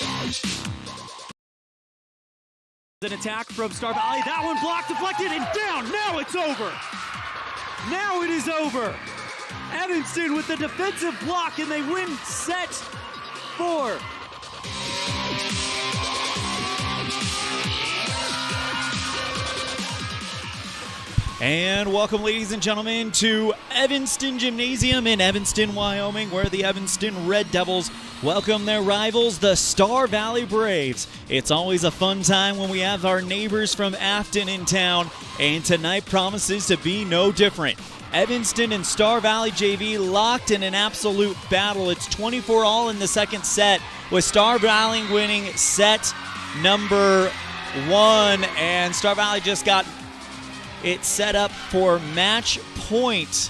An attack from Star Valley. That one blocked, deflected, and down. Now it's over. Now it is over. Evanston with the defensive block, and they win set 4. And welcome, ladies and gentlemen, to Evanston Gymnasium in Evanston, Wyoming, where the Evanston Red Devils welcome their rivals, the Star Valley Braves. It's always a fun time when we have our neighbors from Afton in town, and tonight promises to be no different. Evanston and Star Valley JV locked in an absolute battle. It's 24-all in the second set, with Star Valley winning set number 1, and Star Valley just got it set up for match point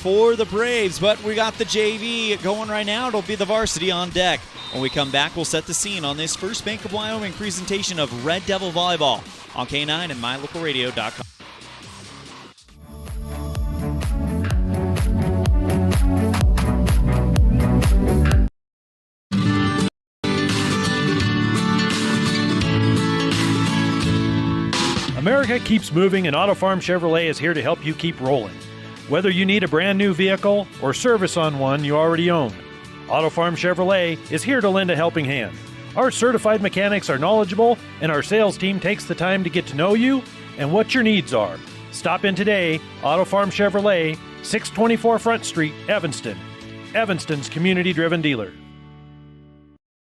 for the Braves, but we got the JV going right now. It'll be the varsity on deck. When we come back, we'll set the scene on this first Bank of Wyoming presentation of Red Devil Volleyball on K9 and MyLocalRadio.com. America keeps moving, and Auto Farm Chevrolet is here to help you keep rolling. Whether you need a brand new vehicle or service on one you already own, Auto Farm Chevrolet is here to lend a helping hand. Our certified mechanics are knowledgeable, and our sales team takes the time to get to know you and what your needs are. Stop in today, Auto Farm Chevrolet, 624 Front Street, Evanston. Evanston's community-driven dealer.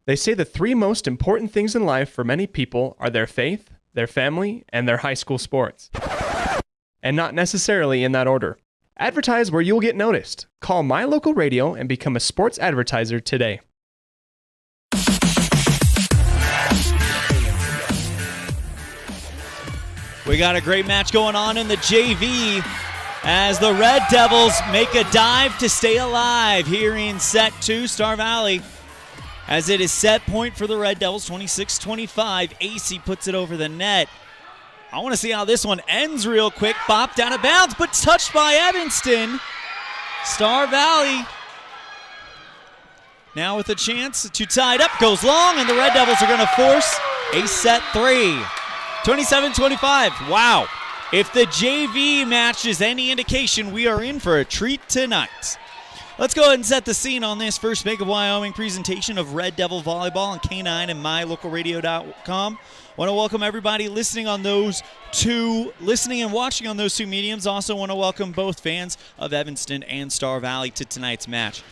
They say the 3 most important things in life for many people are their faith, their family, and their high school sports. And not necessarily in that order. Advertise where you'll get noticed. Call My Local Radio and become a sports advertiser today. We got a great match going on in the JV as the Red Devils make a dive to stay alive here in set 2. Star Valley, as it is set point for the Red Devils, 26-25. AC puts it over the net. I want to see how this one ends real quick. Bopped out of bounds, but touched by Evanston. Star Valley now with a chance to tie it up. Goes long, and the Red Devils are going to force a set 3. 27-25. Wow. If the JV match is any indication, we are in for a treat tonight. Let's go ahead and set the scene on this first Bank of Wyoming presentation of Red Devil Volleyball on K9 and MyLocalRadio.com. Want to welcome everybody listening and watching on those 2 mediums. Also want to welcome both fans of Evanston and Star Valley to tonight's match.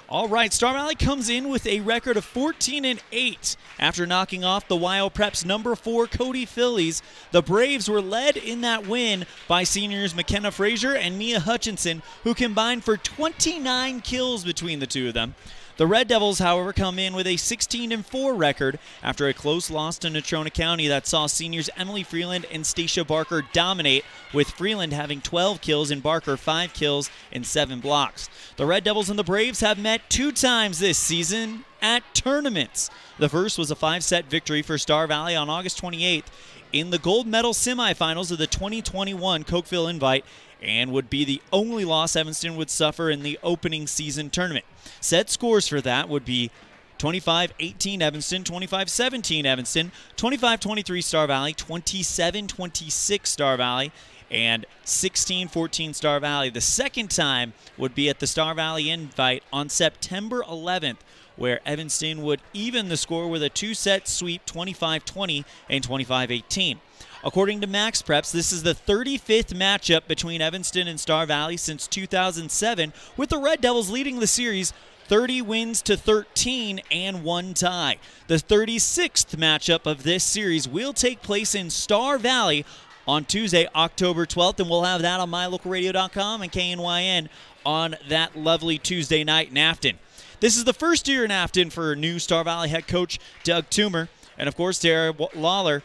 All right, Star Valley comes in with a record of 14-8 after knocking off the Wyo Preps number 4 Cody Phillies. The Braves were led in that win by seniors McKenna Frazier and Mia Hutchinson, who combined for 29 kills between the two of them. The Red Devils, however, come in with a 16-4 record after a close loss to Natrona County that saw seniors Emily Freeland and Stacia Barker dominate, with Freeland having 12 kills and Barker 5 kills and 7 blocks. The Red Devils and the Braves have met 2 times this season at tournaments. The first was a 5-set victory for Star Valley on August 28th in the gold medal semifinals of the 2021 Cokeville Invite, and would be the only loss Evanston would suffer in the opening season tournament. Set scores for that would be 25-18 Evanston, 25-17 Evanston, 25-23 Star Valley, 27-26 Star Valley, and 16-14 Star Valley. The second time would be at the Star Valley Invite on September 11th, where Evanston would even the score with a 2-set sweep, 25-20 and 25-18. According to Max Preps, this is the 35th matchup between Evanston and Star Valley since 2007, with the Red Devils leading the series 30 wins to 13 and 1 tie. The 36th matchup of this series will take place in Star Valley on Tuesday, October 12th, and we'll have that on MyLocalRadio.com and KNYN on that lovely Tuesday night in Afton. This is the first year in Afton for new Star Valley head coach Doug Toomer, and of course Tara Lawler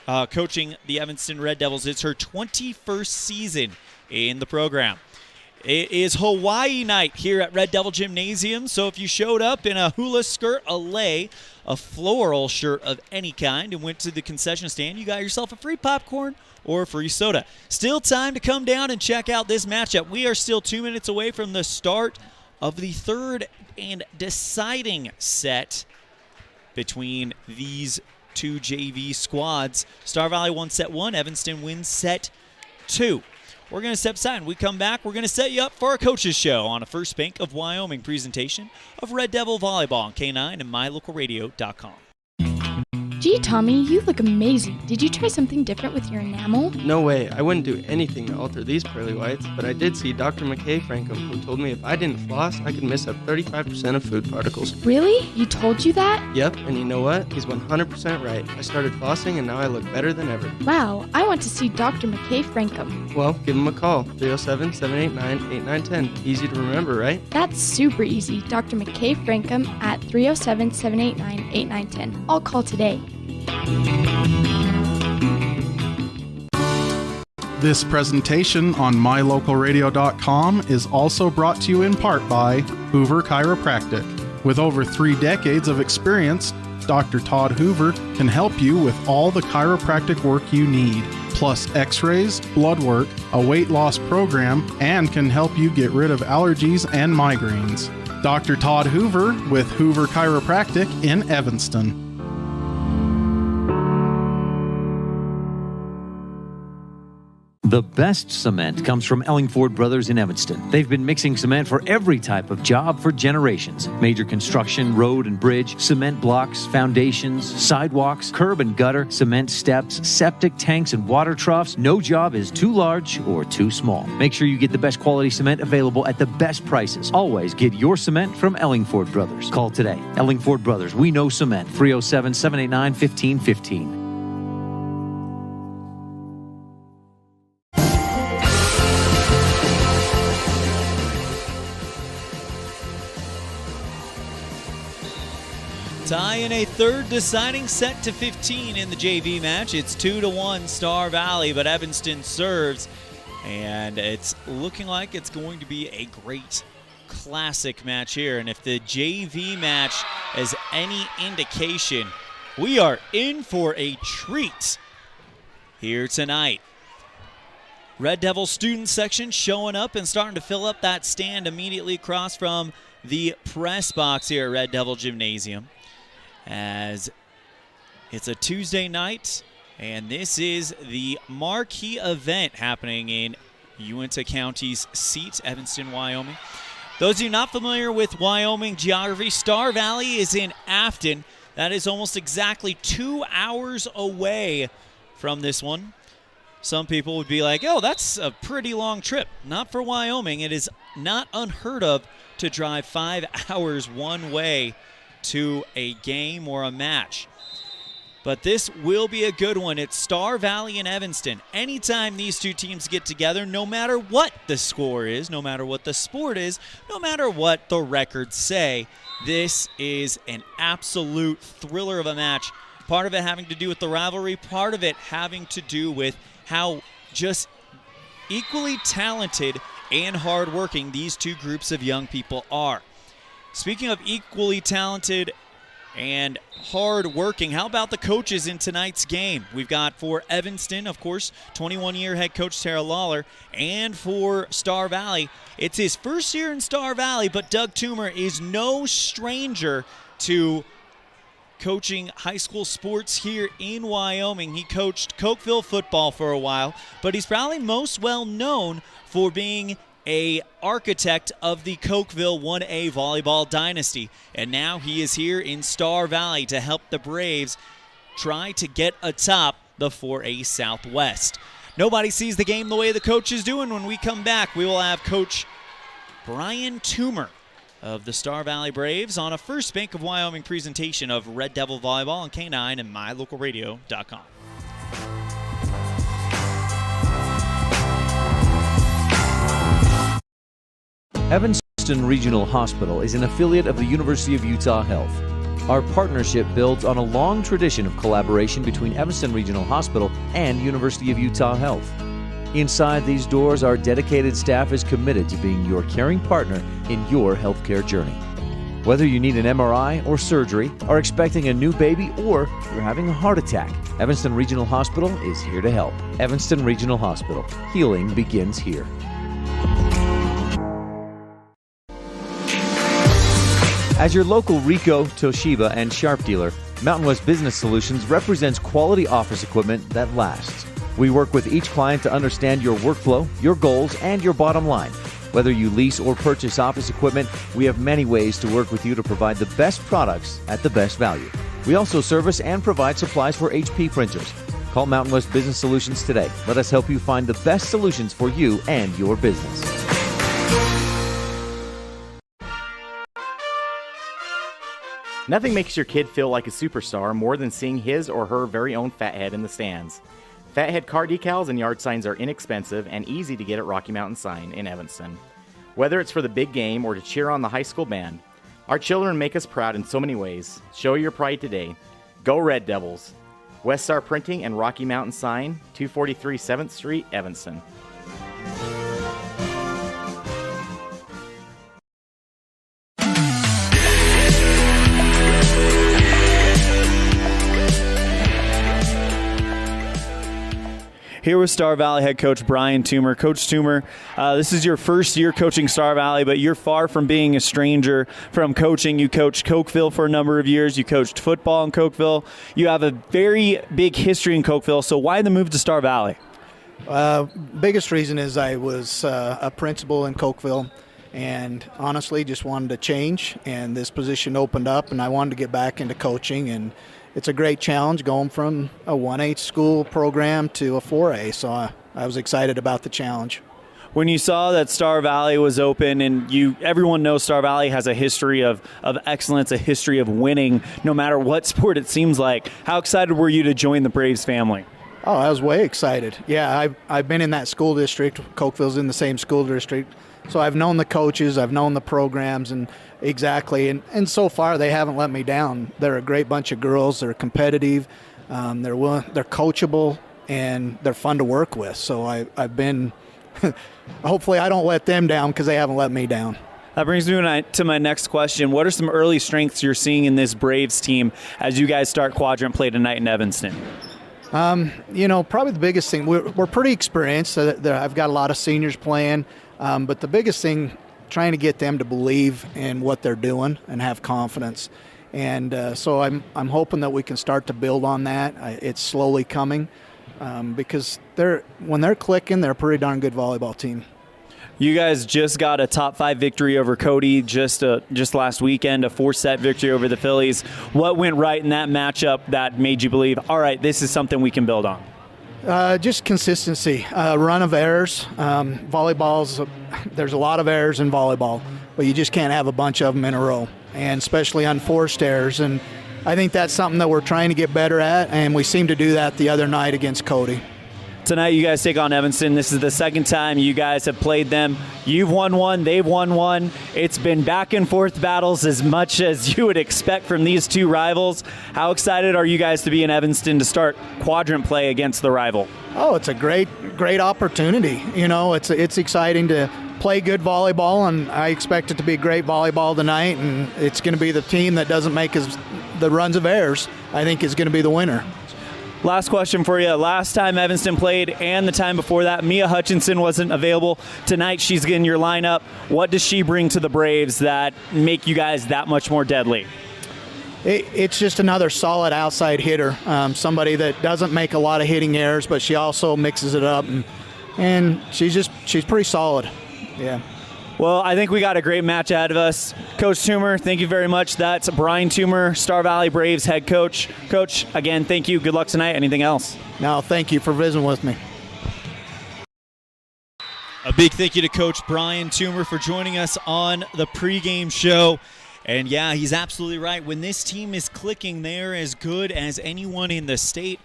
coaching the Evanston Red Devils. It's her 21st season in the program. It is Hawaii night here at Red Devil Gymnasium, so if you showed up in a hula skirt, a lei, a floral shirt of any kind, and went to the concession stand, you got yourself a free popcorn or a free soda. Still time to come down and check out this matchup. We are still 2 minutes away from the start of the third and deciding set between these two JV squads. Star Valley won set 1. Evanston wins set 2. We're going to step aside. When we come back, we're going to set you up for a coach's show on a First Bank of Wyoming presentation of Red Devil Volleyball on K9 and MyLocalRadio.com. Gee, Tommy, you look amazing. Did you try something different with your enamel? No way. I wouldn't do anything to alter these pearly whites, but I did see Dr. McKay Frankham, who told me if I didn't floss, I could miss up 35% of food particles. Really? You told you that? Yep, and you know what? He's 100% right. I started flossing, and now I look better than ever. Wow, I want to see Dr. McKay Frankham. Well, give him a call. 307-789-8910. Easy to remember, right? That's super easy. Dr. McKay Frankham at 307-789-8910. I'll call today. This presentation on MyLocalRadio.com is also brought to you in part by Hoover Chiropractic. With over 3 decades of experience, Dr. Todd Hoover can help you with all the chiropractic work you need, plus x-rays, blood work, a weight loss program, and can help you get rid of allergies and migraines. Dr. Todd Hoover with Hoover Chiropractic in Evanston. The best cement comes from Ellingford Brothers in Evanston. They've been mixing cement for every type of job for generations. Major construction, road and bridge, cement blocks, foundations, sidewalks, curb and gutter, cement steps, septic tanks and water troughs. No job is too large or too small. Make sure you get the best quality cement available at the best prices. Always get your cement from Ellingford Brothers. Call today. Ellingford Brothers, we know cement. 307-789-1515. Tie in a third deciding set to 15 in the JV match. It's 2-1 Star Valley, but Evanston serves, and it's looking like it's going to be a great classic match here. And if the JV match is any indication, we are in for a treat here tonight. Red Devil student section showing up and starting to fill up that stand immediately across from the press box here at Red Devil Gymnasium, as it's a Tuesday night, and this is the marquee event happening in Uinta County's seat, Evanston, Wyoming. Those of you not familiar with Wyoming geography, Star Valley is in Afton. That is almost exactly 2 hours away from this one. Some people would be like, oh, that's a pretty long trip. Not for Wyoming. It is not unheard of to drive 5 hours one way to a game or a match. But this will be a good one. It's Star Valley and Evanston. Anytime these two teams get together, no matter what the score is, no matter what the sport is, no matter what the records say, this is an absolute thriller of a match. Part of it having to do with the rivalry, part of it having to do with how just equally talented and hardworking these two groups of young people are. Speaking of equally talented and hard-working, how about the coaches in tonight's game? We've got for Evanston, of course, 21-year head coach Tara Lawler, and for Star Valley, it's his first year in Star Valley, but Doug Toomer is no stranger to coaching high school sports here in Wyoming. He coached Cokeville football for a while, but he's probably most well known for being a architect of the Cokeville 1A volleyball dynasty. And now he is here in Star Valley to help the Braves try to get atop the 4A Southwest. Nobody sees the game the way the coach is doing. When we come back, we will have Coach Brian Toomer of the Star Valley Braves on a First Bank of Wyoming presentation of Red Devil Volleyball on K9 and MyLocalRadio.com. Evanston Regional Hospital is an affiliate of the University of Utah Health. Our partnership builds on a long tradition of collaboration between Evanston Regional Hospital and University of Utah Health. Inside these doors, our dedicated staff is committed to being your caring partner in your healthcare journey. Whether you need an MRI or surgery, are expecting a new baby, or you're having a heart attack, Evanston Regional Hospital is here to help. Evanston Regional Hospital. Healing begins here. As your local Ricoh, Toshiba, and Sharp dealer, Mountain West Business Solutions represents quality office equipment that lasts. We work with each client to understand your workflow, your goals, and your bottom line. Whether you lease or purchase office equipment, we have many ways to work with you to provide the best products at the best value. We also service and provide supplies for HP printers. Call Mountain West Business Solutions today. Let us help you find the best solutions for you and your business. Nothing makes your kid feel like a superstar more than seeing his or her very own Fathead in the stands. Fathead car decals and yard signs are inexpensive and easy to get at Rocky Mountain Sign in Evanston. Whether it's for the big game or to cheer on the high school band, our children make us proud in so many ways. Show your pride today. Go Red Devils! West Star Printing and Rocky Mountain Sign, 243 7th Street, Evanston. Here with Star Valley head coach Brian Toomer. Coach Toomer, this is your first year coaching Star Valley, but you're far from being a stranger from coaching. You coached Cokeville for a number of years. You coached football in Cokeville. You have a very big history in Cokeville, so why the move to Star Valley? Biggest reason is I was a principal in Cokeville, and honestly just wanted to change, and this position opened up, and I wanted to get back into coaching, and it's a great challenge going from a 1A school program to a 4A, so I was excited about the challenge. When you saw that Star Valley was open, and everyone knows Star Valley has a history of excellence, a history of winning, no matter what sport it seems like, how excited were you to join the Braves family? Oh, I was way excited. Yeah, I've been in that school district. Cokeville's in the same school district. So I've known the coaches, I've known the programs, and exactly. And so far they haven't let me down. They're a great bunch of girls. They're competitive. They're coachable, and they're fun to work with. So I've been – hopefully I don't let them down because they haven't let me down. That brings me to my next question. What are some early strengths you're seeing in this Braves team as you guys start quadrant play tonight in Evanston? Probably the biggest thing, we're pretty experienced. I've got a lot of seniors playing. But the biggest thing, trying to get them to believe in what they're doing and have confidence. And so I'm hoping that we can start to build on that. It's slowly coming because when they're clicking, they're a pretty darn good volleyball team. You guys just got a top 5 victory over Cody just last weekend, a 4-set victory over the Phillies. What went right in that matchup that made you believe, all right, this is something we can build on? Just consistency, run of errors. There's a lot of errors in volleyball, but you just can't have a bunch of them in a row, and especially unforced errors. And I think that's something that we're trying to get better at, and we seem to do that the other night against Cody. Tonight you guys take on Evanston. This is the second time you guys have played them. You've won one, they've won one. It's been back and forth battles as much as you would expect from these two rivals. How excited are you guys to be in Evanston to start quadrant play against the rival? Oh, it's a great opportunity. It's exciting to play good volleyball, and I expect it to be great volleyball tonight, and it's going to be the team that doesn't make the runs of errors, I think, is going to be the winner. Last question for you. Last time Evanston played and the time before that, Mia Hutchinson wasn't available. Tonight she's in your lineup. What does she bring to the Braves that make you guys that much more deadly? It's just another solid outside hitter, somebody that doesn't make a lot of hitting errors, but she also mixes it up, and she's pretty solid. Yeah. Well, I think we got a great match ahead of us. Coach Toomer, thank you very much. That's Brian Toomer, Star Valley Braves head coach. Coach, again, thank you. Good luck tonight. Anything else? No, thank you for visiting with me. A big thank you to Coach Brian Toomer for joining us on the pregame show. And yeah, he's absolutely right. When this team is clicking, they're as good as anyone in the state.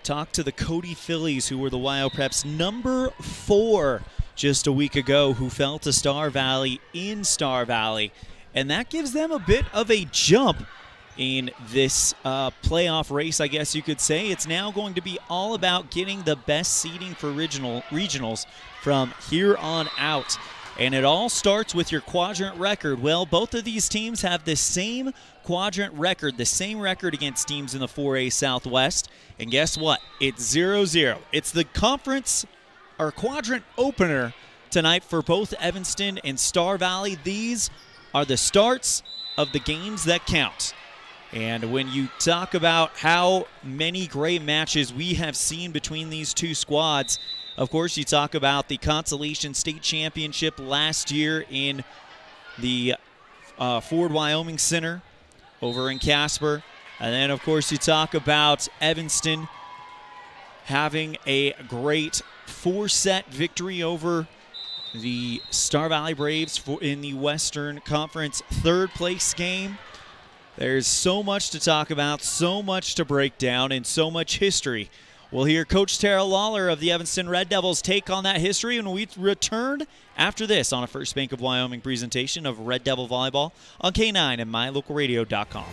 Talk to the Cody Phillies, who were the Wild Preps number 4 just a week ago, who fell to Star Valley in Star Valley. And that gives them a bit of a jump in this playoff race, I guess you could say. It's now going to be all about getting the best seeding for regionals from here on out. And it all starts with your quadrant record. Well, both of these teams have the same quadrant record, the same record against teams in the 4A Southwest. And guess what? It's 0-0. It's the conference or quadrant opener tonight for both Evanston and Star Valley. These are the starts of the games that count. And when you talk about how many great matches we have seen between these two squads, of course, you talk about the Consolation State Championship last year in the Ford Wyoming Center over in Casper. And then, of course, you talk about Evanston having a great 4-set victory over the Star Valley Braves in the Western Conference third-place game. There's so much to talk about, so much to break down, and so much history. We'll hear Coach Tara Lawler of the Evanston Red Devils take on that history when we return after this on a First Bank of Wyoming presentation of Red Devil Volleyball on K9 and MyLocalRadio.com.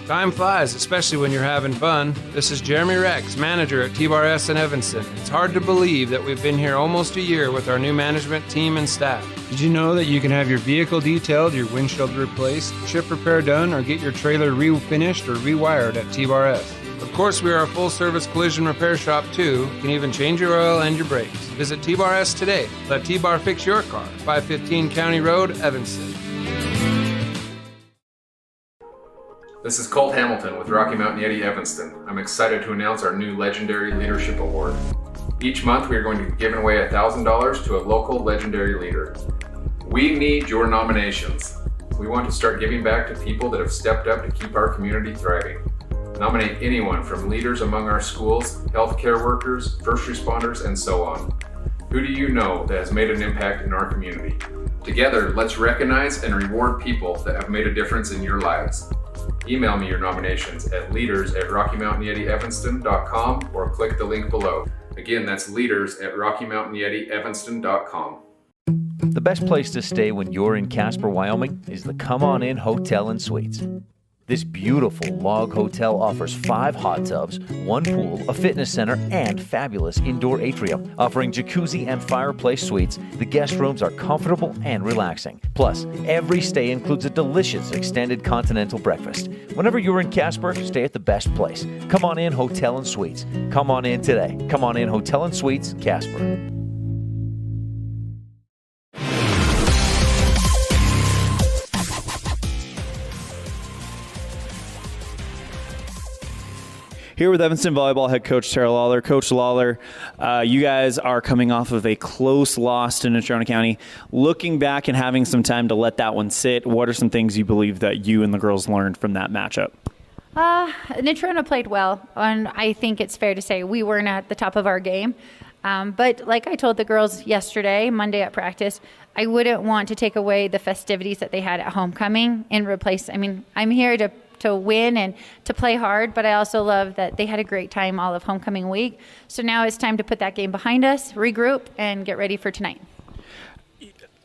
Time flies, especially when you're having fun. This is Jeremy Rex, manager at T-Bar S in Evanston. It's hard to believe that we've been here almost a year with our new management team and staff. Did you know that you can have your vehicle detailed, your windshield replaced, chip repair done, or get your trailer refinished or rewired at T-Bar S? Of course, we are a full-service collision repair shop, too. You can even change your oil and your brakes. Visit T-Bar S today. Let T-Bar fix your car. 515 County Road, Evanston. This is Colt Hamilton with Rocky Mountain Yeti Evanston. I'm excited to announce our new Legendary Leadership Award. Each month we are going to be giving away $1,000 to a local legendary leader. We need your nominations. We want to start giving back to people that have stepped up to keep our community thriving. Nominate anyone from leaders among our schools, healthcare workers, first responders, and so on. Who do you know that has made an impact in our community? Together, let's recognize and reward people that have made a difference in your lives. Email me your nominations at leaders@RockyMountainYetiEvanston.com or click the link below. Again, that's leaders@RockyMountainYetiEvanston.com. The best place to stay when you're in Casper, Wyoming is the Come On In Hotel and Suites. This beautiful log hotel offers 5 hot tubs, 1 pool, a fitness center, and fabulous indoor atrium. Offering jacuzzi and fireplace suites, the guest rooms are comfortable and relaxing. Plus, every stay includes a delicious extended continental breakfast. Whenever you're in Casper, stay at the best place. Come On In Hotel and Suites. Come on in today. Come On In Hotel and Suites, Casper. Here with Evanston Volleyball head coach Tara Lawler. Coach Lawler, you guys are coming off of a close loss to Natrona County. Looking back and having some time to let that one sit, what are some things you believe that you and the girls learned from that matchup? Natrona played well, and I think it's fair to say we weren't at the top of our game. But like I told the girls yesterday, Monday at practice, I wouldn't want to take away the festivities that they had at homecoming and replace. I mean, I'm here to win and to play hard, but I also love that they had a great time all of homecoming week. So now it's time to put that game behind us, regroup, and get ready for tonight.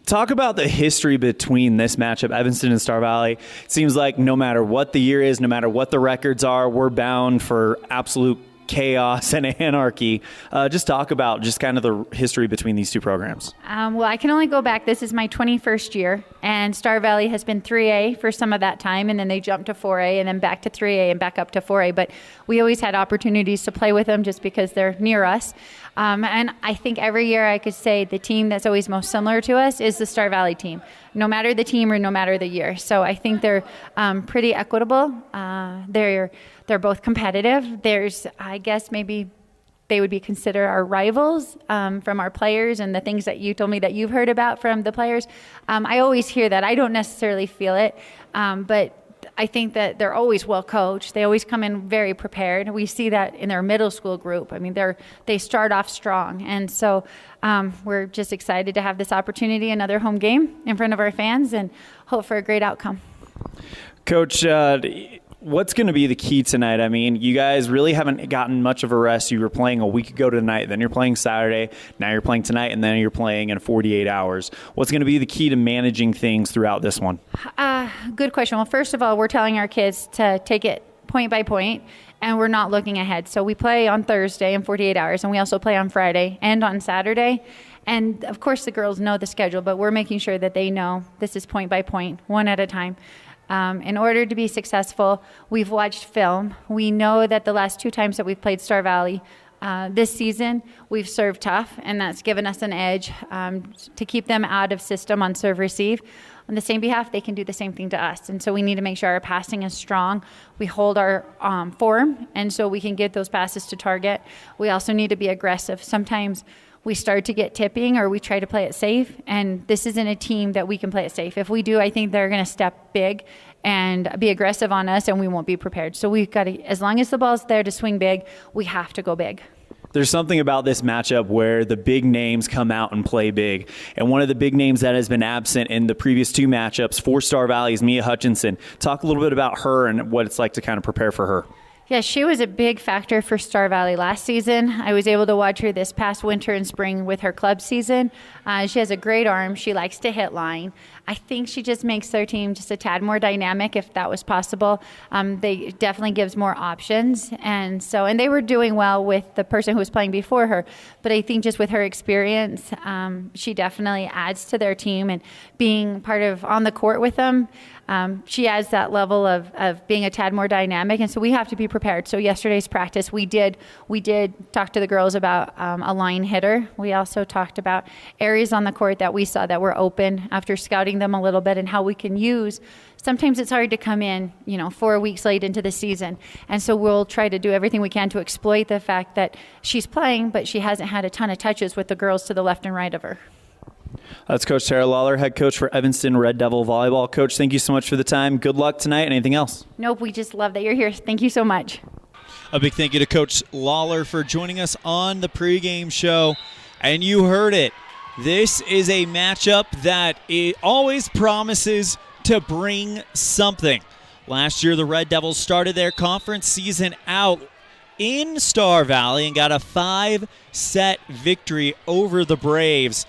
Talk about the history between this matchup, Evanston and Star Valley. It seems like no matter what the year is, no matter what the records are, we're bound for absolute chaos and anarchy. Just talk about just kind of the history between these two programs. Well, I can only go back. This is my 21st year, and Star Valley has been 3A for some of that time, and then they jumped to 4A, and then back to 3A and back up to 4A. But we always had opportunities to play with them just because they're near us. And I think every year I could say the team that's always most similar to us is the Star Valley team, no matter the team or no matter the year. So I think they're pretty equitable. They're both competitive. There's, I guess, maybe they would be considered our rivals from our players and the things that you told me that you've heard about from the players. I always hear that. I don't necessarily feel it, but I think that they're always well coached. They always come in very prepared. We see that in their middle school group. I mean, they start off strong. And so we're just excited to have this opportunity, another home game in front of our fans, and hope for a great outcome. Coach, what's going to be the key tonight? I mean, you guys really haven't gotten much of a rest. You were playing a week ago tonight, then you're playing Saturday, now you're playing tonight, and then you're playing in 48 hours. What's going to be the key to managing things throughout this one? Good question. Well, first of all, we're telling our kids to take it point by point, and we're not looking ahead. So we play on Thursday in 48 hours, and we also play on Friday and on Saturday. And, of course, the girls know the schedule, but we're making sure that they know this is point by point, one at a time. In order to be successful, we've watched film. We know that the last 2 times that we've played Star Valley, This season, we've served tough, and that's given us an edge to keep them out of system on serve-receive. On the same behalf, they can do the same thing to us. And so we need to make sure our passing is strong. We hold our form, and so we can get those passes to target. We also need to be aggressive. Sometimes we start to get tipping or we try to play it safe, and this isn't a team that we can play it safe. If we do, I think they're going to step big and be aggressive on us, and we won't be prepared. So we've got to, as long as the ball's there to swing big, we have to go big. There's something about this matchup where the big names come out and play big. And one of the big names that has been absent in the previous 2 matchups for Star Valley is Mia Hutchinson. Talk a little bit about her and what it's like to kind of prepare for her. Yeah, she was a big factor for Star Valley last season. I was able to watch her this past winter and spring with her club season. She has a great arm. She likes to hit line. I think she just makes their team just a tad more dynamic, if that was possible. They definitely gives more options. And they were doing well with the person who was playing before her. But I think just with her experience, she definitely adds to their team, and being part of on the court with them, she adds that level of being a tad more dynamic, and so we have to be prepared. So yesterday's practice, we did talk to the girls about a line hitter. We also talked about areas on the court that we saw that were open after scouting them a little bit, and how we can use. Sometimes it's hard to come in, 4 weeks late into the season, and so we'll try to do everything we can to exploit the fact that she's playing, but she hasn't had a ton of touches with the girls to the left and right of her. That's Coach Tara Lawler, head coach for Evanston Red Devil Volleyball. Coach, thank you so much for the time. Good luck tonight. Anything else? Nope, we just love that you're here. Thank you so much. A big thank you to Coach Lawler for joining us on the pregame show. And you heard it. This is a matchup that it always promises to bring something. Last year, the Red Devils started their conference season out in Star Valley and got a 5-set victory over the Braves.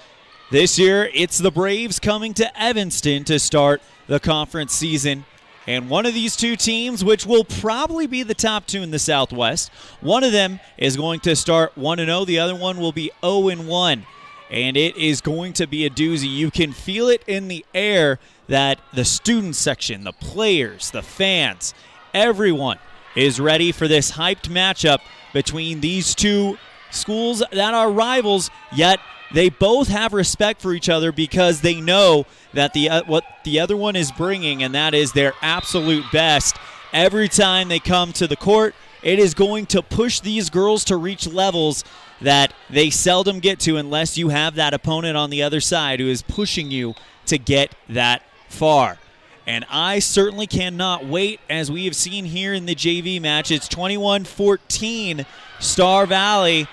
This year, it's the Braves coming to Evanston to start the conference season. And one of these 2 teams, which will probably be the top 2 in the Southwest, one of them is going to start 1-0. The other one will be 0-1. And it is going to be a doozy. You can feel it in the air that the student section, the players, the fans, everyone is ready for this hyped matchup between these 2 schools that are rivals, yet they both have respect for each other because they know that what the other one is bringing, and that is their absolute best. Every time they come to the court, it is going to push these girls to reach levels that they seldom get to unless you have that opponent on the other side who is pushing you to get that far. And I certainly cannot wait, as we have seen here in the JV match. It's 21-14 Star Valley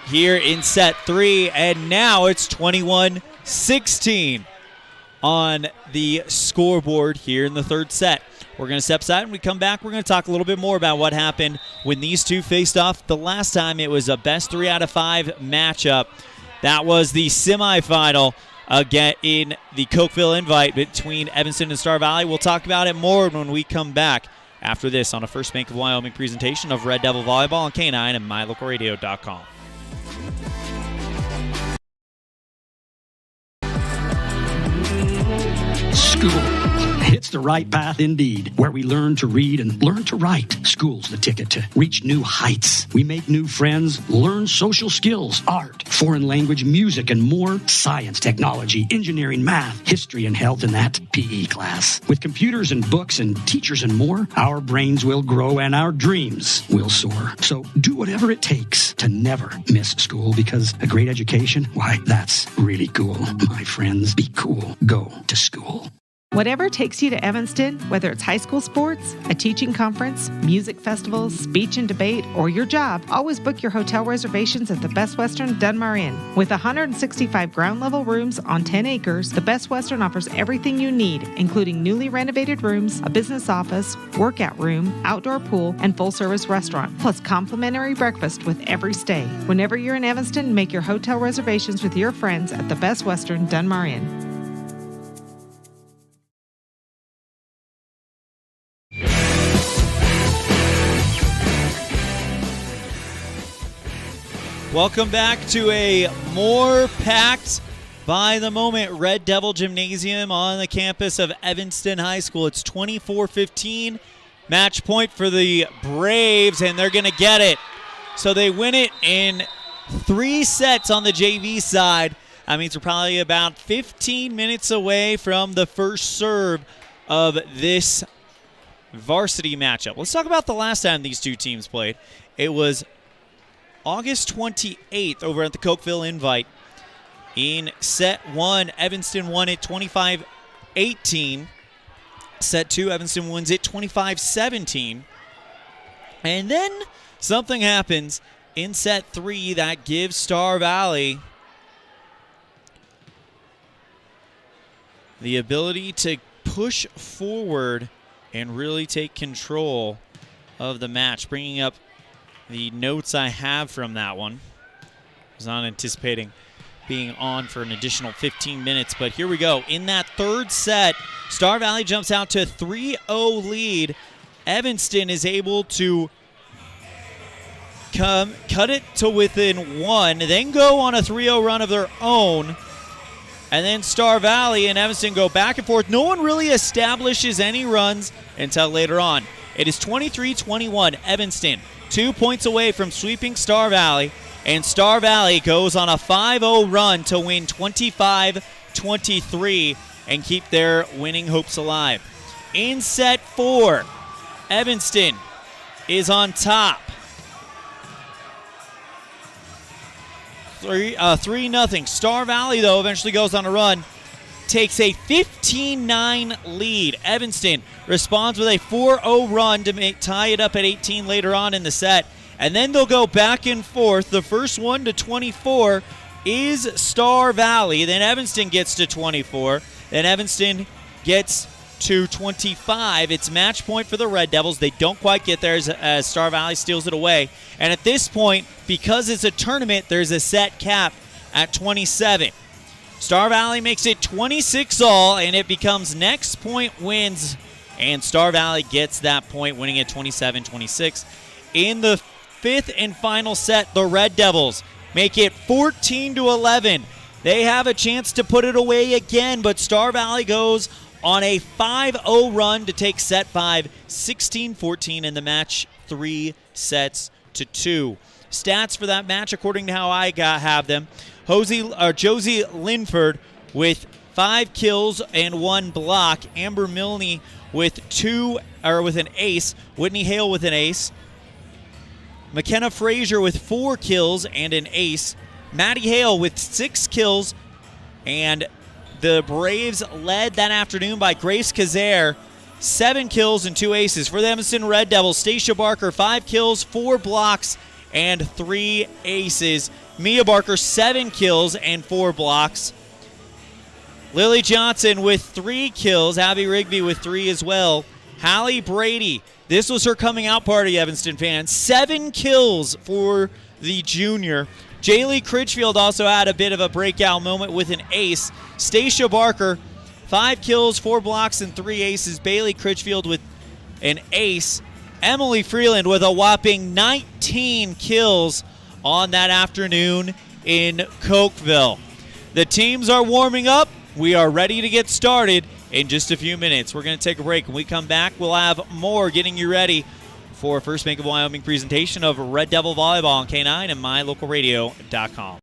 here in set 3, and now it's 21-16 on the scoreboard here in the 3rd set. We're going to step aside. When we come back, we're going to talk a little bit more about what happened when these 2 faced off the last time. It was a best 3 out of 5 matchup. That was the semifinal again in the Cokeville Invite between Evanston and Star Valley. We'll talk about it more when we come back after this on a First Bank of Wyoming presentation of Red Devil Volleyball on K9 and MyLocalRadio.com. School. It's the right path indeed, where we learn to read and learn to write. School's the ticket to reach new heights. We make new friends, learn social skills, art, foreign language, music, and more. Science, technology, engineering, math, history, and health in that PE class. With computers and books and teachers and more, our brains will grow and our dreams will soar. So do whatever it takes to never miss school, because a great education, why, that's really cool. My friends, be cool. Go to school. Whatever takes you to Evanston, whether it's high school sports, a teaching conference, music festivals, speech and debate, or your job, always book your hotel reservations at the Best Western Dunmar Inn. With 165 ground-level rooms on 10 acres, the Best Western offers everything you need, including newly renovated rooms, a business office, workout room, outdoor pool, and full-service restaurant, plus complimentary breakfast with every stay. Whenever you're in Evanston, make your hotel reservations with your friends at the Best Western Dunmar Inn. Welcome back to a more packed by the moment Red Devil Gymnasium on the campus of Evanston High School. It's 24-15, match point for the Braves, and they're going to get it. So they win it in 3 sets on the JV side. That means we're probably about 15 minutes away from the first serve of this varsity matchup. Let's talk about the last time these two teams played. It was August 28th over at the Cokeville Invite. In set 1, Evanston won it 25-18. Set 2, Evanston wins it 25-17. And then something happens in set 3 that gives Star Valley the ability to push forward and really take control of the match. Bringing up the notes I have from that one. I was not anticipating being on for an additional 15 minutes, but here we go. In that third set, Star Valley jumps out to a 3-0 lead. Evanston is able to cut it to within 1, then go on a 3-0 run of their own. And then Star Valley and Evanston go back and forth. No one really establishes any runs until later on. It is 23-21. Evanston 2 points away from sweeping Star Valley. And Star Valley goes on a 5-0 run to win 25-23 and keep their winning hopes alive. In set 4, Evanston is on top. 3-0. Star Valley, though, eventually goes on a run, takes a 15-9 lead. Evanston responds with a 4-0 run to tie it up at 18 later on in the set. And then they'll go back and forth. The first one to 24 is Star Valley. Then Evanston gets to 24. Then Evanston gets to 25. It's match point for the Red Devils. They don't quite get there as Star Valley steals it away. And at this point, because it's a tournament, there's a set cap at 27. Star Valley makes it 26-all, and it becomes next point wins. And Star Valley gets that point, winning at 27-26. In the fifth and final set, the Red Devils make it 14-11. They have a chance to put it away again, but Star Valley goes on a 5-0 run to take set 5, 16-14 in the match, 3 sets to 2. Stats for that match, according to how I have them: Josie Linford with 5 kills and 1 block. Amber Milne with an ace. Whitney Hale with an ace. McKenna Frazier with 4 kills and an ace. Maddie Hale with 6 kills, and the Braves led that afternoon by Grace Kazare, 7 kills and 2 aces. For the Evanston Red Devils, Stacia Barker, 5 kills, 4 blocks, and 3 aces. Mia Barker, 7 kills and 4 blocks. Lily Johnson with 3 kills. Abby Rigby with 3 as well. Hallie Brady, this was her coming out party, Evanston fans. 7 kills for the junior. Jaylee Critchfield also had a bit of a breakout moment with an ace. Stacia Barker, 5 kills, 4 blocks, and 3 aces. Bailey Critchfield with an ace. Emily Freeland with a whopping 19 kills on that afternoon in Cokeville. The teams are warming up. We are ready to get started in just a few minutes. We're going to take a break. When we come back, we'll have more getting you ready for First Bank of Wyoming presentation of Red Devil Volleyball on K9 and mylocalradio.com.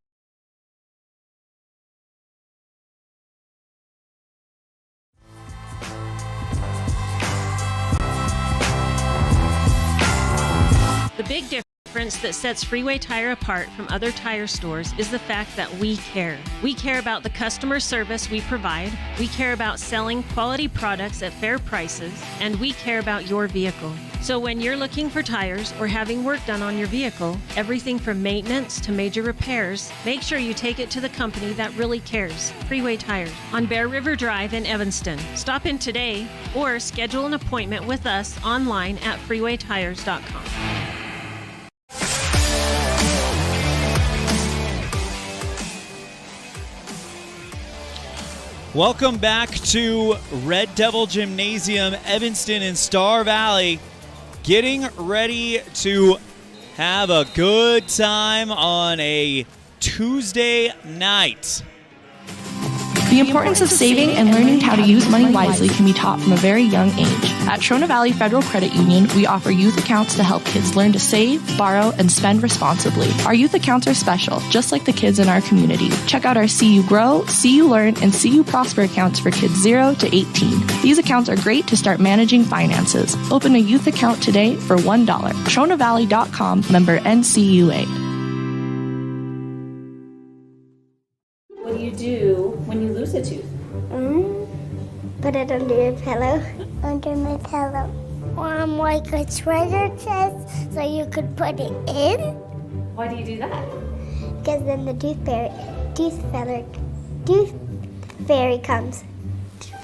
The big difference that sets Freeway Tire apart from other tire stores is the fact that we care. We care about the customer service we provide, we care about selling quality products at fair prices, and we care about your vehicle. So when you're looking for tires or having work done on your vehicle, everything from maintenance to major repairs, make sure you take it to the company that really cares, Freeway Tires, on Bear River Drive in Evanston. Stop in today or schedule an appointment with us online at freewaytires.com. Welcome back to Red Devil Gymnasium, Evanston and Star Valley, getting ready to have a good time on a Tuesday night. The importance of saving and learning how to use money wisely can be taught from a very young age. At Trona Valley Federal Credit Union, we offer youth accounts to help kids learn to save, borrow, and spend responsibly. Our youth accounts are special, just like the kids in our community. Check out our See You Grow, See You Learn, and See You Prosper accounts for kids 0 to 18. These accounts are great to start managing finances. Open a youth account today for $1. TronaValley.com, member NCUA. What do you do when you lose a tooth? Put it under your pillow. Under my pillow. Like a treasure chest so you could put it in. Why do you do that? Because then the tooth fairy comes.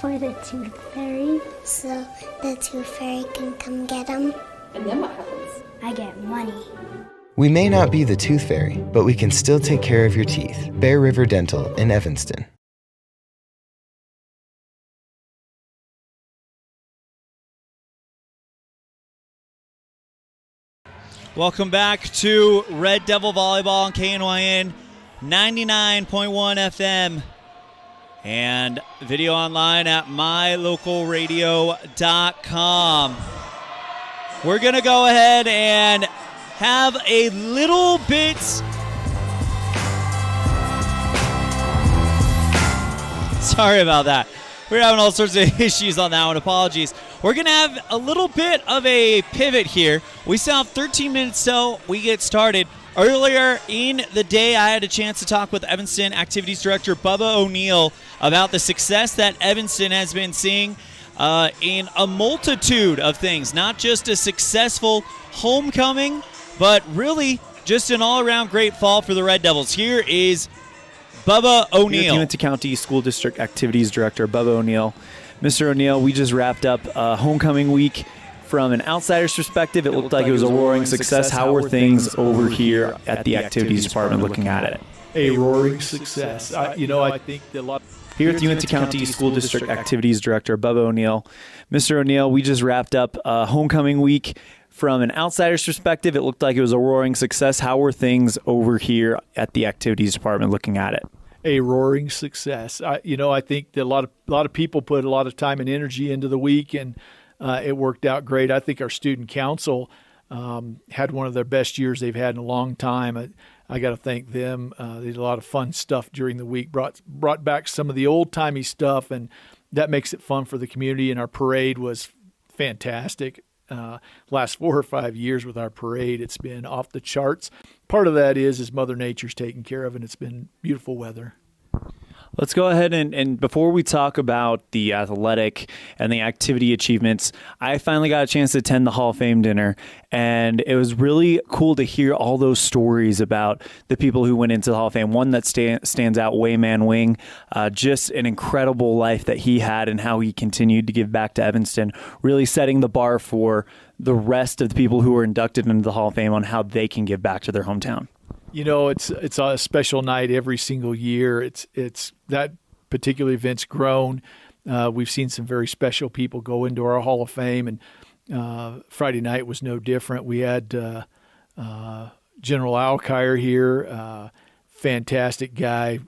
For the tooth fairy, so the tooth fairy can come get them. And then what happens? I get money. We may not be the tooth fairy, but we can still take care of your teeth. Bear River Dental in Evanston. Welcome back to Red Devil Volleyball on KNYN 99.1 FM and video online at mylocalradio.com. We're going to go ahead and have a little bit sorry about that. We're having all sorts of issues on that one. Apologies. We're going to have a little bit of a pivot here. We still have 13 minutes till we get started. Earlier in the day, I had a chance to talk with Evanston Activities Director Bubba O'Neill about the success that Evanston has been seeing in a multitude of things. Not just a successful homecoming, but really just an all-around great fall for the Red Devils. Here is Bubba O'Neill. Uinta County School District Activities Director Bubba O'Neill. Mr. O'Neill, we just wrapped up homecoming week. From an outsider's perspective, it looked like it was a roaring success. How were things over here at the activities department looking at it? A roaring success. I think that a lot. Here at the Uinta County School District Activities Director Bubba O'Neill. Mr. O'Neill, we just wrapped up homecoming week. From an outsider's perspective, it looked like it was a roaring success. How were things over here at the activities department looking at it? A roaring success. I think that a lot of people put a lot of time and energy into the week, and it worked out great. I think our student council had one of their best years they've had in a long time. I got to thank them. They did a lot of fun stuff during the week, brought back some of the old-timey stuff, and that makes it fun for the community, and our parade was fantastic. Last 4 or 5 years with our parade, it's been off the charts. Part of that is Mother Nature's taken care of, and it's been beautiful weather. Let's go ahead and before we talk about the athletic and the activity achievements, I finally got a chance to attend the Hall of Fame dinner, and it was really cool to hear all those stories about the people who went into the Hall of Fame. One that stands out, Wayman Wing, just an incredible life that he had and how he continued to give back to Evanston, really setting the bar for the rest of the people who were inducted into the Hall of Fame on how they can give back to their hometown. It's a special night every single year. It's that particular event's grown. We've seen some very special people go into our Hall of Fame, and Friday night was no different. We had General Alkire here, fantastic guy,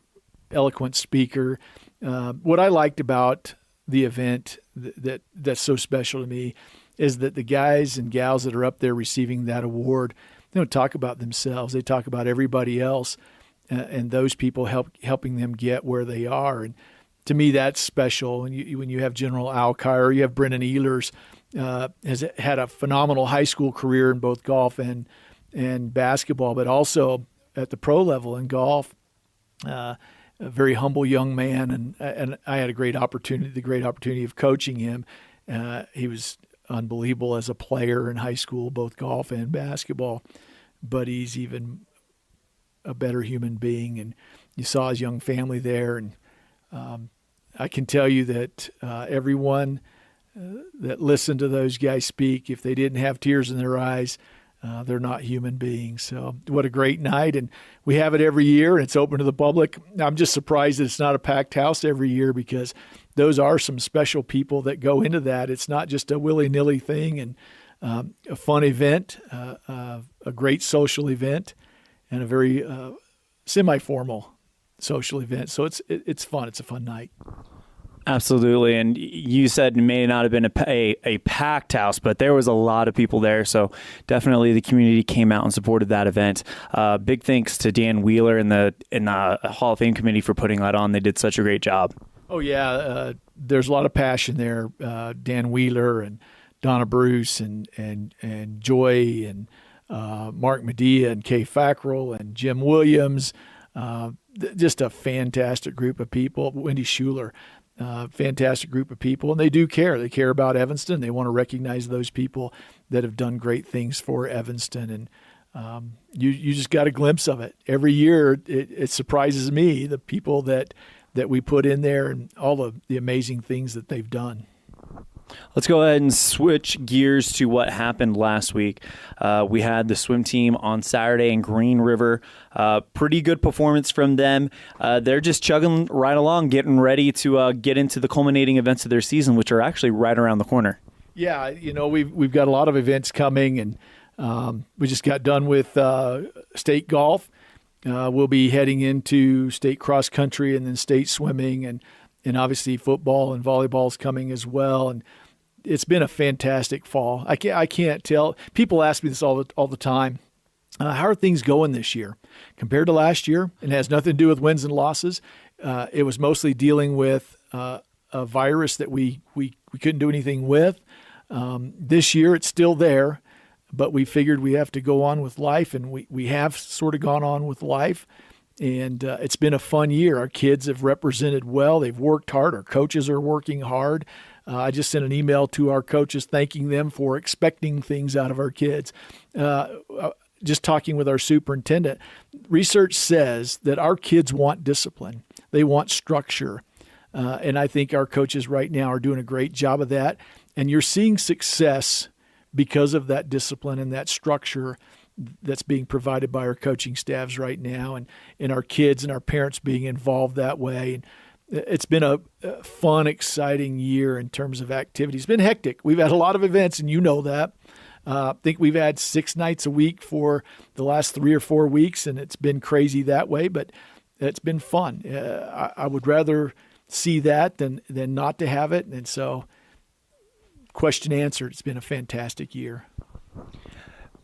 eloquent speaker. What I liked about the event that's so special to me is that the guys and gals that are up there receiving that award, they don't talk about themselves. They talk about everybody else and those people helping them get where they are. And to me, that's special. When you have General Alkire, you have Brennan Ehlers, has had a phenomenal high school career in both golf and basketball, but also at the pro level in golf. A very humble young man, and I had the great opportunity of coaching him. He was unbelievable as a player in high school, both golf and basketball, but he's even a better human being. And you saw his young family there. And I can tell you that everyone that listened to those guys speak, if they didn't have tears in their eyes, they're not human beings. So what a great night. And we have it every year, and it's open to the public. I'm just surprised that it's not a packed house every year, because those are some special people that go into that. It's not just a willy-nilly thing, and a fun event, a great social event, and a very semi-formal social event. So it's fun. It's a fun night. Absolutely. And you said it may not have been a packed house, but there was a lot of people there. So definitely the community came out and supported that event. Big thanks to Dan Wheeler and the Hall of Fame committee for putting that on. They did such a great job. Oh, yeah. There's a lot of passion there. Dan Wheeler and Donna Bruce and Joy and Mark Medea and Kay Fackrell and Jim Williams. Just a fantastic group of people. Wendy Schuler. Fantastic group of people, and they do care. They care about Evanston. They want to recognize those people that have done great things for Evanston, and you just got a glimpse of it. Every year, it surprises me, the people that we put in there and all of the amazing things that they've done. Let's go ahead and switch gears to what happened last week. We had the swim team on Saturday in Green River. Pretty good performance from them. They're just chugging right along, getting ready to get into the culminating events of their season, which are actually right around the corner. Yeah, we've got a lot of events coming, and we just got done with state golf. We'll be heading into state cross country and then state swimming, and obviously football and volleyball is coming as well. And it's been a fantastic fall. I can't tell. People ask me this all the time. How are things going this year compared to last year? And it has nothing to do with wins and losses. It was mostly dealing with a virus that we couldn't do anything with. This year it's still there, but we figured we have to go on with life, and we have sort of gone on with life. And it's been a fun year. Our kids have represented well. They've worked hard. Our coaches are working hard. I just sent an email to our coaches thanking them for expecting things out of our kids. Just talking with our superintendent, research says that our kids want discipline. They want structure. And I think our coaches right now are doing a great job of that. And you're seeing success because of that discipline and that structure that's being provided by our coaching staffs right now, and our kids and our parents being involved that way. And it's been a fun, exciting year in terms of activity. It's been hectic. We've had a lot of events, and you know that. I think we've had 6 nights a week for the last 3 or 4 weeks, and it's been crazy that way, but it's been fun. I would rather see that than not to have it. And so, question answered, it's been a fantastic year.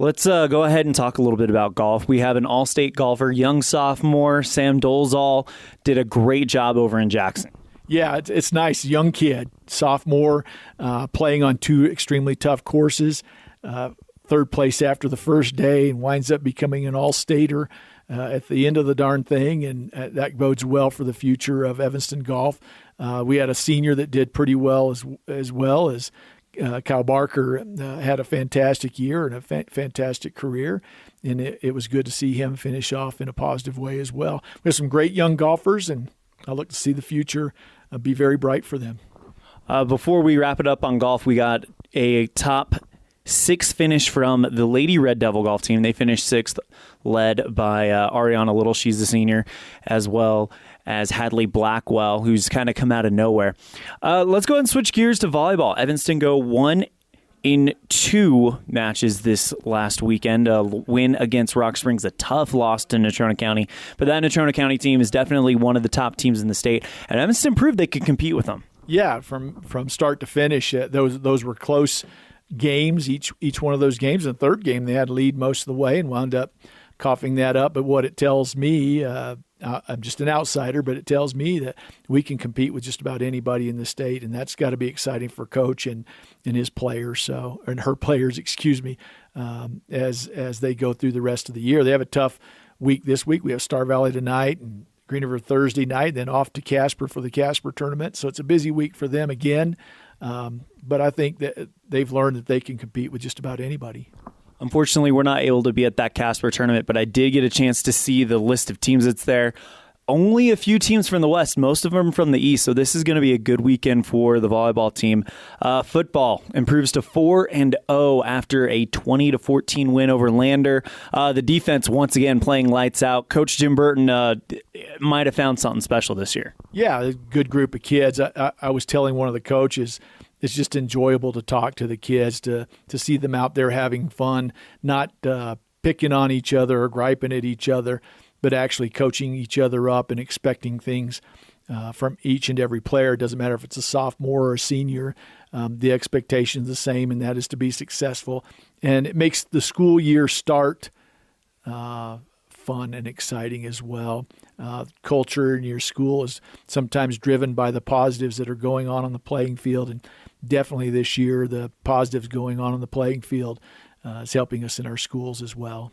Let's go ahead and talk a little bit about golf. We have an all-state golfer, young sophomore, Sam Dolezal, did a great job over in Jackson. Yeah, it's nice. Young kid, sophomore, playing on 2 extremely tough courses. 3rd place after the first day, and winds up becoming an all-stater at the end of the darn thing, and that bodes well for the future of Evanston golf. We had a senior that did pretty well as well as Kyle Barker had a fantastic year and a fantastic career, and it was good to see him finish off in a positive way as well. We have some great young golfers, and I look to see the future be very bright for them. Before we wrap it up on golf, we got a top 6 finish from the Lady Red Devil golf team. They finished 6th, led by Ariana Little. She's the senior, as well as Hadley Blackwell, who's kind of come out of nowhere. Let's go ahead and switch gears to volleyball. Evanston go 1 in 2 matches this last weekend. A win against Rock Springs, a tough loss to Natrona County. But that Natrona County team is definitely one of the top teams in the state. And Evanston proved they could compete with them. Yeah, from start to finish, those were close games, each one of those games. In the 3rd game, they had a lead most of the way and wound up coughing that up. But what it tells me, I'm just an outsider, but it tells me that we can compete with just about anybody in the state, and that's got to be exciting for Coach and his players, and her players, as they go through the rest of the year. They have a tough week this week. We have Star Valley tonight and Green River Thursday night, then off to Casper for the Casper tournament. So it's a busy week for them again. But I think that they've learned that they can compete with just about anybody. Unfortunately, we're not able to be at that Casper tournament, but I did get a chance to see the list of teams that's there. Only a few teams from the West, most of them from the East, so this is going to be a good weekend for the volleyball team. Football improves to 4-0 after a 20-14 win over Lander. The defense, once again, playing lights out. Coach Jim Burton might have found something special this year. Yeah, a good group of kids. I was telling one of the coaches, it's just enjoyable to talk to the kids, to see them out there having fun, not picking on each other or griping at each other. but actually coaching each other up and expecting things from each and every player. It doesn't matter if it's a sophomore or a senior. The expectation is the same, and that is to be successful. And it makes the school year start fun and exciting as well. Culture in your school is sometimes driven by the positives that are going on the playing field, and definitely this year the positives going on the playing field is helping us in our schools as well.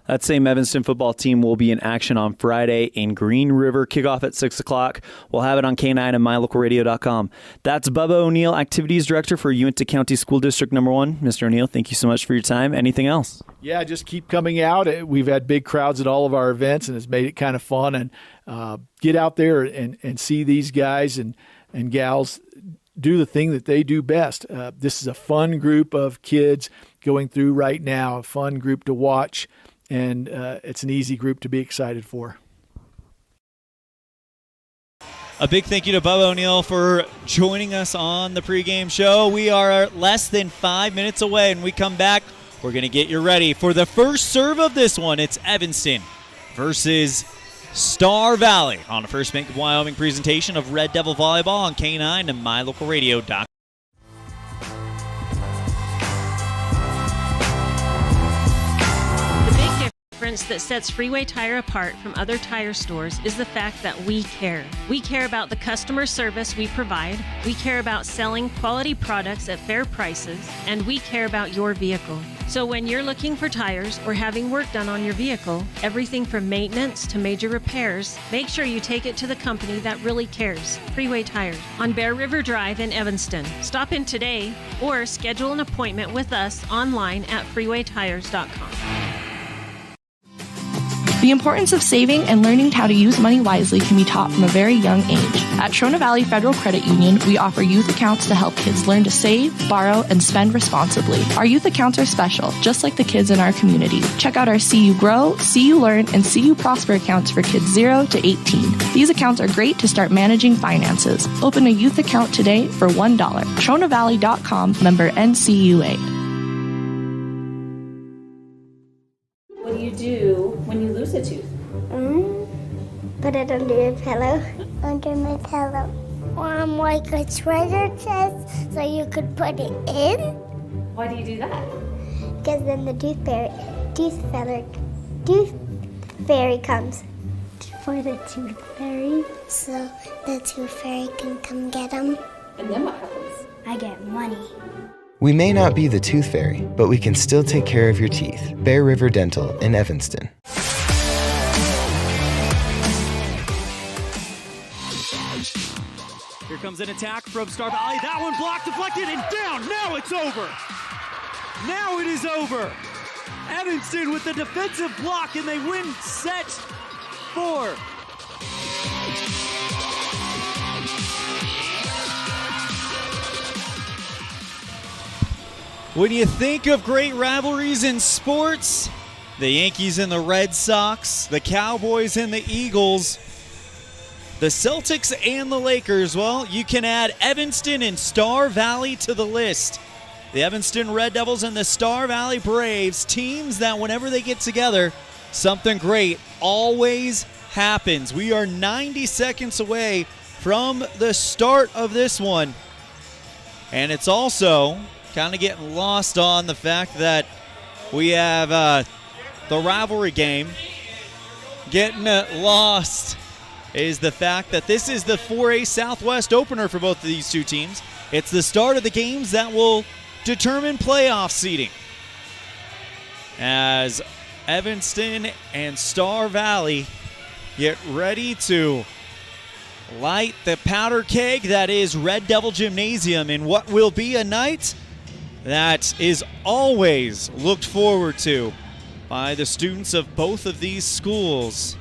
That same Evanston football team will be in action on Friday in Green River, kickoff at 6 o'clock. We'll have it on K9 and mylocalradio.com. That's Bubba O'Neill, Activities Director for Uintah County School District Number 1. Mr. O'Neill, thank you so much for your time. Anything else? Yeah, just keep coming out. We've had big crowds at all of our events, and it's made it kind of fun. And get out there and see these guys and gals do the thing that they do best. This is a fun group of kids going through right now, a fun group to watch. And it's an easy group to be excited for. A big thank you to Bubba O'Neill for joining us on the pregame show. We are less than 5 minutes away, and we come back. We're going to get you ready for the first serve of this one. It's Evanston versus Star Valley on the First Bank of Wyoming presentation of Red Devil Volleyball on K9 and mylocalradio.com. That sets Freeway Tire apart from other tire stores is the fact that we care. We care about the customer service we provide, we care about selling quality products at fair prices, and we care about your vehicle. So when you're looking for tires or having work done on your vehicle, everything from maintenance to major repairs, make sure you take it to the company that really cares, Freeway Tires, on Bear River Drive in Evanston. Stop in today or schedule an appointment with us online at freewaytires.com. The importance of saving and learning how to use money wisely can be taught from a very young age. At Trona Valley Federal Credit Union, we offer youth accounts to help kids learn to save, borrow, and spend responsibly. Our youth accounts are special, just like the kids in our community. Check out our See You Grow, See You Learn, and See You Prosper accounts for kids 0 to 18. These accounts are great to start managing finances. Open a youth account today for $1. TronaValley.com, member NCUA. What do you do when you lose a tooth? Put it under your pillow. Under my pillow. Like a treasure chest so you could put it in. Why do you do that? Because then the tooth fairy comes. For the tooth fairy. So the tooth fairy can come get them. And then what happens? I get money. We may not be the tooth fairy, but we can still take care of your teeth. Bear River Dental in Evanston. Here comes an attack from Star Valley. That one blocked, deflected, and down. Now it's over. Now it is over. Evanston with the defensive block, and they win set 4. When you think of great rivalries in sports, the Yankees and the Red Sox, the Cowboys and the Eagles, the Celtics and the Lakers, well, you can add Evanston and Star Valley to the list. The Evanston Red Devils and the Star Valley Braves, teams that whenever they get together, something great always happens. We are 90 seconds away from the start of this one. And it's also kind of getting lost on the fact that we have the rivalry game. Getting lost is the fact that this is the 4A Southwest opener for both of these two teams. It's the start of the games that will determine playoff seeding, as Evanston and Star Valley get ready to light the powder keg that is Red Devil Gymnasium in what will be a night that is always looked forward to by the students of both of these schools.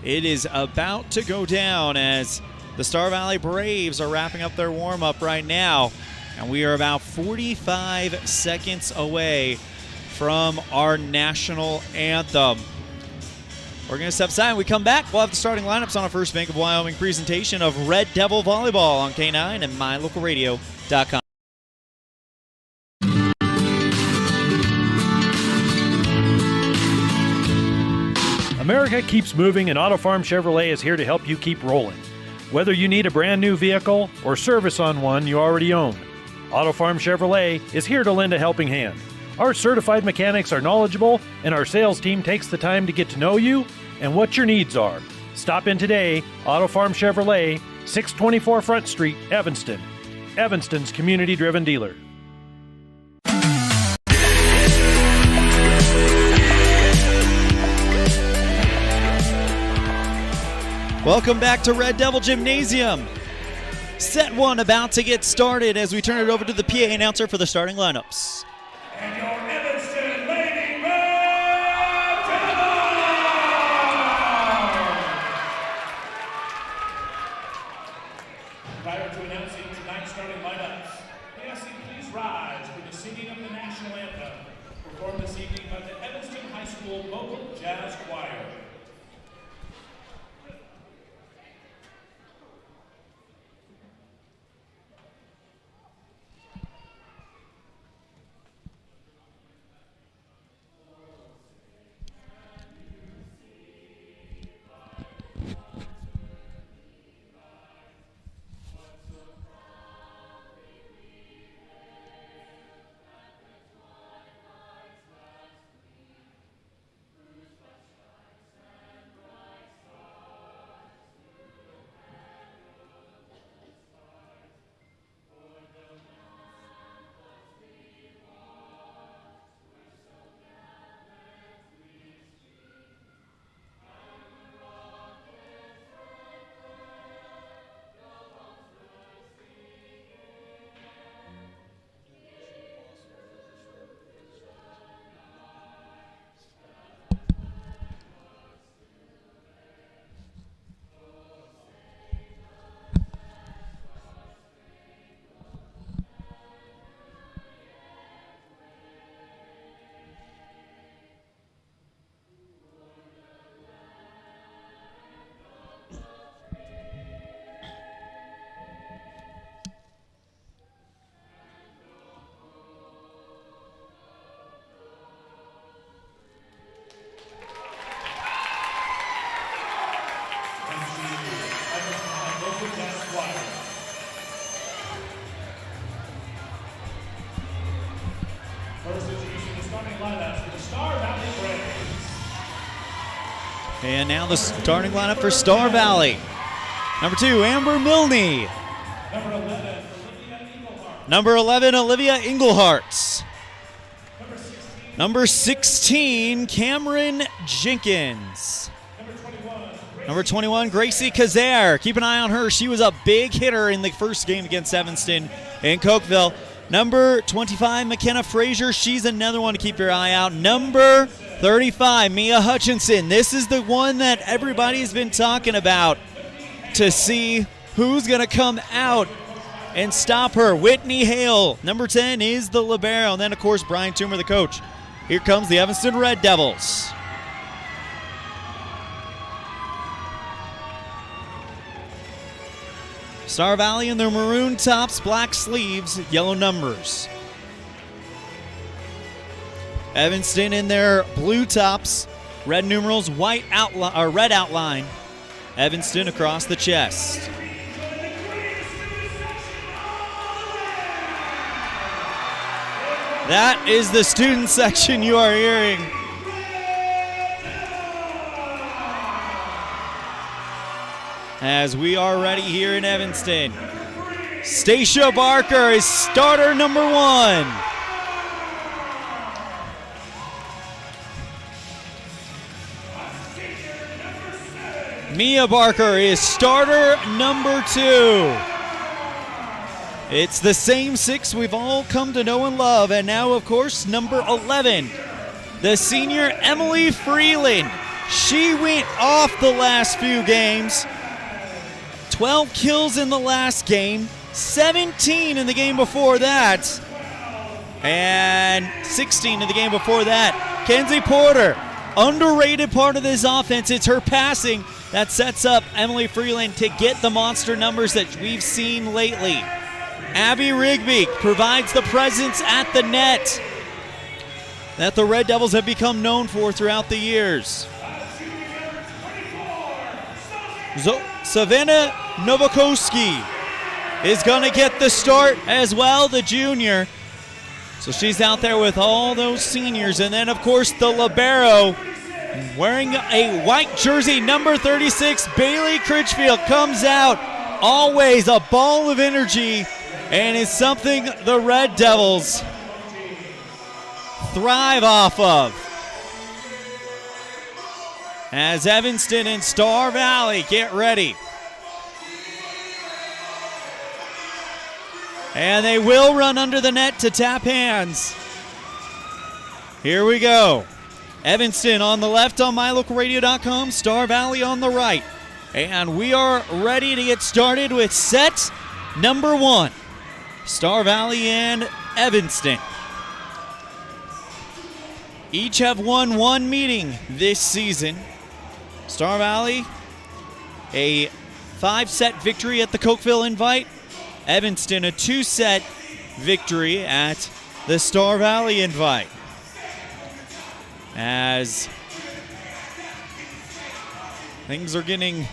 It is about to go down as the Star Valley Braves are wrapping up their warm-up right now, and we are about 45 seconds away from our national anthem. We're going to step aside. When we come back, we'll have the starting lineups on our First Bank of Wyoming presentation of Red Devil Volleyball on K9 and mylocalradio.com. America keeps moving, and Auto Farm Chevrolet is here to help you keep rolling. Whether you need a brand new vehicle or service on one you already own, Auto Farm Chevrolet is here to lend a helping hand. Our certified mechanics are knowledgeable, and our sales team takes the time to get to know you and what your needs are. Stop in today, Auto Farm Chevrolet, 624 Front Street, Evanston. Evanston's community-driven dealer. Welcome back to Red Devil Gymnasium. Set 1 about to get started as we turn it over to the PA announcer for the starting lineups. And your Evanston Lady Red Devils! Prior to announcing tonight's starting lineups, may I see please rise for the singing of the national anthem, performed this evening by the Evanston High School Vocal Jazz Choir. And now the starting lineup for Star Valley. Number 2, Amber Milne. Number 11, Olivia Engelhardt. Number 16, Cameron Jenkins. Number 21, Gracie Kazare. Keep an eye on her. She was a big hitter in the first game against Evanston in Cokeville. Number 25, McKenna Frazier. She's another one to keep your eye out. Number 35, Mia Hutchinson. This is the one that everybody's been talking about to see who's going to come out and stop her. Whitney Hale. Number 10 is the libero. And then, of course, Brian Toomer, the coach. Here comes the Evanston Red Devils. Star Valley in their maroon tops, black sleeves, yellow numbers. Evanston in their blue tops, red numerals, white outline or red outline. Evanston across the chest. That is the student section you are hearing. As we are ready here in Evanston. Stacia Barker is starter number 1. Mia Barker is starter number 2. It's the same 6 we've all come to know and love. And now, of course, number 11, the senior Emily Freeland. She went off the last few games. 12 kills in the last game, 17 in the game before that, and 16 in the game before that. Kenzie Porter, underrated part of this offense. It's her passing that sets up Emily Freeland to get the monster numbers that we've seen lately. Abby Rigby provides the presence at the net that the Red Devils have become known for throughout the years. Savannah Novakoski is going to get the start as well, the junior. So she's out there with all those seniors. And then, of course, the libero wearing a white jersey, number 36, Bailey Critchfield, comes out. Always a ball of energy, and is something the Red Devils thrive off of. As Evanston and Star Valley get ready. And they will run under the net to tap hands. Here we go. Evanston on the left on mylocalradio.com, Star Valley on the right. And we are ready to get started with set number 1. Star Valley and Evanston. Each have won one meeting this season. Star Valley, a 5-set victory at the Cokeville Invite. Evanston, a 2-set victory at the Star Valley Invite. As things are getting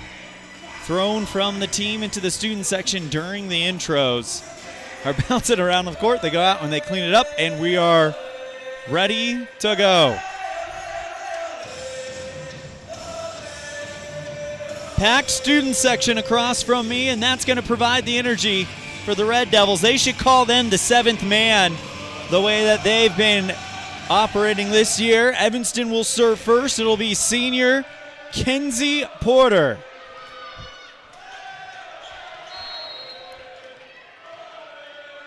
thrown from the team into the student section during the intros, are bouncing around the court. They go out and they clean it up, and we are ready to go. Packed student section across from me, and that's going to provide the energy for the Red Devils. They should call them the 7th man, the way that they've been operating this year. Evanston will serve first. It'll be senior Kenzie Porter.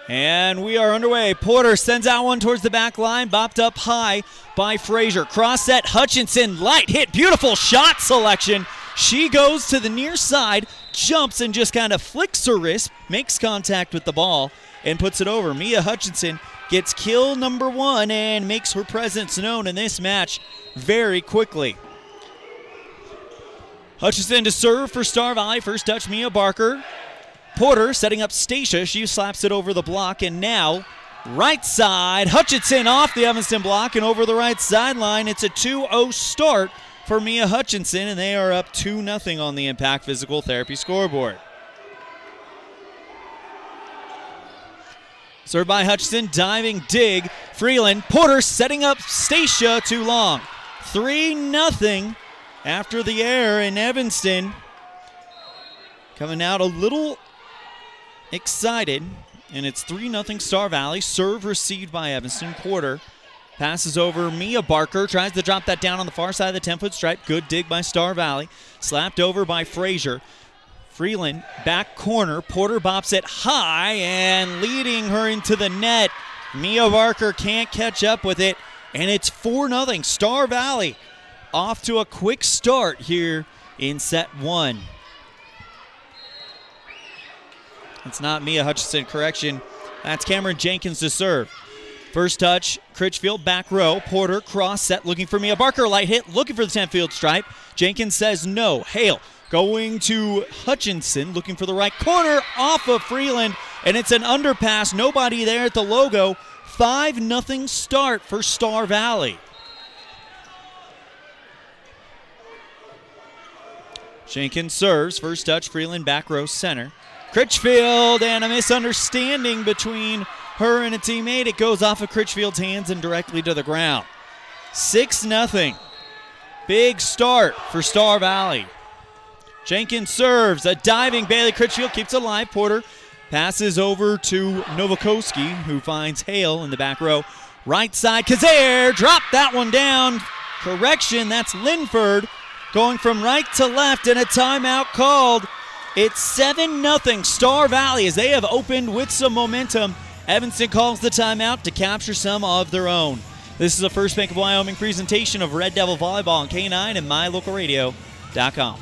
And we are underway. Porter sends out one towards the back line, bopped up high by Frazier. Cross set, Hutchinson, light hit, beautiful shot selection. She goes to the near side, jumps and just kind of flicks her wrist, makes contact with the ball, and puts it over. Mia Hutchinson gets kill number 1 and makes her presence known in this match very quickly. Hutchinson to serve for Star Valley. First touch, Mia Barker. Porter setting up Stacia. She slaps it over the block, and now right side. Hutchinson off the Evanston block and over the right sideline. It's a 2-0 start for Mia Hutchinson, and they are up 2-0 on the Impact Physical Therapy scoreboard. Served by Hutchinson, diving dig. Freeland, Porter setting up Stacia too long. 3-0 after the error in Evanston. Coming out a little excited, and it's 3-0 Star Valley. Serve received by Evanston. Porter passes over Mia Barker, tries to drop that down on the far side of the 10-foot stripe. Good dig by Star Valley. Slapped over by Frazier. Freeland, back corner. Porter bops it high and leading her into the net. Mia Barker can't catch up with it, and it's 4-0. Star Valley off to a quick start here in set 1. It's not Mia Hutchinson, correction. That's Cameron Jenkins to serve. First touch, Critchfield, back row. Porter, cross set, looking for Mia Barker. Light hit, looking for the 10-field stripe. Jenkins says no. Hale going to Hutchinson, looking for the right corner, off of Freeland, and it's an underpass. Nobody there at the logo. 5-0 start for Star Valley. Jenkins serves. First touch, Freeland, back row center. Critchfield, and a misunderstanding between her and a teammate. It goes off of Critchfield's hands and directly to the ground. 6-0. Big start for Star Valley. Jenkins serves. A diving Bailey Critchfield keeps it alive. Porter passes over to Novakoski, who finds Hale in the back row. Right side, Kazare dropped that one down. Correction, that's Linford going from right to left, and a timeout called. It's 7-0 Star Valley as they have opened with some momentum. Evanston calls the timeout to capture some of their own. This is a First Bank of Wyoming presentation of Red Devil Volleyball on K9 and mylocalradio.com.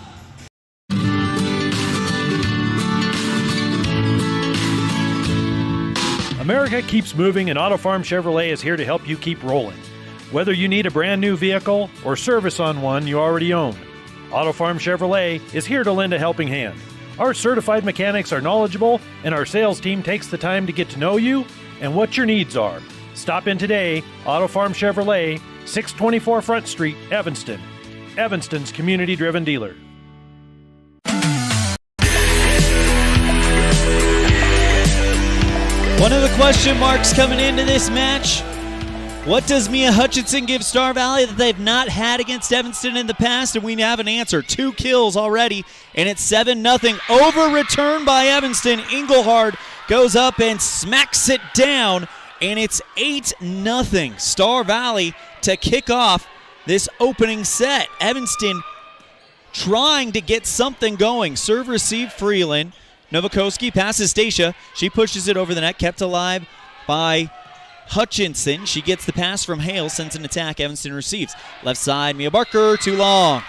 America keeps moving, and Auto Farm Chevrolet is here to help you keep rolling. Whether you need a brand new vehicle or service on one you already own, Auto Farm Chevrolet is here to lend a helping hand. Our certified mechanics are knowledgeable, and our sales team takes the time to get to know you and what your needs are. Stop in today. Auto Farm Chevrolet, 624 Front Street, Evanston. Evanston's community-driven dealer. One of the question marks coming into this match, what does Mia Hutchinson give Star Valley that they've not had against Evanston in the past? And we have an answer. 2 kills already, and it's 7-0. Over return by Evanston. Engelhard goes up and smacks it down, and it's 8-0. Star Valley to kick off this opening set. Evanston trying to get something going. Serve receive Freeland. Novakoski passes Stacia. She pushes it over the net, kept alive by Hutchinson. She gets the pass from Hale, sends an attack. Evanston receives. Left side, Mia Barker, too long.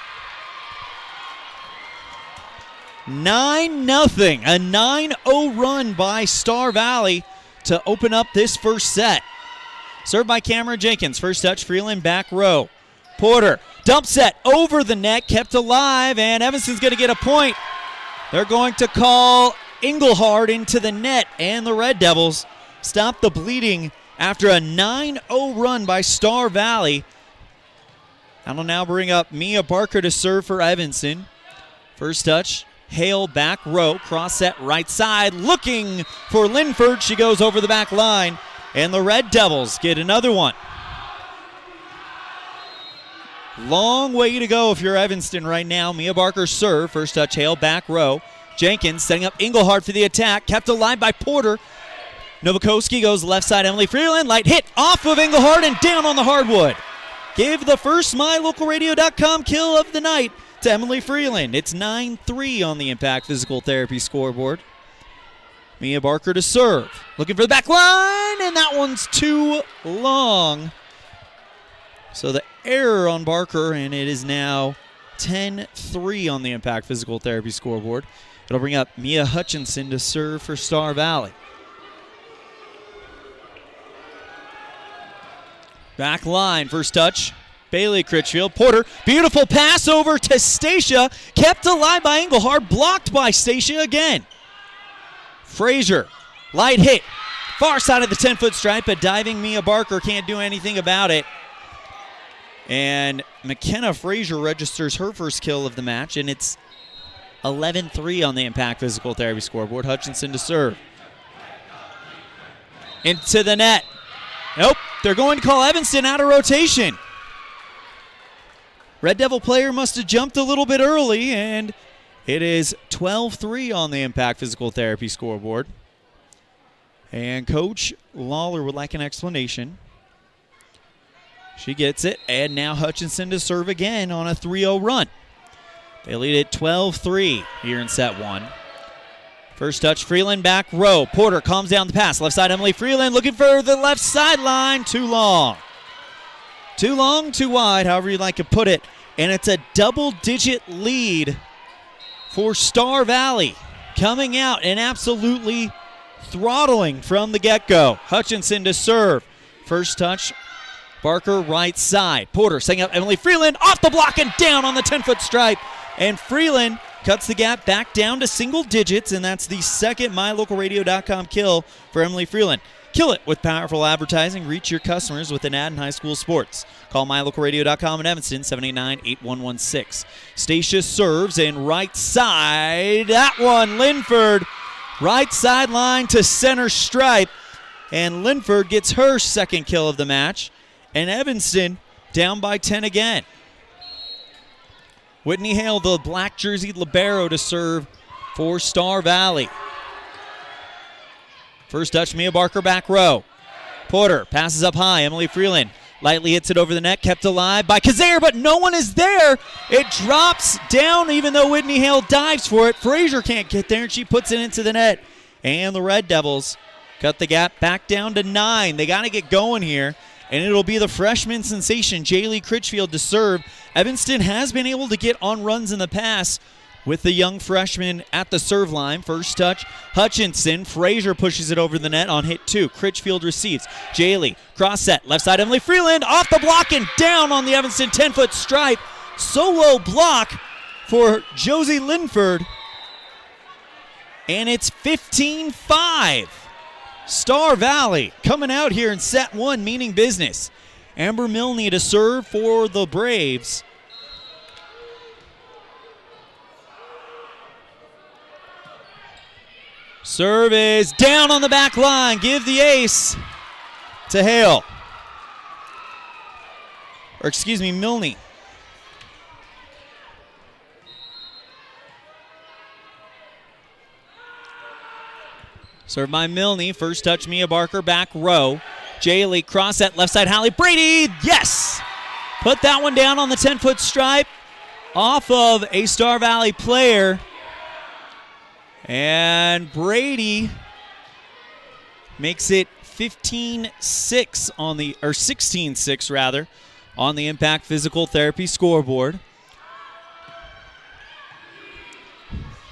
9-0. A 9-0 run by Star Valley to open up this first set. Served by Cameron Jenkins. First touch, Freeland back row. Porter, dump set over the net, kept alive, and Evanston's going to get a point. They're going to call Engelhard into the net, and the Red Devils stop the bleeding after a 9-0 run by Star Valley. That'll now bring up Mia Barker to serve for Evanston. First touch, Hale back row, cross set right side, looking for Linford. She goes over the back line, and the Red Devils get another one. Long way to go if you're Evanston right now. Mia Barker serve. First touch, Hale back row. Jenkins setting up Engelhard for the attack. Kept alive by Porter. Novakoski goes left side. Emily Freeland. Light hit off of Engelhard and down on the hardwood. Gave the first MyLocalRadio.com kill of the night to Emily Freeland. It's 9-3 on the Impact Physical Therapy scoreboard. Mia Barker to serve. Looking for the back line, and that one's too long. So the error on Barker, and it is now 10-3 on the Impact Physical Therapy scoreboard. It'll bring up Mia Hutchinson to serve for Star Valley. Back line, first touch, Bailey Critchfield. Porter, beautiful pass over to Stacia. Kept alive by Engelhard, blocked by Stacia again. Frazier, light hit. Far side of the 10-foot stripe, but diving Mia Barker can't do anything about it. And McKenna Frazier registers her first kill of the match, and it's 11-3 on the Impact Physical Therapy scoreboard. Hutchinson to serve. Into the net. Nope, they're going to call Evanston out of rotation. Red Devil player must have jumped a little bit early, and it is 12-3 on the Impact Physical Therapy scoreboard. And Coach Lawler would like an explanation. She gets it, and now Hutchinson to serve again on a 3-0 run. They lead it 12-3 here in set one. First touch, Freeland back row. Porter calms down the pass. Left side, Emily Freeland looking for the left sideline. Too long. Too long, too wide, however you like to put it. And it's a double-digit lead for Star Valley. Coming out and absolutely throttling from the get-go. Hutchinson to serve. First touch, Barker right side. Porter setting up Emily Freeland off the block and down on the 10-foot stripe. And Freeland cuts the gap back down to single digits, and that's the second MyLocalRadio.com kill for Emily Freeland. Kill it with powerful advertising. Reach your customers with an ad in high school sports. Call MyLocalRadio.com in Evanston, 789-8116. Stacia serves and right side. That one, Linford. Right sideline to center stripe. And Linford gets her second kill of the match. And Evanston down by 10 again. Whitney Hale, the black jerseyed libero, to serve for Star Valley. First touch, Mia Barker back row. Porter passes up high. Emily Freeland lightly hits it over the net, kept alive by Kazare, but no one is there. It drops down even though Whitney Hale dives for it. Frazier can't get there, and she puts it into the net. And the Red Devils cut the gap back down to 9. They got to get going here. And it'll be the freshman sensation, Jaylee Critchfield, to serve. Evanston has been able to get on runs in the past with the young freshman at the serve line. First touch, Hutchinson. Frazier pushes it over the net on hit 2. Critchfield receives. Jaylee, cross set, left side, Emily Freeland, off the block and down on the Evanston 10-foot stripe. Solo block for Josie Linford. And it's 15-5. Star Valley coming out here in set one, meaning business. Amber Milne to serve for the Braves. Serve is down on the back line. Give the ace to Hale. Or excuse me, Milne. Serve by Milne. First touch, Mia Barker, back row. Jaylee, cross set, left side, Hallie Brady. Yes! Put that one down on the 10-foot stripe off of a Star Valley player. And Brady makes it 15-6 on the, or 16-6 rather, on the Impact Physical Therapy scoreboard.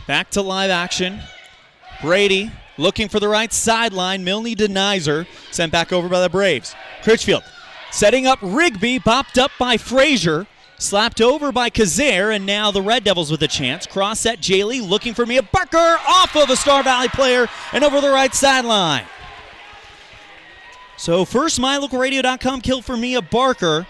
Back to live action. Brady looking for the right sideline. Milne denies her. Sent back over by the Braves. Critchfield setting up Rigby, bopped up by Frazier. Slapped over by Kazare, and now the Red Devils with a chance. Cross set, Jaylee looking for Mia Barker off of a Star Valley player and over the right sideline. So first MyLocalRadio.com kill for Mia Barker,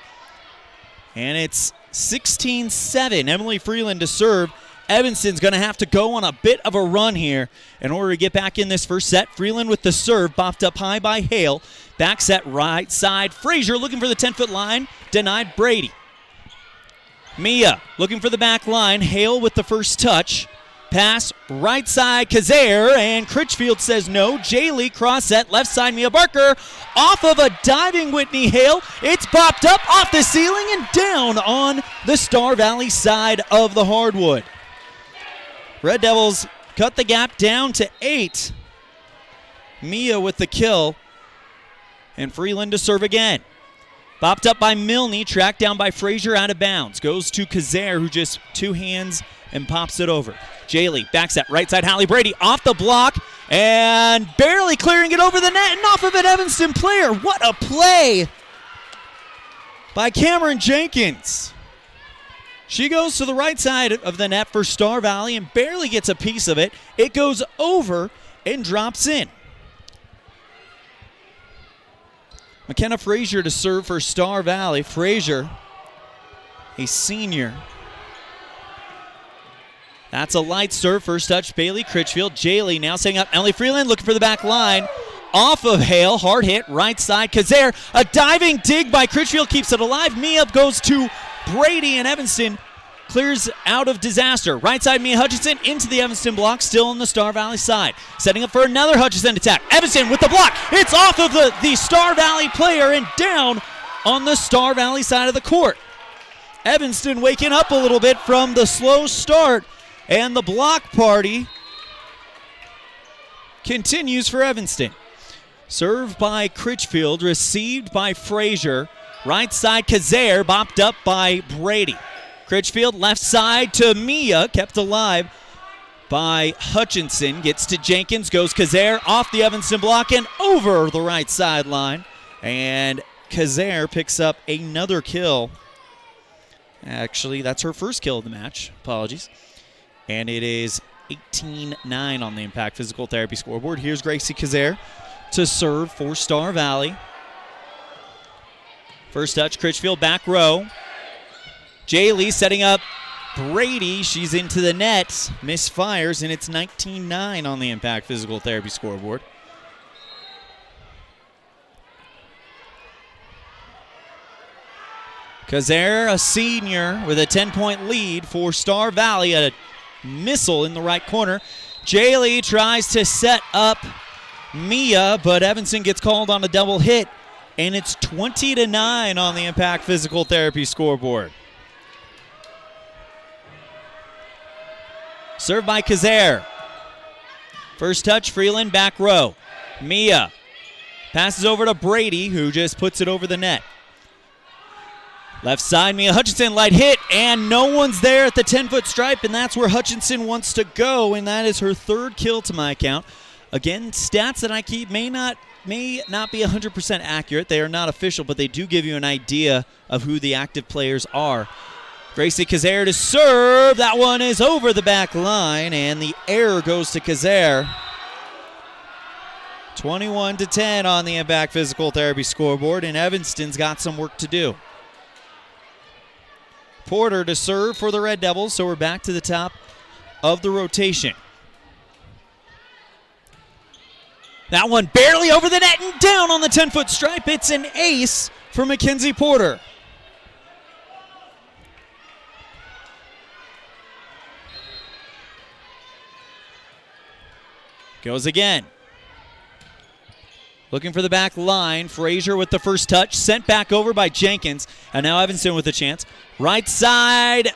and it's 16-7. Emily Freeland to serve. Evanston's going to have to go on a bit of a run here in order to get back in this first set. Freeland with the serve, bopped up high by Hale. Back set right side. Frazier looking for the 10-foot line, denied Brady. Mia looking for the back line. Hale with the first touch. Pass right side, Kazare, and Critchfield says no. Jaylee cross set, left side, Mia Barker. Off of a diving Whitney Hale. It's popped up off the ceiling and down on the Star Valley side of the hardwood. Red Devils cut the gap down to 8. Mia with the kill. And Freeland to serve again. Bopped up by Milne, tracked down by Frazier, out of bounds. Goes to Kazare, who just two hands and pops it over. Jaylee backs that right side. Hallie Brady off the block and barely clearing it over the net and off of an Evanston player. What a play by Cameron Jenkins. She goes to the right side of the net for Star Valley and barely gets a piece of it. It goes over and drops in. McKenna Frazier to serve for Star Valley. Frazier, a senior. That's a light serve. First touch, Bailey Critchfield. Jaylee now setting up Emily Freeland, looking for the back line. Off of Hale, hard hit, right side. Kazare, a diving dig by Critchfield keeps it alive. Mia goes to Brady, and Evanston clears out of disaster. Right side, Mia Hutchinson into the Evanston block, still on the Star Valley side. Setting up for another Hutchinson attack. Evanston with the block. It's off of the Star Valley player and down on the Star Valley side of the court. Evanston waking up a little bit from the slow start, and the block party continues for Evanston. Served by Critchfield, received by Frazier. Right side, Kazare, bopped up by Brady. Critchfield left side to Mia, kept alive by Hutchinson. Gets to Jenkins, goes Kazare off the Evanston block and over the right sideline. And Kazare picks up another kill. Actually, that's her first kill of the match. Apologies. And it is 18-9 on the Impact Physical Therapy scoreboard. Here's Gracie Kazare to serve for Star Valley. First touch, Critchfield, back row. Jaylee setting up Brady. She's into the net. Misfires, and it's 19-9 on the Impact Physical Therapy scoreboard. Kazare, a senior, with a 10-point lead for Star Valley. A missile in the right corner. Jaylee tries to set up Mia, but Evanston gets called on a double hit, and it's 20-9 on the Impact Physical Therapy scoreboard. Served by Kazare. First touch, Freeland, back row. Mia passes over to Brady, who just puts it over the net. Left side, Mia Hutchinson, light hit, and no one's there at the 10-foot stripe, and that's where Hutchinson wants to go, and that is her third kill to my account. Again, stats that I keep may not be 100% accurate. They are not official, but they do give you an idea of who the active players are. Gracie Kazare to serve. That one is over the back line, and the error goes to Kazare. 21-10 on the Impact Physical Therapy scoreboard, and Evanston's got some work to do. Porter to serve for the Red Devils, so we're back to the top of the rotation. That one barely over the net and down on the 10-foot stripe. It's an ace for Mackenzie Porter. Goes again. Looking for the back line. Frazier with the first touch. Sent back over by Jenkins. And now Evanston with a chance. Right side.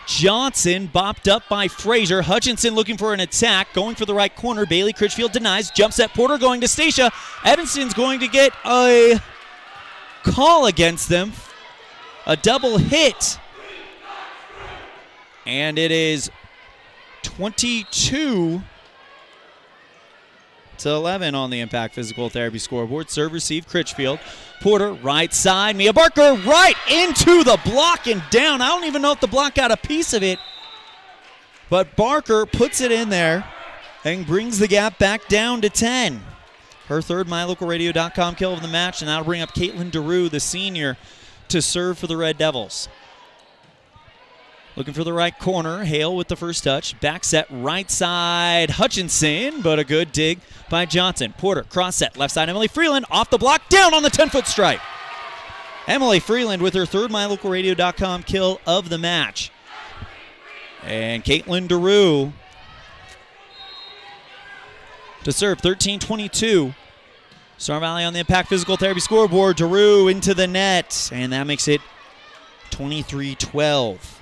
Johnson bopped up by Frazier. Hutchinson looking for an attack. Going for the right corner. Bailey Critchfield denies. Jumps at Porter going to Stacia. Evanston's going to get a call against them. A double hit. And it is 22-11 on the Impact Physical Therapy scoreboard. Serve receive Critchfield. Porter right side. Mia Barker right into the block and down. I don't even know if the block got a piece of it. But Barker puts it in there and brings the gap back down to 10. Her third MyLocalRadio.com kill of the match, and that'll bring up Caitlin DeRue, the senior, to serve for the Red Devils. Looking for the right corner. Hale with the first touch. Back set right side. Hutchinson, but a good dig by Johnson. Porter, cross set. Left side, Emily Freeland. Off the block, down on the 10-foot stripe. Emily Freeland with her third MyLocalRadio.com kill of the match. And Caitlin DeRue to serve, 13-22. Star Valley on the Impact Physical Therapy scoreboard. DeRue into the net, and that makes it 23-12.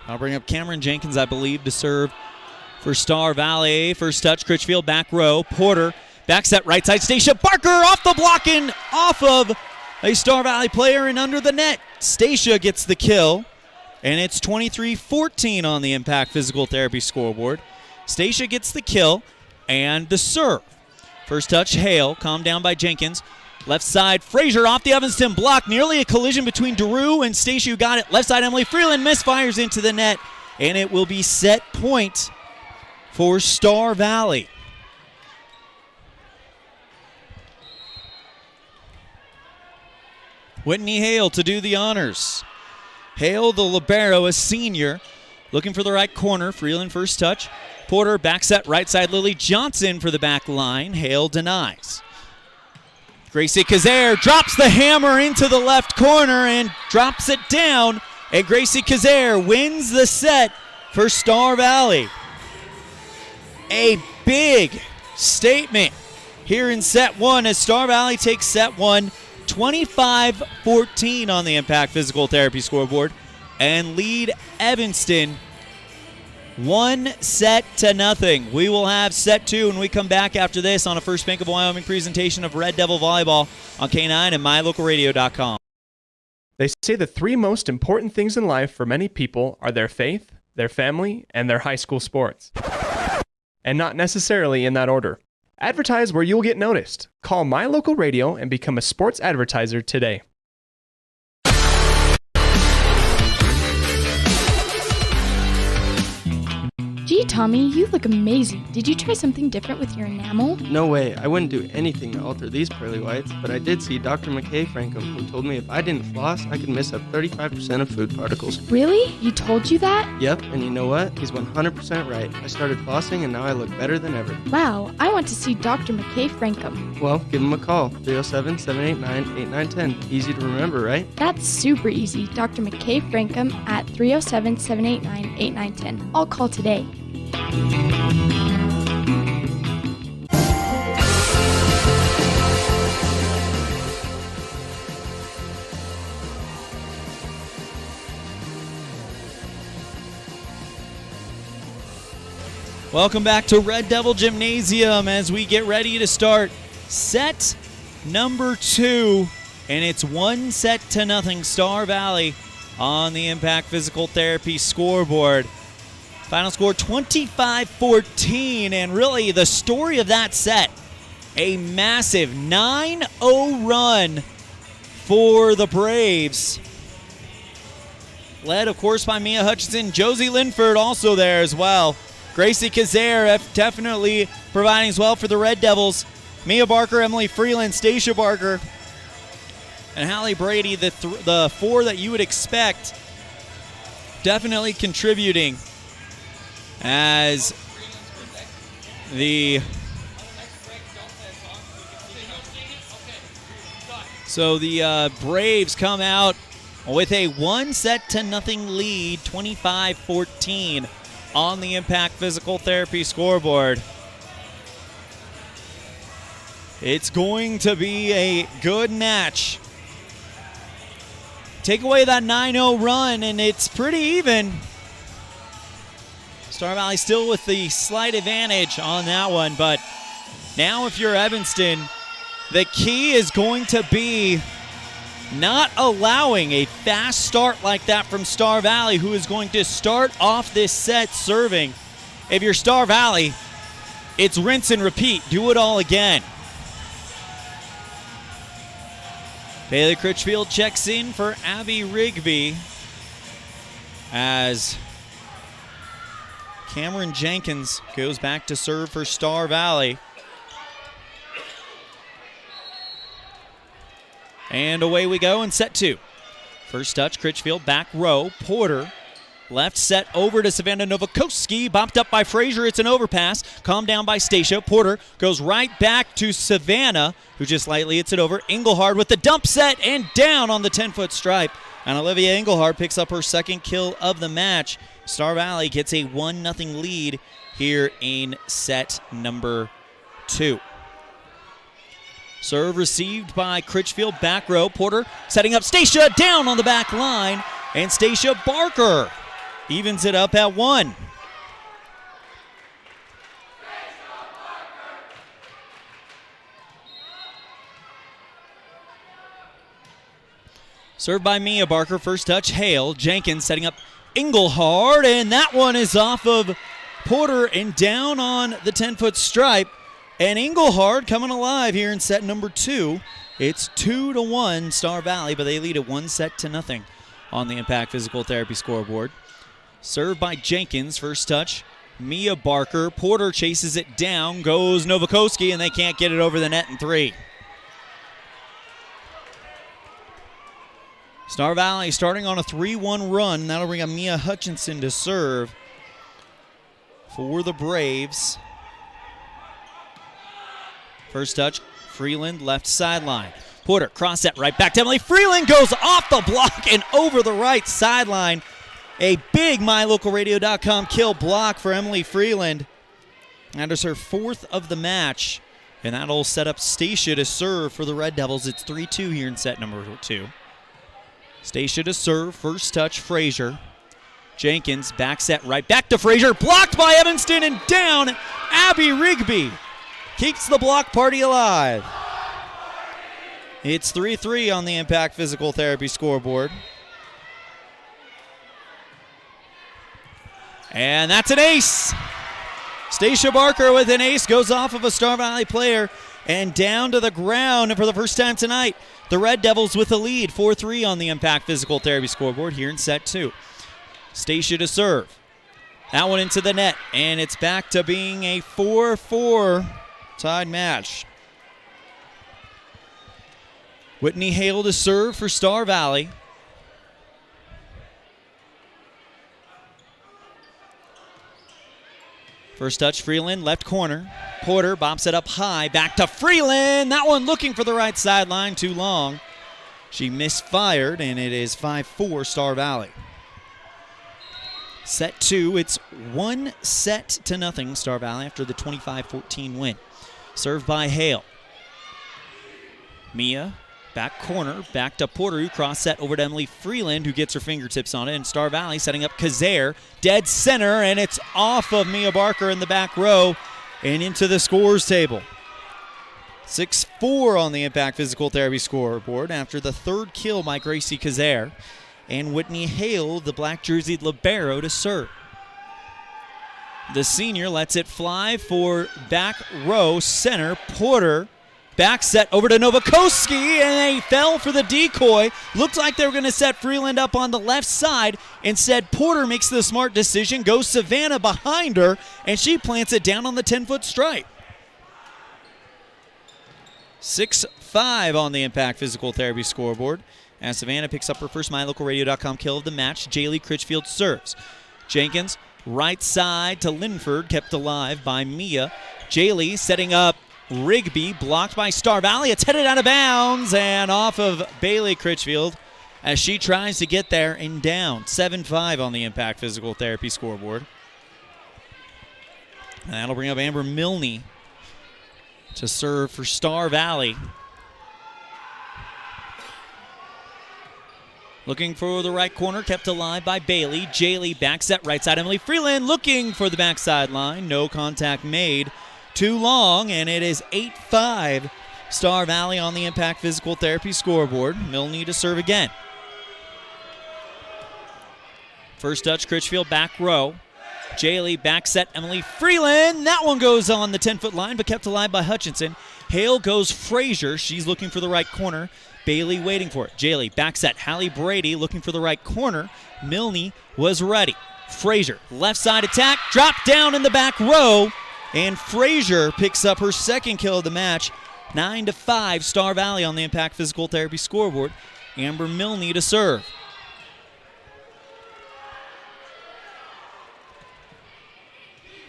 I'll bring up Cameron Jenkins, I believe, to serve for Star Valley. First touch, Critchfield, back row. Porter, back set, right side, Stacia Barker off the block and off of a Star Valley player and under the net. Stacia gets the kill, and it's 23-14 on the Impact Physical Therapy scoreboard. Stacia gets the kill and the serve. First touch, Hale, calmed down by Jenkins. Left side, Frazier off the Evanston block. Nearly a collision between DeRue and Stacia, who got it. Left side, Emily Freeland misfires into the net, and it will be set point for Star Valley. Whitney Hale to do the honors. Hale, the libero, a senior, looking for the right corner. Freeland first touch. Porter back set, right side, Lily Johnson for the back line. Hale denies. Gracie Kazare drops the hammer into the left corner and drops it down. And Gracie Kazare wins the set for Star Valley. A big statement here in set one as Star Valley takes set one 25-14 on the Impact Physical Therapy scoreboard and lead Evanston 1-0. We will have set two when we come back after this on a First Bank of Wyoming presentation of Red Devil Volleyball on K9 and MyLocalRadio.com. They say the three most important things in life for many people are their faith, their family, and their high school sports. And not necessarily in that order. Advertise where you'll get noticed. Call My Local Radio and become a sports advertiser today. Gee, Tommy, you look amazing. Did you try something different with your enamel? No way. I wouldn't do anything to alter these pearly whites, but I did see Dr. McKay Frankham, who told me if I didn't floss, I could miss up 35% of food particles. Really? He told you that? Yep, and you know what? He's 100% right. I started flossing, and now I look better than ever. Wow, I want to see Dr. McKay Frankham. Well, give him a call. 307-789-8910. Easy to remember, right? That's super easy. Dr. McKay Frankham at 307-789-8910. I'll call today. Welcome back to Red Devil Gymnasium as we get ready to start set number two. And it's 1-0 Star Valley on the Impact Physical Therapy scoreboard. Final score 25-14, and really the story of that set, a massive 9-0 run for the Braves. Led, of course, by Mia Hutchinson. Josie Linford also there as well. Gracie Kazare definitely providing as well for the Red Devils. Mia Barker, Emily Freeland, Stacia Barker, and Hallie Brady, the four that you would expect, definitely contributing as the Braves come out with a 1-0 lead, 25-14 on the Impact Physical Therapy scoreboard. It's going to be a good match. Take away that 9-0 run, and it's pretty even. Star Valley still with the slight advantage on that one, but now if you're Evanston, the key is going to be not allowing a fast start like that from Star Valley, who is going to start off this set serving. If you're Star Valley, it's rinse and repeat. Do it all again. Bailey Critchfield checks in for Abby Rigby as Cameron Jenkins goes back to serve for Star Valley. And away we go in set 2. First touch, Critchfield, back row, Porter. Left set over to Savannah Novakoski, bopped up by Frazier. It's an overpass, calmed down by Stacia. Porter goes right back to Savannah, who just lightly hits it over. Engelhard with the dump set and down on the 10-foot stripe. And Olivia Engelhard picks up her second kill of the match. Star Valley gets a 1-0 lead here in set number 2. Serve received by Critchfield, back row. Porter setting up Stacia, down on the back line. And Stacia Barker evens it up at 1. Served by Mia Barker, first touch, Hale. Jenkins setting up Engelhard, and that one is off of Porter and down on the 10-foot stripe. And Engelhard coming alive here in set number 2. It's 2-1 Star Valley, but they lead it 1-0 on the Impact Physical Therapy scoreboard. Served by Jenkins, first touch, Mia Barker. Porter chases it down, goes Novakoski, and they can't get it over the net in 3. Star Valley starting on a 3-1 run. That'll bring up Mia Hutchinson to serve for the Braves. First touch, Freeland, left sideline. Porter, cross set right back to Emily Freeland, goes off the block and over the right sideline. A big MyLocalRadio.com kill block for Emily Freeland. That is her 4th of the match, and that'll set up Stacia to serve for the Red Devils. It's 3-2 here in set number 2. Stacia to serve, first touch, Frazier. Jenkins, back set right back to Frazier, blocked by Evanston and down. Abby Rigby keeps the block party alive. It's 3-3 on the Impact Physical Therapy scoreboard. And that's an ace. Stacia Barker with an ace, goes off of a Star Valley player and down to the ground. And for the first time tonight, the Red Devils with a lead, 4-3 on the Impact Physical Therapy scoreboard here in set 2. Stacia to serve. That one into the net, and it's back to being a 4-4 tied match. Whitney Hale to serve for Star Valley. First touch, Freeland, left corner. Porter bops it up high, back to Freeland. That one looking for the right sideline, too long. She misfired, and it is 5-4 Star Valley. Set 2, it's 1-0 Star Valley after the 25-14 win. Served by Hale. Mia, back corner, back to Porter, who cross set over to Emily Freeland, who gets her fingertips on it. And Star Valley setting up Kazare, dead center, and it's off of Mia Barker in the back row and into the scores table. 6-4 on the Impact Physical Therapy scoreboard after the 3rd kill by Gracie Kazare. And Whitney Hale, the black-jerseyed libero, to serve. The senior lets it fly for back row center. Porter, back set over to Novakoski, and they fell for the decoy. Looked like they were going to set Freeland up on the left side. Instead, Porter makes the smart decision, goes Savannah behind her, and she plants it down on the 10-foot stripe. 6-5 on the Impact Physical Therapy scoreboard as Savannah picks up her first MyLocalRadio.com kill of the match. Jaylee Critchfield serves. Jenkins Right side to Linford, kept alive by Mia. Jaylee setting up Rigby, blocked by Star Valley. It's headed out of bounds and off of Bailey Critchfield as she tries to get there and down. 7-5 on the Impact Physical Therapy scoreboard. And that'll bring up Amber Milne to serve for Star Valley. Looking for the right corner, kept alive by Bailey. Jaylee back set right side. Emily Freeland looking for the backside line. No contact made. Too long, and it is 8-5. Star Valley on the Impact Physical Therapy scoreboard. Milne to serve again. First touch, Critchfield back row. Jaylee back set, Emily Freeland. That one goes on the 10-foot line, but kept alive by Hutchinson. Hale goes Frazier. She's looking for the right corner. Bailey waiting for it. Jaylee back set. Hallie Brady looking for the right corner. Milne was ready. Frazier, left side attack, dropped down in the back row, and Frazier picks up her second kill of the match. 9-5, Star Valley on the Impact Physical Therapy scoreboard. Amber Milne to serve.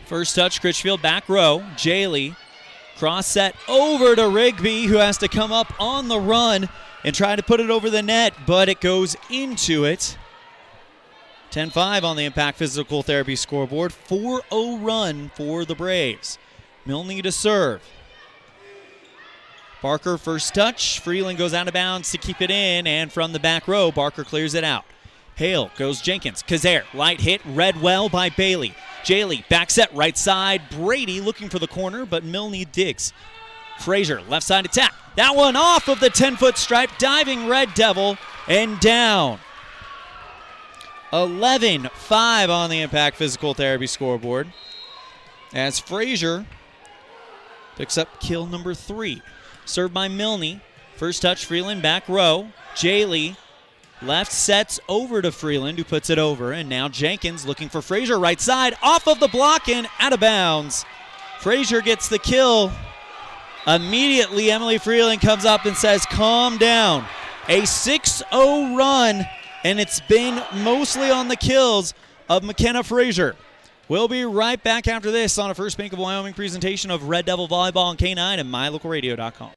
First touch, Critchfield back row. Jaylee, cross set over to Rigby, who has to come up on the run and try to put it over the net, but it goes into it. 10-5 on the Impact Physical Therapy scoreboard. 4-0 run for the Braves. Milne to serve. Barker first touch. Freeland goes out of bounds to keep it in, and from the back row, Barker clears it out. Hale goes Jenkins. Kazare, light hit, read well by Bailey. Jaylee, back set right side. Brady looking for the corner, but Milne digs. Frazier, left side attack. That one off of the 10-foot stripe. Diving Red Devil and down. 11-5 on the Impact Physical Therapy scoreboard as Frazier picks up kill number 3. Served by Milne. First touch, Freeland back row. Jaylee left sets over to Freeland, who puts it over. And now Jenkins looking for Frazier right side. Off of the block and out of bounds. Frazier gets the kill. Immediately, Emily Freeland comes up and says, calm down. A 6-0 run, and it's been mostly on the kills of McKenna Frazier. We'll be right back after this on a First Bank of Wyoming presentation of Red Devil Volleyball and K9 and MyLocalRadio.com.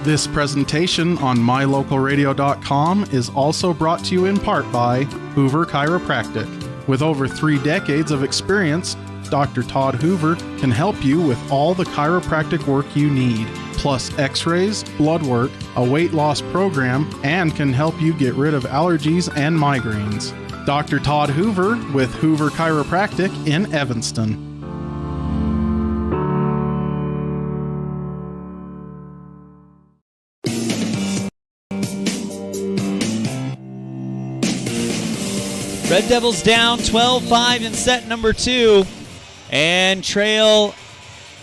This presentation on MyLocalRadio.com is also brought to you in part by Hoover Chiropractic. With over 3 decades of experience, Dr. Todd Hoover can help you with all the chiropractic work you need, plus x-rays, blood work, a weight loss program, and can help you get rid of allergies and migraines. Dr. Todd Hoover with Hoover Chiropractic in Evanston. Red Devils down 12-5 in set number 2 and trail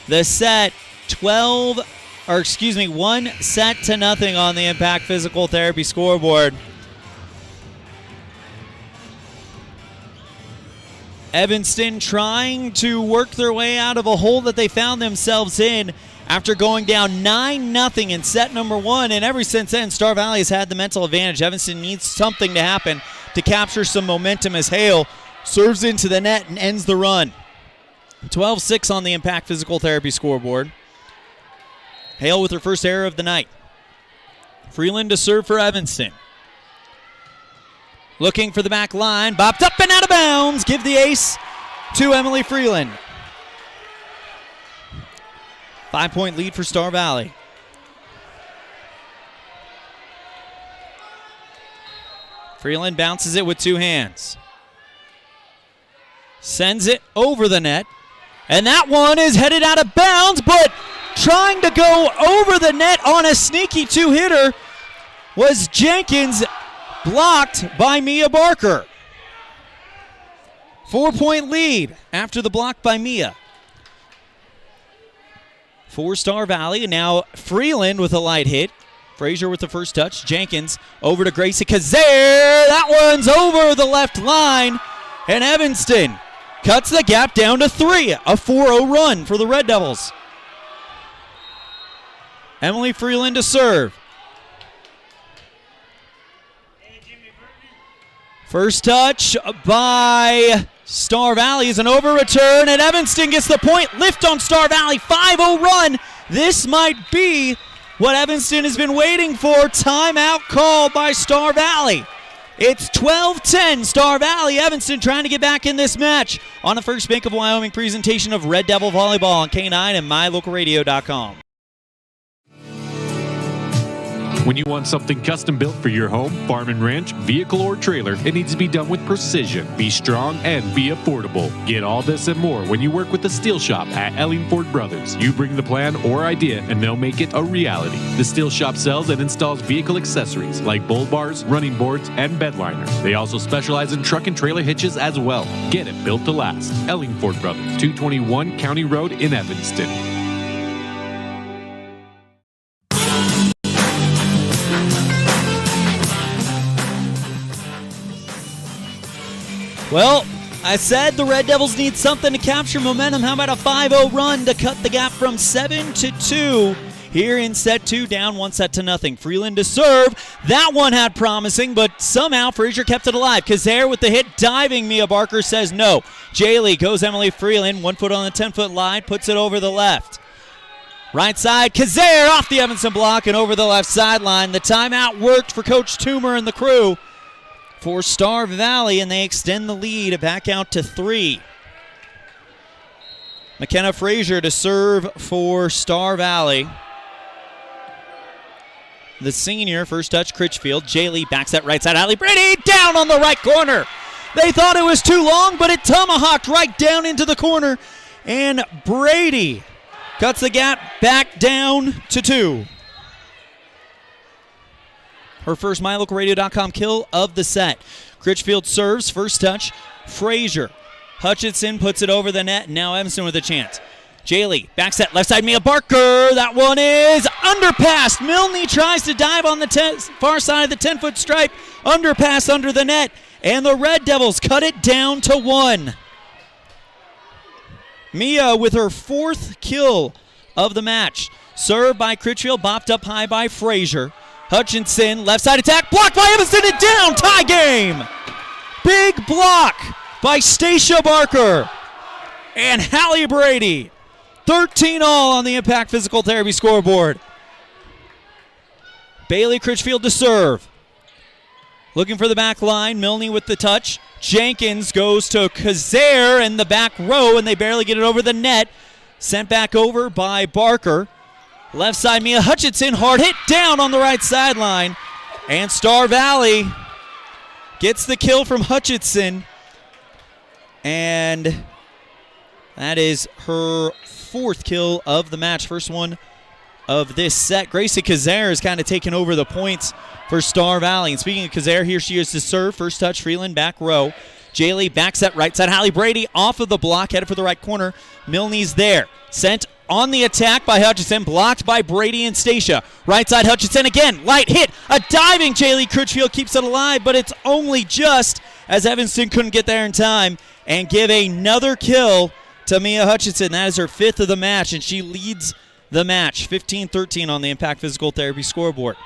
the set 1 set to nothing on the Impact Physical Therapy scoreboard. Evanston trying to work their way out of a hole that they found themselves in after going down 9-0 in set number 1, and ever since then, Star Valley has had the mental advantage. Evanston needs something to happen to capture some momentum as Hale serves into the net and ends the run. 12-6 on the Impact Physical Therapy scoreboard. Hale with her first error of the night. Freeland to serve for Evanston. Looking for the back line. Bopped up and out of bounds. Give the ace to Emily Freeland. 5-point lead for Star Valley. Freeland bounces it with 2 hands. Sends it over the net. And that one is headed out of bounds, but trying to go over the net on a sneaky 2-hitter was Jenkins, blocked by Mia Barker. 4-point lead after the block by Mia. For Star Valley, and now Freeland with a light hit. Frazier with the first touch. Jenkins over to Gracie Kazare. That one's over the left line. And Evanston cuts the gap down to 3. A 4-0 run for the Red Devils. Emily Freeland to serve. First touch by Star Valley is an over return, and Evanston gets the point. Lift on Star Valley, 5-0 run. This might be what Evanston has been waiting for. Timeout called by Star Valley. It's 12-10 Star Valley. Evanston trying to get back in this match on the First Bank of Wyoming presentation of Red Devil Volleyball on K9 and MyLocalRadio.com. When you want something custom built for your home, farm and ranch, vehicle, or trailer, it needs to be done with precision, be strong, and be affordable. Get all this and more when you work with the Steel Shop at Elling Ford Brothers. You bring the plan or idea, and they'll make it a reality. The Steel Shop sells and installs vehicle accessories like bull bars, running boards, and bed liners. They also specialize in truck and trailer hitches as well. Get it built to last. Elling Ford Brothers, 221 County Road in Evanston. Well, I said the Red Devils need something to capture momentum. How about a 5-0 run to cut the gap from 7-2 here in set 2, down 1-0. Freeland to serve. That one had promising, but somehow Frazier kept it alive. Kazare with the hit, diving. Mia Barker says no. Jaylee goes Emily Freeland, 1 foot on the 10-foot line, puts it over the left. Right side, Kazare off the Evanston block and over the left sideline. The timeout worked for Coach Toomer and the crew for Star Valley, and they extend the lead back out to 3. McKenna Frazier to serve for Star Valley. The senior, first touch, Critchfield. Jaylee backs that right side. Allie Brady down on the right corner. They thought it was too long, but it tomahawked right down into the corner, and Brady cuts the gap back down to 2. Her first MyLocalRadio.com kill of the set. Critchfield serves, first touch, Frazier. Hutchinson puts it over the net, now Evanston with a chance. Jaylee, back set, left side, Mia Barker. That one is underpassed. Milne tries to dive on the far side of the 10-foot stripe. Underpass under the net, and the Red Devils cut it down to 1. Mia with her 4th kill of the match. Served by Critchfield, bopped up high by Frazier. Hutchinson, left side attack, blocked by Evanston and down, tie game. Big block by Stacia Barker and Hallie Brady. 13-all on the Impact Physical Therapy scoreboard. Bailey Critchfield to serve. Looking for the back line, Milne with the touch. Jenkins goes to Kazare in the back row, and they barely get it over the net. Sent back over by Barker. Left side, Mia Hutchinson, hard hit down on the right sideline. And Star Valley gets the kill from Hutchinson. And that is her 4th kill of the match. First one of this set. Gracie Kazare has kind of taken over the points for Star Valley. And speaking of Kazare, here she is to serve. First touch, Freeland, back row. Jaylee back set right side. Hallie Brady off of the block, headed for the right corner. Milne's there. Sent on the attack by Hutchinson, blocked by Brady and Stacia. Right side Hutchinson again, light hit. A diving Jaylee Critchfield keeps it alive, but it's only just as Evanston couldn't get there in time and give another kill to Mia Hutchinson. That is her 5th of the match, and she leads the match. 15-13 on the Impact Physical Therapy scoreboard.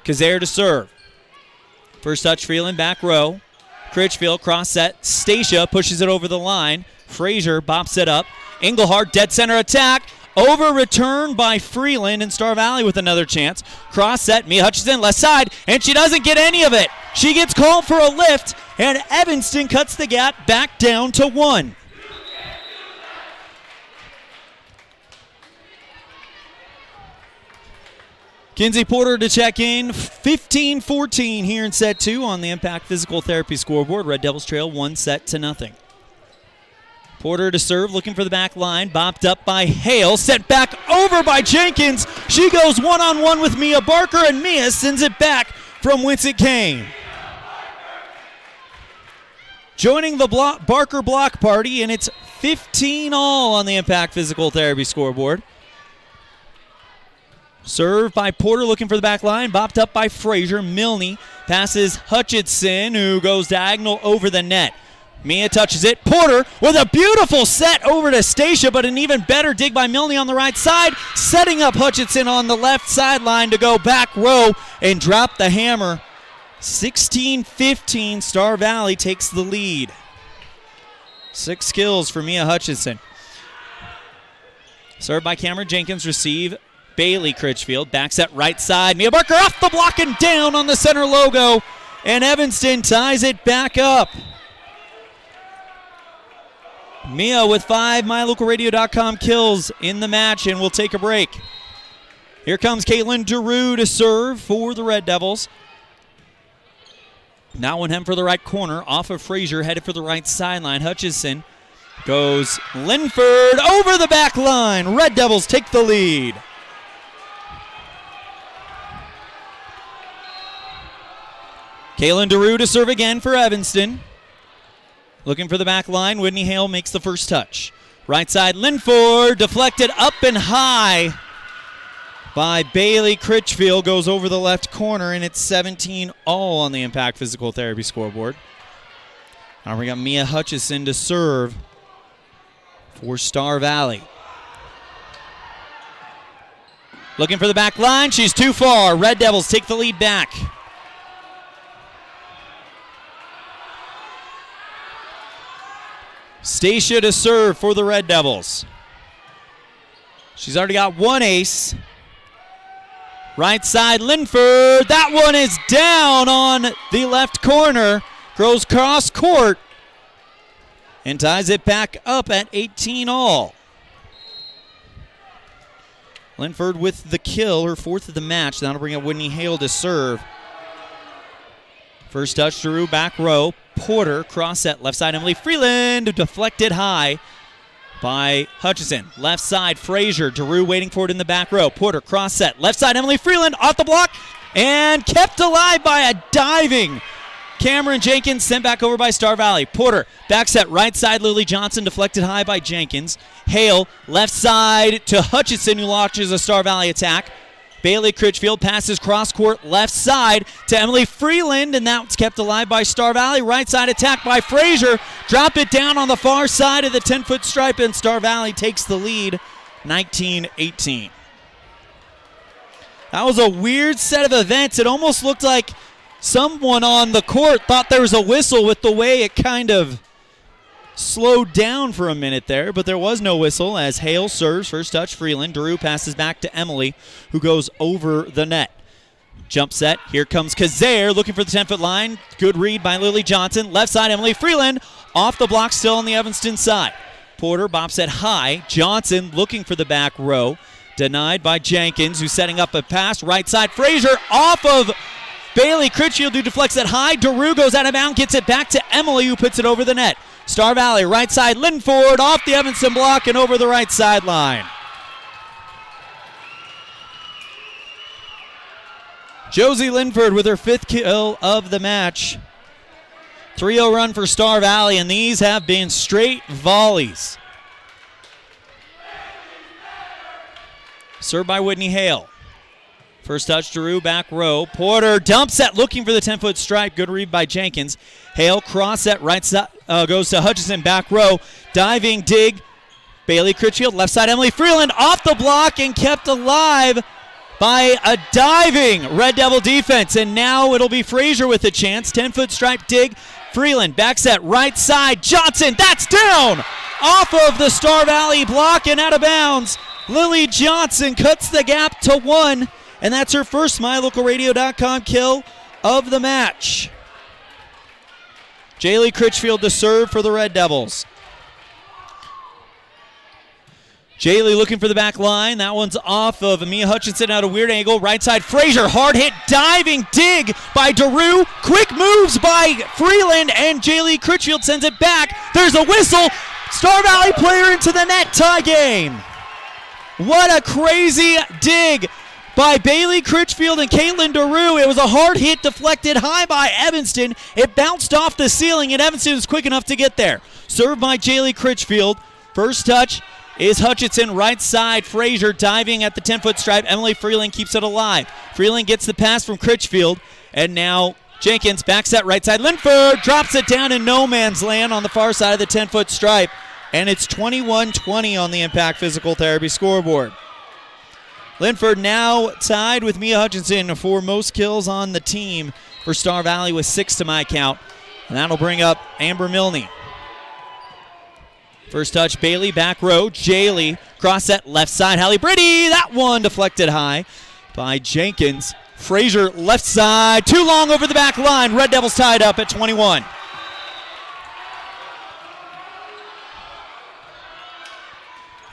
Kazare to serve. First touch, Freeland, back row. Critchfield, cross set. Stacia pushes it over the line. Frazier bops it up. Engelhardt, dead center attack. Over return by Freeland, and Star Valley with another chance. Cross set, Mia Hutchinson, left side, and she doesn't get any of it. She gets called for a lift, and Evanston cuts the gap back down to 1. Kinsey Porter to check in. 15-14 here in set 2 on the Impact Physical Therapy scoreboard. Red Devils trail 1-0. Porter to serve, looking for the back line. Bopped up by Hale. Sent back over by Jenkins. She goes one-on-one with Mia Barker, and Mia sends it back from whence it came. Joining the Barker block party, and it's 15-all on the Impact Physical Therapy scoreboard. Served by Porter, looking for the back line. Bopped up by Frazier. Milne passes Hutchinson, who goes diagonal over the net. Mia touches it. Porter with a beautiful set over to Stacia, but an even better dig by Milne on the right side, setting up Hutchinson on the left sideline to go back row and drop the hammer 16-15, Star Valley takes the lead. 6 kills for Mia Hutchinson. Served by Cameron Jenkins, receive Bailey Critchfield. Back set right side. Mia Barker off the block and down on the center logo. And Evanston ties it back up. Mia with 5 MyLocalRadio.com kills in the match, and we'll take a break. Here comes Caitlin DeRue to serve for the Red Devils. Now one hem for the right corner, off of Frazier, headed for the right sideline. Hutchison goes Linford over the back line. Red Devils take the lead. Caitlin DeRue to serve again for Evanston. Looking for the back line. Whitney Hale makes the first touch. Right side, Linford deflected up and high by Bailey Critchfield. Goes over the left corner, and it's 17 all on the Impact Physical Therapy scoreboard. Now we got Mia Hutchison to serve for Star Valley. Looking for the back line. She's too far. Red Devils take the lead back. Stacia to serve for the Red Devils. She's already got 1 ace. Right side, Linford. That one is down on the left corner. Goes cross court and ties it back up at 18 all. Linford with the kill, her 4th of the match. That'll bring up Whitney Hale to serve. First touch, Drew, back row. Porter, cross set, left side, Emily Freeland, deflected high by Hutchison. Left side, Frazier, DeRue waiting for it in the back row. Porter, cross set, left side, Emily Freeland, off the block, and kept alive by a diving Cameron Jenkins, sent back over by Star Valley. Porter, back set, right side, Lily Johnson, deflected high by Jenkins. Hale, left side to Hutchison, who launches a Star Valley attack. Bailey Critchfield passes cross court left side to Emily Freeland, and that's kept alive by Star Valley. Right side attack by Frazier. Drop it down on the far side of the 10-foot stripe, and Star Valley takes the lead 19-18. That was a weird set of events. It almost looked like someone on the court thought there was a whistle with the way it kind of slowed down for a minute there, but there was no whistle as Hale serves. First touch, Freeland. DeRue passes back to Emily, who goes over the net. Jump set. Here comes Kazare looking for the 10-foot line. Good read by Lily Johnson. Left side, Emily Freeland. Off the block, still on the Evanston side. Porter bops it high. Johnson looking for the back row. Denied by Jenkins, who's setting up a pass. Right side, Frazier off of Bailey Critchfield, who deflects it high. DeRue goes out of bounds, gets it back to Emily, who puts it over the net. Star Valley, right side, Linford off the Evanston block and over the right sideline. Josie Linford with her 5th kill of the match. 3-0 run for Star Valley, and these have been straight volleys. Served by Whitney Hale. First touch, DeRue, back row. Porter, dump set, looking for the 10-foot stripe. Good read by Jenkins. Hale, cross set, right side, goes to Hutchison, back row. Diving, dig. Bailey Critchfield, left side, Emily Freeland, off the block and kept alive by a diving Red Devil defense. And now it'll be Frazier with a chance. 10-foot stripe, dig. Freeland, back set, right side. Johnson, that's down! Off of the Star Valley block and out of bounds. Lily Johnson cuts the gap to 1. And that's her first MyLocalRadio.com kill of the match. Jaylee Critchfield to serve for the Red Devils. Jaylee looking for the back line. That one's off of Mia Hutchinson at a weird angle. Right side, Frazier. Hard hit, diving dig by DeRue. Quick moves by Freeland, and Jaylee Critchfield sends it back. There's a whistle. Star Valley player into the net, tie game. What a crazy dig by Bailey Critchfield and Caitlin DeRue. It was a hard hit deflected high by Evanston. It bounced off the ceiling, and Evanston was quick enough to get there. Served by Jaylee Critchfield. First touch is Hutchinson, right side. Frazier diving at the 10-foot stripe. Emily Freeland keeps it alive. Freeland gets the pass from Critchfield, and now Jenkins back set right side. Linford drops it down in no man's land on the far side of the 10-foot stripe, and it's 21-20 on the Impact Physical Therapy scoreboard. Linford now tied with Mia Hutchinson for most kills on the team. for Star Valley with 6 to my count. And that'll bring up Amber Milne. First touch, Bailey, back row. Jaylee, cross set, left side. Hallie Brady, that one deflected high by Jenkins. Frazier, left side, too long over the back line. Red Devils tied up at 21.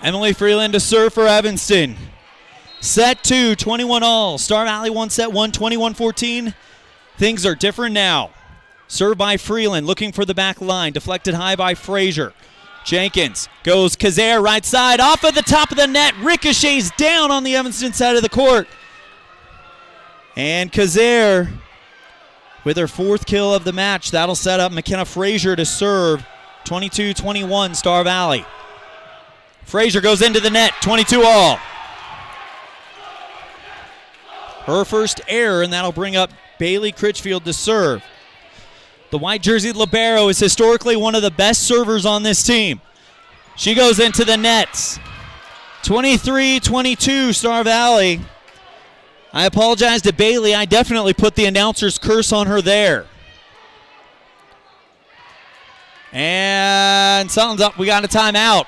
Emily Freeland to serve for Evanston. Set 2, 21 all. Star Valley won set 1, 21-14. Things are different now. Served by Freeland, looking for the back line. Deflected high by Frazier. Jenkins goes Kazare right side, off of the top of the net, ricochets down on the Evanston side of the court. And Kazare with her 4th kill of the match. That'll set up McKenna Frazier to serve. 22-21 Star Valley. Frazier goes into the net, 22 all. Her first error, and that'll bring up Bailey Critchfield to serve. The white jersey libero is historically one of the best servers on this team. She goes into the nets. 23-22 Star Valley. I apologize to Bailey. I definitely put the announcer's curse on her there. And something's up. We got a timeout.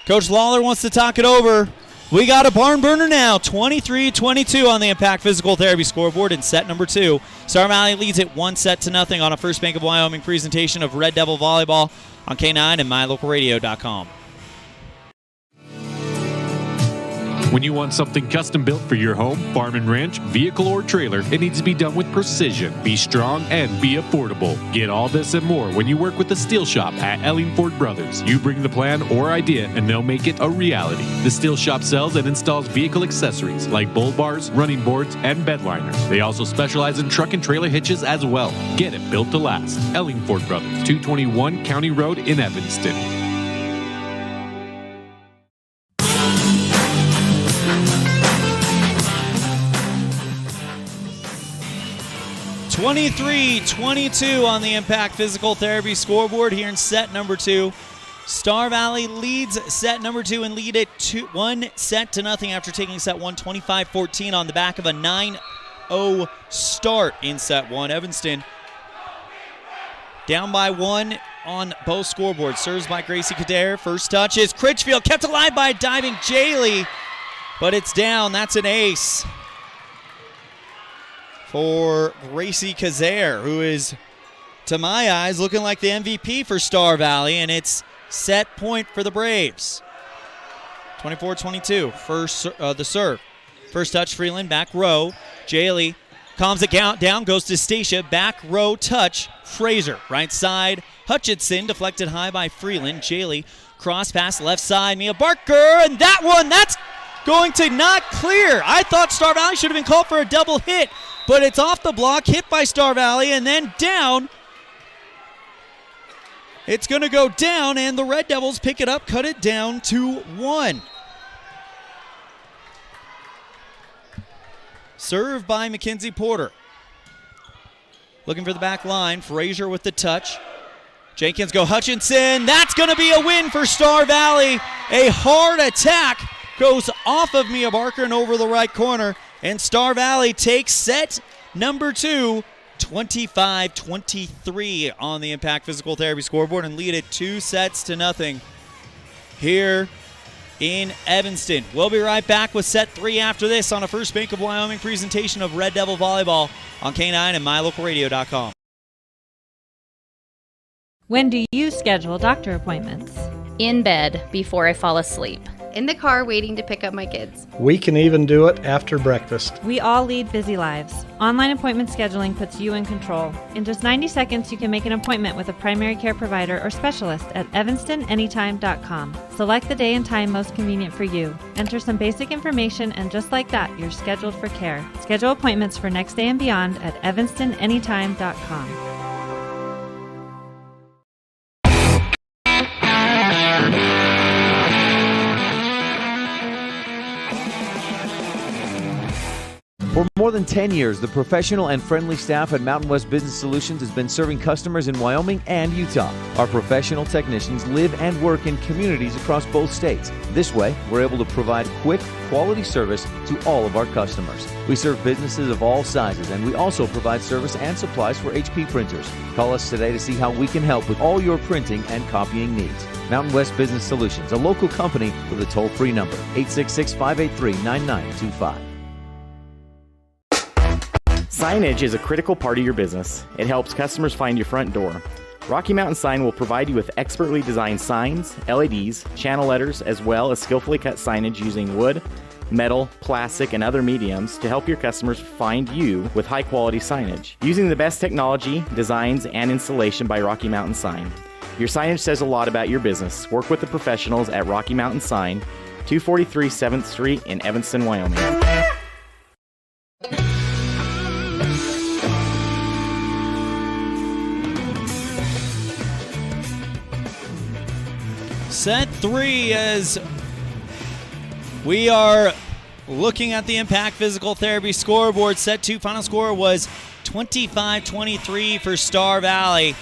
Coach Lawler wants to talk it over. We got a barn burner now, 23-22 on the Impact Physical Therapy scoreboard in set number 2. Star Valley leads it 1-0 on a First Bank of Wyoming presentation of Red Devil Volleyball on K9 and mylocalradio.com. When you want something custom built for your home, farm and ranch, vehicle, or trailer, it needs to be done with precision, be strong, and be affordable. Get all this and more when you work with the Steel Shop at Ellingford Brothers. You bring the plan or idea, and they'll make it a reality. The Steel Shop sells and installs vehicle accessories like bull bars, running boards, and bed liners. They also specialize in truck and trailer hitches as well. Get it built to last. Ellingford Brothers, 221 County Road in Evanston. 23-22 on the Impact Physical Therapy scoreboard here in set number 2. Star Valley leads set number 2 and lead it 1-0 after taking set 1, 25-14 on the back of a 9-0 start in set 1. Evanston down by 1 on both scoreboards. Serves by Gracie Kader. First touch is Critchfield, kept alive by diving Jaylee, but it's down. That's an ace for Gracie Kazare, who is, to my eyes, looking like the MVP for Star Valley, and it's set point for the Braves. 24-22, the serve. First touch, Freeland, back row. Jaylee calms it down, goes to Stacia, back row touch, Fraser. Right side, Hutchinson, deflected high by Freeland. Jaylee, cross pass, left side, Mia Barker, and that one, that's going to not clear. I thought Star Valley should have been called for a double hit, but it's off the block, hit by Star Valley, and then down. It's going to go down, and the Red Devils pick it up, cut it down to 1. Served by Mackenzie Porter. Looking for the back line, Frazier with the touch. Jenkins go Hutchinson. That's going to be a win for Star Valley. A hard attack goes off of Mia Barker and over the right corner. And Star Valley takes set number 2, 25-23 on the Impact Physical Therapy scoreboard and lead it 2-0 here in Evanston. We'll be right back with set 3 after this on a First Bank of Wyoming presentation of Red Devil Volleyball on K9 and mylocalradio.com. When do you schedule doctor appointments? In bed before I fall asleep. In the car waiting to pick up my kids. We can even do it after breakfast. We all lead busy lives. Online appointment scheduling puts you in control. In just 90 seconds, you can make an appointment with a primary care provider or specialist at evanstonanytime.com. Select the day and time most convenient for you. Enter some basic information, and just like that, you're scheduled for care. Schedule appointments for next day and beyond at evanstonanytime.com. For more than 10 years, the professional and friendly staff at Mountain West Business Solutions has been serving customers in Wyoming and Utah. Our professional technicians live and work in communities across both states. This way, we're able to provide quick, quality service to all of our customers. We serve businesses of all sizes, and we also provide service and supplies for HP printers. Call us today to see how we can help with all your printing and copying needs. Mountain West Business Solutions, a local company with a toll-free number, 866-583-9925. Signage is a critical part of your business. It helps customers find your front door. Rocky Mountain Sign will provide you with expertly designed signs, LEDs, channel letters, as well as skillfully cut signage using wood, metal, plastic, and other mediums to help your customers find you with high-quality signage. Using the best technology, designs, and installation by Rocky Mountain Sign. Your signage says a lot about your business. Work with the professionals at Rocky Mountain Sign, 243 7th Street in Evanston, Wyoming. Set 3 as we are looking at the Impact Physical Therapy scoreboard. Set 2 final score was 25-23 for Star Valley.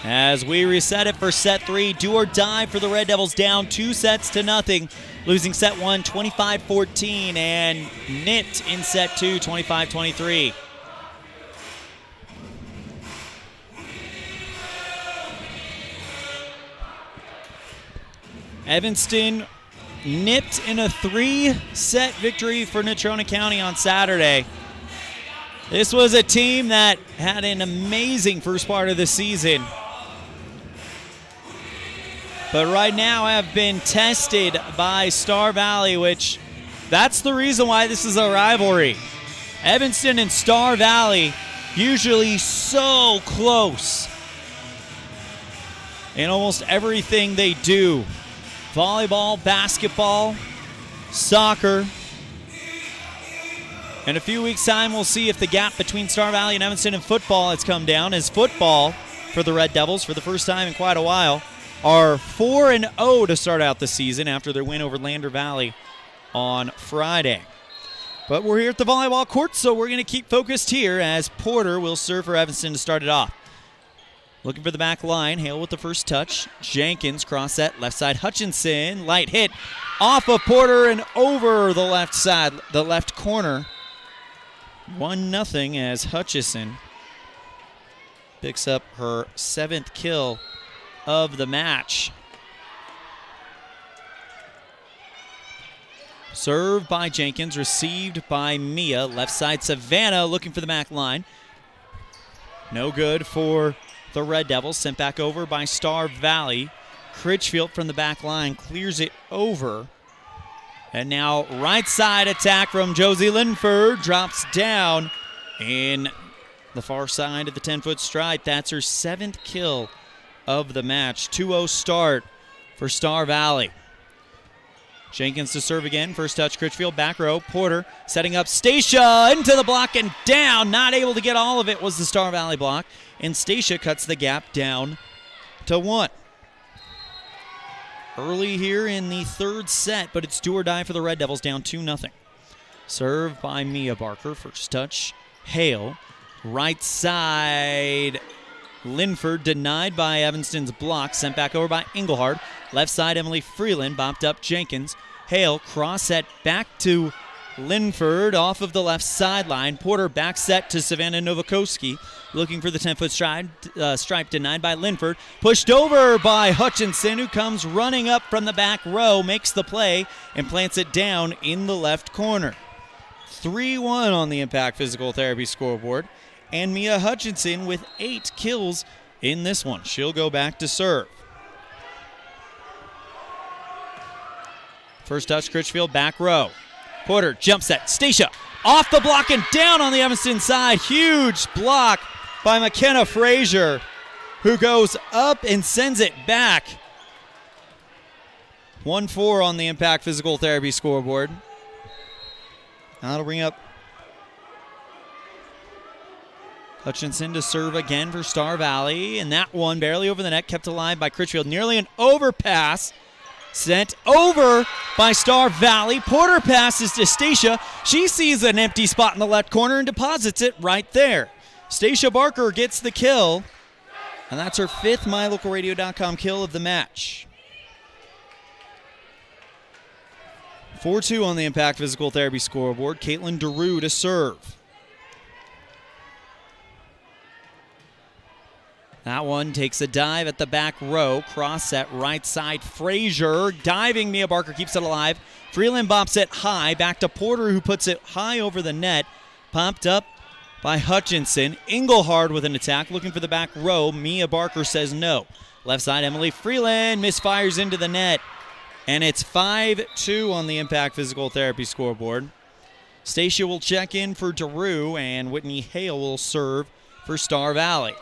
As we reset it for set 3, do or die for the Red Devils, down 2-0, losing set 1 25-14, and knit in set 2 25-23. Evanston nipped in a 3-set victory for Natrona County on Saturday. This was a team that had an amazing first part of the season, but right now have been tested by Star Valley, which that's the reason why this is a rivalry. Evanston and Star Valley usually so close in almost everything they do. Volleyball, basketball, soccer. In a few weeks' time, we'll see if the gap between Star Valley and Evanston in football has come down, as football for the Red Devils, for the first time in quite a while, are 4-0 to start out the season after their win over Lander Valley on Friday. But we're here at the volleyball court, so we're going to keep focused here as Porter will serve for Evanston to start it off. Looking for the back line. Hale with the first touch. Jenkins cross set left side. Hutchinson, light hit off of Porter and over the left side, the left corner. 1-0 as Hutchison picks up her 7th kill of the match. Served by Jenkins, received by Mia. Left side Savannah looking for the back line. No good for the Red Devils, sent back over by Star Valley. Critchfield from the back line clears it over. And now right side attack from Josie Linford, drops down in the far side of the 10-foot stripe. That's her 7th kill of the match. 2-0 start for Star Valley. Jenkins to serve again. First touch, Critchfield, back row. Porter setting up Stacia into the block and down. Not able to get all of it was the Star Valley block. And Stacia cuts the gap down to 1. Early here in the 3rd set, but it's do or die for the Red Devils, down 2-0. Served by Mia Barker. First touch, Hale. Right side, Linford denied by Evanston's block. Sent back over by Engelhard. Left side, Emily Freeland bopped up Jenkins. Hale cross set back to Linford off of the left sideline. Porter back set to Savannah Novakoski. Looking for the 10-foot stripe, denied by Linford. Pushed over by Hutchinson, who comes running up from the back row, makes the play, and plants it down in the left corner. 3-1 on the Impact Physical Therapy scoreboard. And Mia Hutchinson with 8 kills in this one. She'll go back to serve. First touch, Critchfield, back row. Porter, jump set, Stacia off the block and down on the Evanston side. Huge block by McKenna Frazier, who goes up and sends it back. 1-4 on the Impact Physical Therapy scoreboard. Now it'll bring up Hutchinson to serve again for Star Valley, and that one barely over the net, kept alive by Critchfield. Nearly an overpass. Sent over by Star Valley. Porter passes to Stacia. She sees an empty spot in the left corner and deposits it right there. Stacia Barker gets the kill, and that's her 5th MyLocalRadio.com kill of the match. 4-2 on the Impact Physical Therapy scoreboard. Caitlin DeRue to serve. That one takes a dive at the back row. Cross set right side. Frazier diving. Mia Barker keeps it alive. Freeland bops it high. Back to Porter, who puts it high over the net. Popped up by Hutchinson. Engelhard with an attack. Looking for the back row. Mia Barker says no. Left side, Emily Freeland misfires into the net. And it's 5-2 on the Impact Physical Therapy scoreboard. Stacia will check in for DeRue, and Whitney Hale will serve for Star Valley.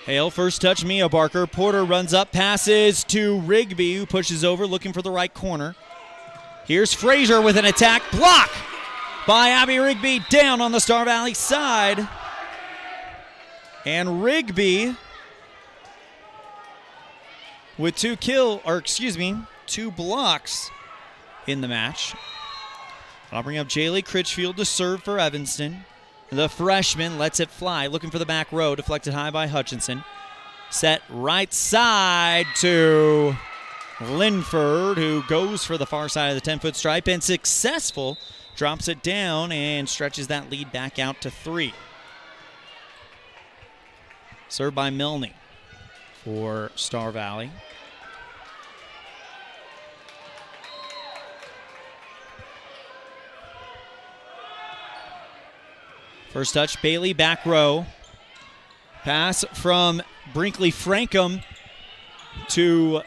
Hale, first touch, Mia Barker. Porter runs up, passes to Rigby, who pushes over, looking for the right corner. Here's Frazier with an attack. Block by Abby Rigby, down on the Star Valley side. And Rigby with 2 blocks in the match. I'll bring up Jaylee Critchfield to serve for Evanston. The freshman lets it fly, looking for the back row, deflected high by Hutchinson. Set right side to Linford, who goes for the far side of the 10-foot stripe and successful. Drops it down and stretches that lead back out to 3. Served by Milne for Star Valley. First touch, Bailey, back row. Pass from Brinkley Frankham to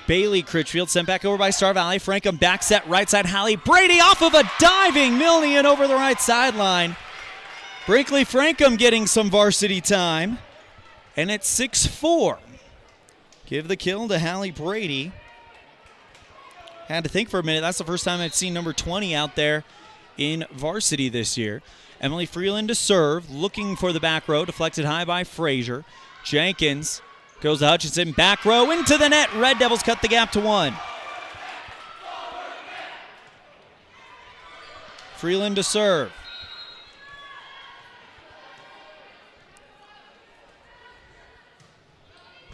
Bailey Critchfield. Sent back over by Star Valley. Frankham back set, right side, Hallie Brady off of a diving Milne and over the right sideline. Brinkley Frankham getting some varsity time. And it's 6-4. Give the kill to Hallie Brady. Had to think for a minute. That's the first time I've seen number 20 out there in varsity this year. Emily Freeland to serve, looking for the back row, deflected high by Frazier. Jenkins goes to Hutchinson, back row into the net. Red Devils cut the gap to 1. Freeland to serve.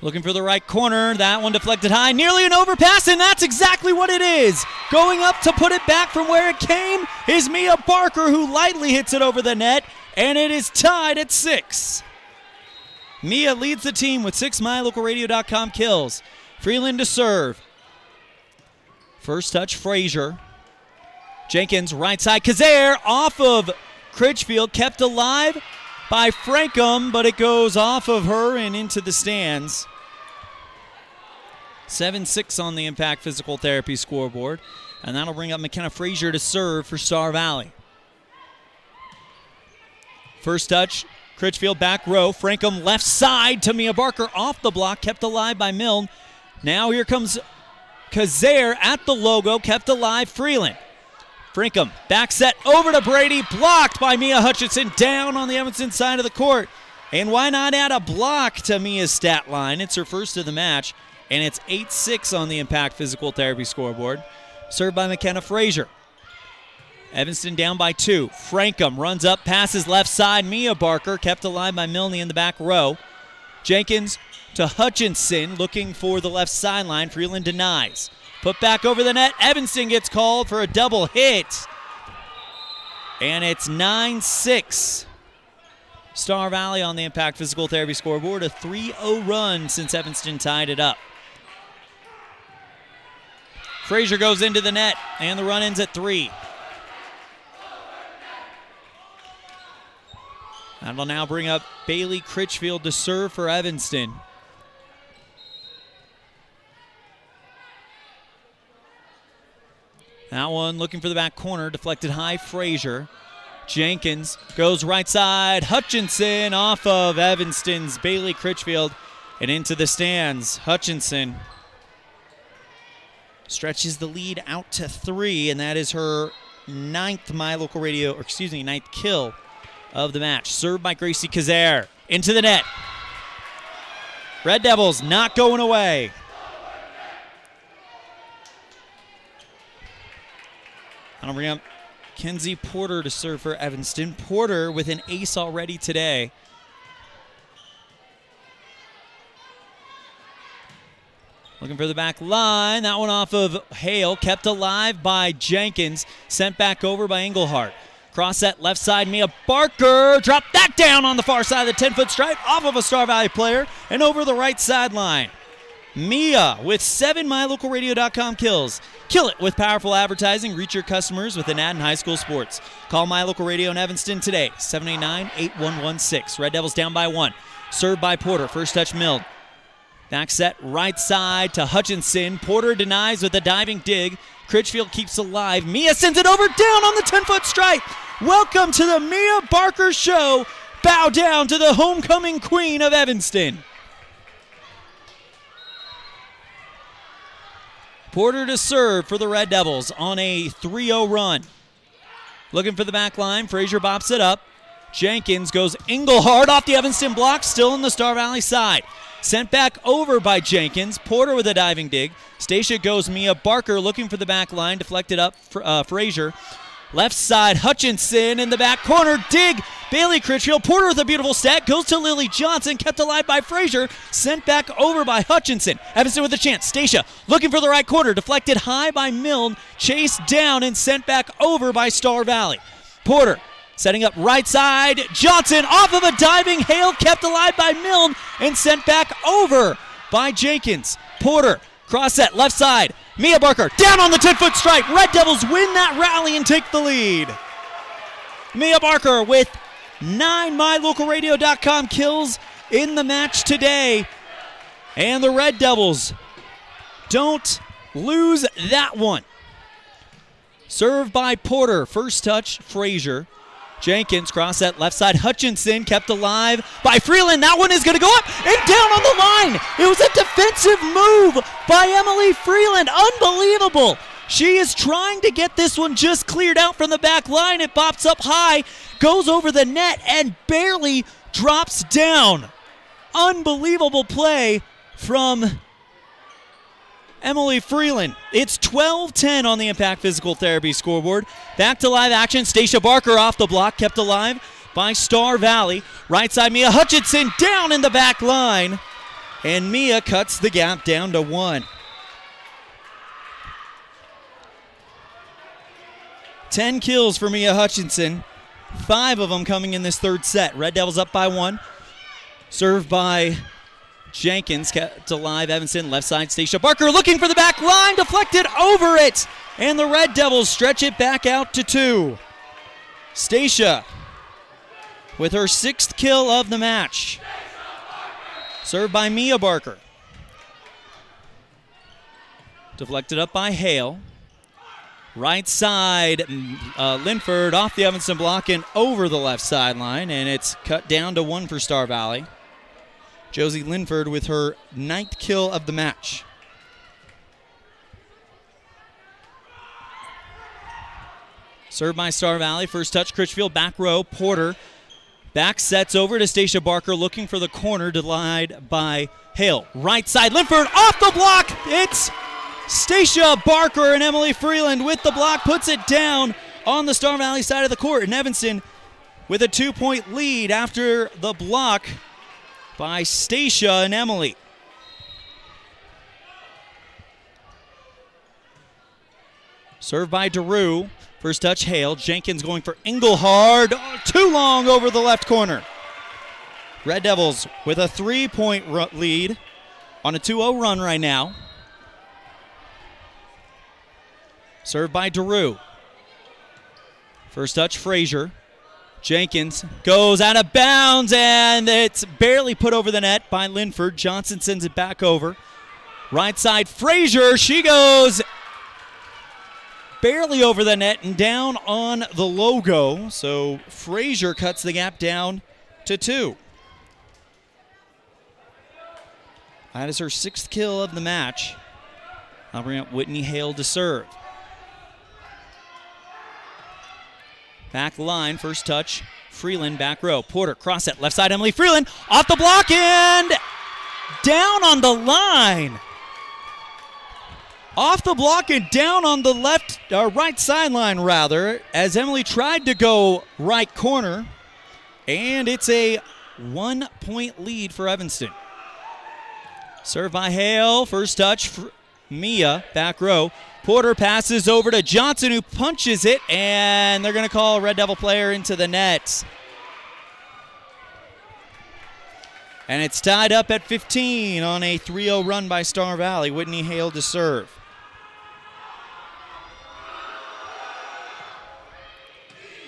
Looking for the right corner. That one deflected high. Nearly an overpass, and that's exactly what it is. Going up to put it back from where it came is Mia Barker, who lightly hits it over the net, and it is tied at 6. Mia leads the team with 6 MyLocalRadio.com kills. Freeland to serve. First touch, Frazier. Jenkins, right side. Kazare off of Critchfield, kept alive by Frankham, but it goes off of her and into the stands. 7-6 on the Impact Physical Therapy scoreboard, and that'll bring up McKenna Frazier to serve for Star Valley. First touch, Critchfield back row. Frankham left side to Mia Barker off the block, kept alive by Milne. Now here comes Kazare at the logo, kept alive Freeland. Frankham back set over to Brady, blocked by Mia Hutchinson, down on the Evanston side of the court. And why not add a block to Mia's stat line? It's her first of the match, and it's 8-6 on the Impact Physical Therapy scoreboard. Served by McKenna Frazier. Evanston down by 2. Frankham runs up, passes left side. Mia Barker kept alive by Milne in the back row. Jenkins to Hutchinson, looking for the left sideline. Freeland denies. Put back over the net. Evanston gets called for a double hit. And it's 9-6. Star Valley on the Impact Physical Therapy scoreboard. A 3-0 run since Evanston tied it up. Frazier goes into the net, and the run ends at 3. That'll now bring up Bailey Critchfield to serve for Evanston. That one looking for the back corner, deflected high, Frazier. Jenkins goes right side. Hutchinson off of Evanston's Bailey Critchfield and into the stands. Hutchinson stretches the lead out to 3, and that is her ninth kill of the match. Served by Gracie Kazare. Into the net. Red Devils not going away. I'll bring up Kenzie Porter to serve for Evanston. Porter with an ace already today. Looking for the back line. That one off of Hale. Kept alive by Jenkins. Sent back over by Engelhardt. Cross set left side. Mia Barker. Dropped that down on the far side of the 10-foot stripe. Off of a Star Valley player. And over the right sideline. Mia with 7 MyLocalRadio.com kills. Kill it with powerful advertising. Reach your customers with an ad in high school sports. Call My Local Radio in Evanston today. 789-8116. Red Devils down by 1. Served by Porter. First touch Mild. Back set right side to Hutchinson. Porter denies with a diving dig. Critchfield keeps alive. Mia sends it over down on the 10-foot stripe. Welcome to the Mia Barker Show. Bow down to the homecoming queen of Evanston. Porter to serve for the Red Devils on a 3-0 run. Looking for the back line. Frazier bops it up. Jenkins goes Engelhardt off the Evanston block, still on the Star Valley side. Sent back over by Jenkins. Porter with a diving dig. Stacia goes Mia Barker looking for the back line. Deflected up for Frazier. Left side, Hutchinson in the back corner. Dig. Bailey Critchfield. Porter with a beautiful stat. Goes to Lily Johnson. Kept alive by Frazier. Sent back over by Hutchinson. Evanston with a chance. Stacia looking for the right corner. Deflected high by Milne. Chased down and sent back over by Star Valley. Porter setting up right side. Johnson off of a diving Hale. Kept alive by Milne and sent back over by Jenkins. Porter cross set left side. Mia Barker down on the 10-foot stripe. Red Devils win that rally and take the lead. Mia Barker with 9 MyLocalRadio.com kills in the match today. And the Red Devils don't lose that one. Served by Porter. First touch, Frazier. Jenkins cross that left side. Hutchinson kept alive by Freeland. That one is going to go up and down on the line. It was a defensive move by Emily Freeland. Unbelievable. She is trying to get this one just cleared out from the back line. It bops up high, goes over the net, and barely drops down. Unbelievable play from Emily Freeland. It's 12-10 on the Impact Physical Therapy scoreboard. Back to live action. Stacia Barker off the block, kept alive by Star Valley. Right side, Mia Hutchinson down in the back line. And Mia cuts the gap down to 1. 10 kills for Mia Hutchinson. 5 of them coming in this third set. Red Devils up by 1. Served by Jenkins, kept alive. Evanston, left side. Stacia Barker looking for the back line. Deflected over it. And the Red Devils stretch it back out to 2. Stacia with her 6th kill of the match. Served by Mia Barker. Deflected up by Hale. Right side, Linford off the Evanston block and over the left sideline. And it's cut down to 1 for Star Valley. Josie Linford with her 9th kill of the match. Served by Star Valley. First touch, Critchfield, back row, Porter. Back sets over to Stacia Barker looking for the corner, denied by Hale. Right side, Linford off the block. It's Stacia Barker and Emily Freeland with the block, puts it down on the Star Valley side of the court. And Evanston with a 2-point lead after the block by Stacia and Emily. Served by DeRue. First touch, Hale. Jenkins going for Engelhardt. Too long over the left corner. Red Devils with a 3-point lead on a 2-0 run right now. Served by DeRue. First touch, Frazier. Jenkins goes out of bounds, and it's barely put over the net by Linford. Johnson sends it back over. Right side, Frazier. She goes barely over the net and down on the logo. So Frazier cuts the gap down to 2. That is her 6th kill of the match. I'll bring up Whitney Hale to serve. Back line, first touch, Freeland back row. Porter cross set left side. Emily Freeland off the block and down on the line. Off the block and down on the right sideline rather, as Emily tried to go right corner, and it's a 1-point lead for Evanston. Serve by Hale, first touch for Mia, back row. Porter passes over to Johnson, who punches it, and they're going to call a Red Devil player into the net. And it's tied up at 15 on a 3-0 run by Star Valley. Whitney Hale to serve.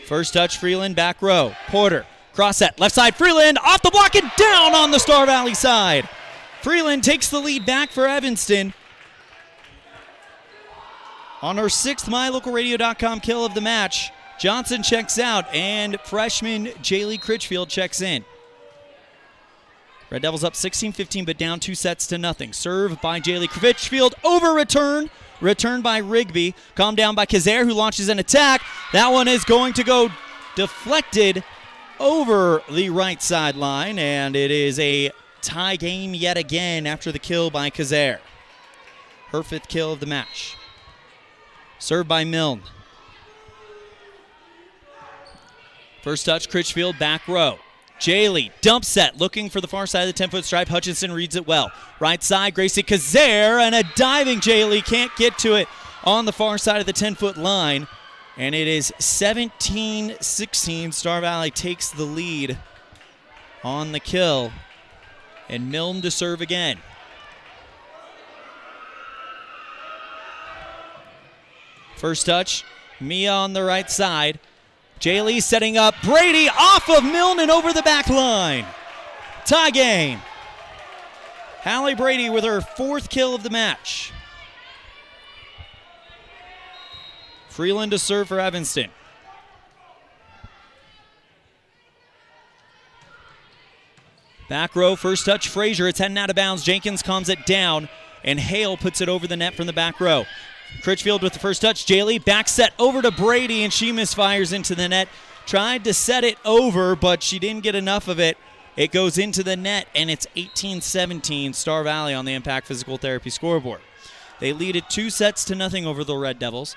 First touch, Freeland, back row. Porter, cross set, left side, Freeland, off the block and down on the Star Valley side. Freeland takes the lead back for Evanston. On her 6th MyLocalRadio.com kill of the match, Johnson checks out and freshman Jaylee Critchfield checks in. Red Devils up 16-15 but down 2-0. Serve by Jaylee Critchfield, over return. Returned by Rigby. Calmed down by Kazare, who launches an attack. That one is going to go deflected over the right sideline, and it is a tie game yet again after the kill by Kazare. Her 5th kill of the match. Served by Milne. First touch, Critchfield, back row. Jaylee, dump set, looking for the far side of the 10-foot stripe. Hutchinson reads it well. Right side, Gracie Kazare, and a diving Jaylee can't get to it on the far side of the 10-foot line. And it is 17-16. Star Valley takes the lead on the kill. And Milne to serve again. First touch, Mia on the right side. Jaylee setting up Brady off of Milne and over the back line. Tie game. Hallie Brady with her 4th kill of the match. Freeland to serve for Evanston. Back row, first touch, Frazier. It's heading out of bounds. Jenkins calms it down, and Hale puts it over the net from the back row. Critchfield with the first touch. Jaylee back set over to Brady, and she misfires into the net. Tried to set it over, but she didn't get enough of it. It goes into the net, and it's 18-17 Star Valley on the Impact Physical Therapy scoreboard. They lead it 2-0 over the Red Devils.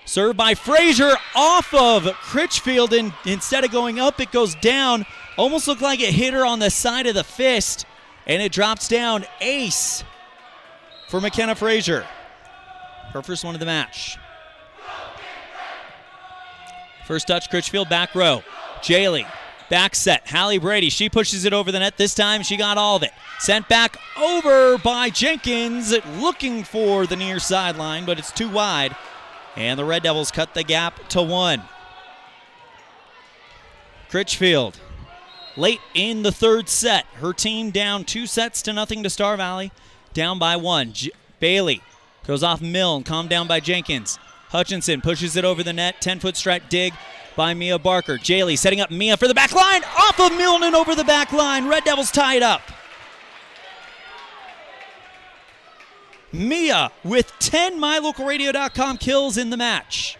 Served by Frazier off of Critchfield, and instead of going up, it goes down. Almost looked like it hit her on the side of the fist, and it drops down. Ace for McKenna Frazier. Her first one of the match. First touch, Critchfield, back row. Jaylee, back set. Hallie Brady, she pushes it over the net. This time she got all of it. Sent back over by Jenkins, looking for the near sideline, but it's too wide. And the Red Devils cut the gap to 1. Critchfield, late in the 3rd set. Her team down 2-0 to Star Valley. Down by 1. Bailey goes off Milne, calmed down by Jenkins. Hutchinson pushes it over the net. 10-foot stripe dig by Mia Barker. Jaylee setting up Mia for the back line. Off of Milne and over the back line. Red Devils tie it up. Mia with 10 MyLocalRadio.com kills in the match.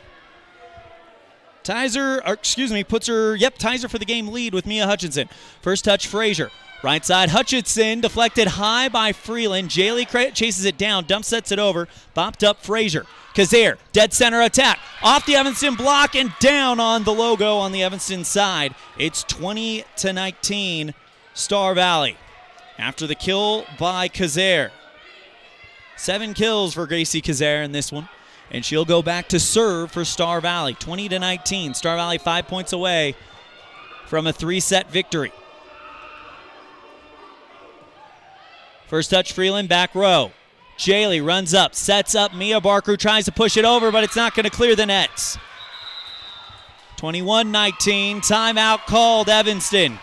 Ties her for the game lead with Mia Hutchinson. First touch, Frazier. Right side, Hutchinson, deflected high by Freeland. Jaylee chases it down, dump sets it over, bopped up Frazier. Kazare, dead center attack, off the Evanston block and down on the logo on the Evanston side. It's 20-19, Star Valley. After the kill by Kazare. 7 kills for Gracie Kazare in this one, and she'll go back to serve for Star Valley. 20-19, Star Valley 5 points away from a 3-set victory. First touch, Freeland, back row. Jaylee runs up, sets up Mia Barker, tries to push it over, but it's not going to clear the nets. 21-19, timeout called Evanston.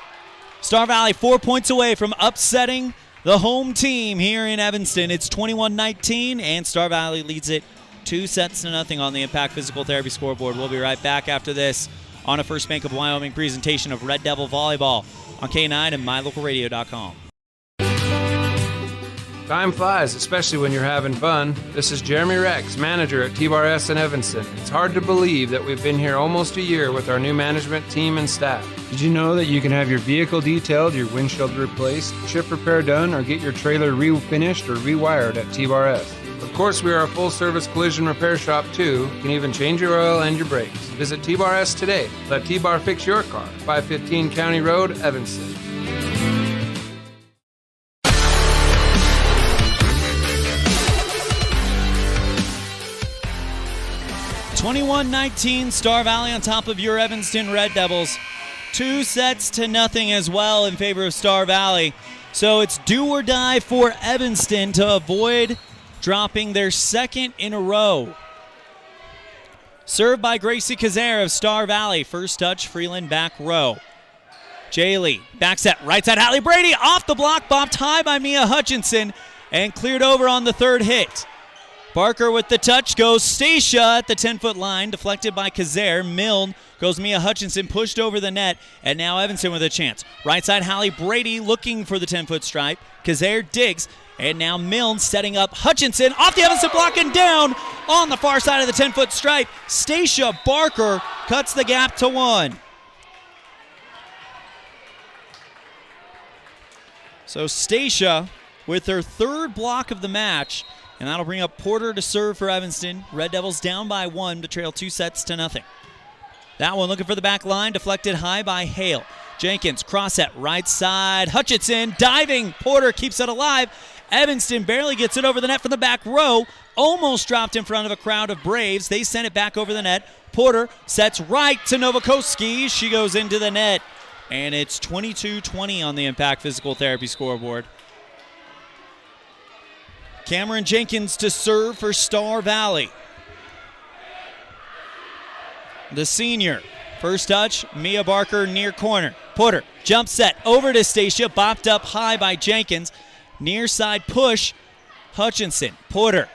Star Valley 4 points away from upsetting the home team here in Evanston. It's 21-19, and Star Valley leads it 2-0 on the Impact Physical Therapy scoreboard. We'll be right back after this on a First Bank of Wyoming presentation of Red Devil Volleyball on K9 and MyLocalRadio.com. Time flies, especially when you're having fun. This is Jeremy Rex, manager at T-Bar S in Evanston. It's hard to believe that we've been here almost a year with our new management team and staff. Did you know that you can have your vehicle detailed, your windshield replaced, chip repair done, or get your trailer refinished or rewired at T-Bar S? Of course, we are a full-service collision repair shop, too. You can even change your oil and your brakes. Visit T-Bar S today. Let T-Bar fix your car. 515 County Road, Evanston. (21-19) Star Valley on top of your Evanston Red Devils. 2-0 as well in favor of Star Valley. So it's do or die for Evanston to avoid dropping their second in a row. Served by Gracie Kazare of Star Valley. First touch, Freeland back row. Jaylee, back set, right side, Hallie Brady, off the block, bopped high by Mia Hutchinson, and cleared over on the third hit. Barker with the touch, goes Stacia at the 10-foot line, deflected by Kazare. Milne goes Mia Hutchinson, pushed over the net, and now Evanston with a chance. Right side, Hallie Brady looking for the 10-foot stripe. Kazare digs, and now Milne setting up Hutchinson off the Evanston block and down on the far side of the 10-foot stripe. Stacia Barker cuts the gap to 1. So Stacia with her third block of the match, and that'll bring up Porter to serve for Evanston. Red Devils down by 1 to trail 2-0. That one looking for the back line, deflected high by Hale. Jenkins, cross set, right side. Hutchinson, diving. Porter keeps it alive. Evanston barely gets it over the net from the back row. Almost dropped in front of a crowd of Braves. They sent it back over the net. Porter sets right to Novakoski. She goes into the net. And it's 22-20 on the Impact Physical Therapy scoreboard. Cameron Jenkins to serve for Star Valley. The senior. First touch, Mia Barker near corner. Porter, jump set, over to Stacia, bopped up high by Jenkins. Near side push, Hutchinson. Porter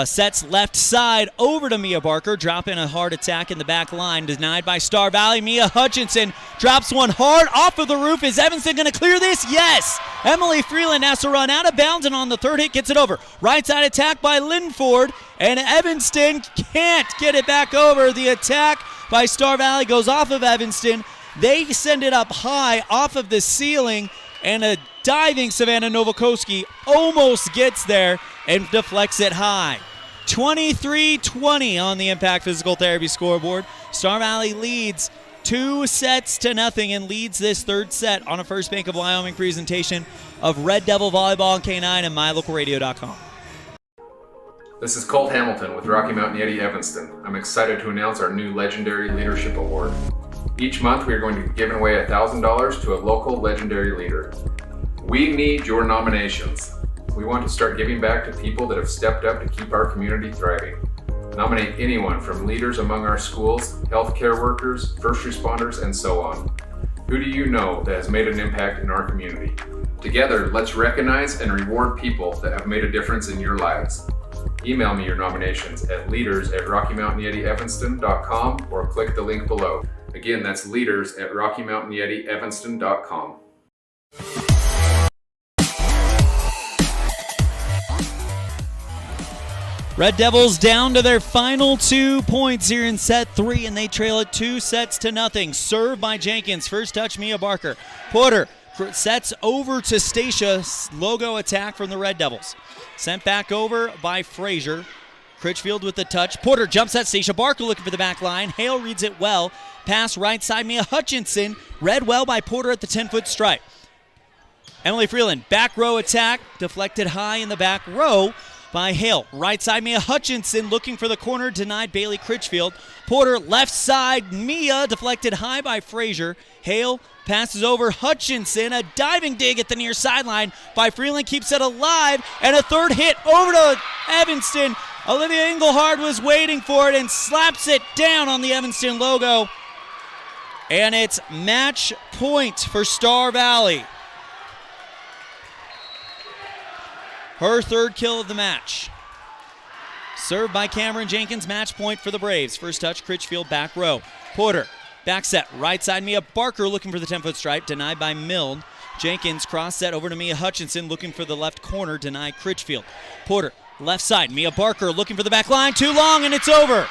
sets left side over to Mia Barker, dropping a hard attack in the back line, denied by Star Valley. Mia Hutchinson drops one hard off of the roof. Is Evanston going to clear this? Yes! Emily Freeland has to run out of bounds, and on the third hit gets it over. Right side attack by Linford, and Evanston can't get it back over. The attack by Star Valley goes off of Evanston. They send it up high off of the ceiling, and a diving Savannah Novakoski almost gets there and deflects it high. 23-20 on the Impact Physical Therapy scoreboard. Star Valley leads 2-0 and leads this third set on a First Bank of Wyoming presentation of Red Devil Volleyball and K9 and MyLocalRadio.com. This is Colt Hamilton with Rocky Mountain Yeti Evanston. I'm excited to announce our new Legendary Leadership Award. Each month we are going to be giving away $1,000 to a local legendary leader. We need your nominations. We want to start giving back to people that have stepped up to keep our community thriving. Nominate anyone from leaders among our schools, healthcare workers, first responders, and so on. Who do you know that has made an impact in our community? Together, let's recognize and reward people that have made a difference in your lives. Email me your nominations at leaders@RockyMountainYetiEvanston.com or click the link below. Again, that's leaders@RockyMountainYetiEvanston.com. Red Devils down to their final 2 points here in set 3, and they trail it 2-0. Served by Jenkins. First touch, Mia Barker. Porter sets over to Stacia. Logo attack from the Red Devils. Sent back over by Frazier. Critchfield with the touch. Porter jumps at Stacia Barker looking for the back line. Hale reads it well. Pass right side, Mia Hutchinson. Read well by Porter at the 10-foot stripe. Emily Freeland, back row attack. Deflected high in the back row by Hale. Right side, Mia Hutchinson looking for the corner, denied Bailey Critchfield. Porter, left side, Mia, deflected high by Frazier. Hale passes over Hutchinson, a diving dig at the near sideline by Freeland, keeps it alive, and a third hit over to Evanston. Olivia Engelhard was waiting for it and slaps it down on the Evanston logo. And it's match point for Star Valley. Her third kill of the match. Served by Cameron Jenkins, match point for the Braves. First touch, Critchfield, back row. Porter, back set, right side, Mia Barker looking for the 10-foot stripe, denied by Milne. Jenkins, cross set over to Mia Hutchinson, looking for the left corner, denied Critchfield. Porter, left side, Mia Barker looking for the back line, too long, and it's over.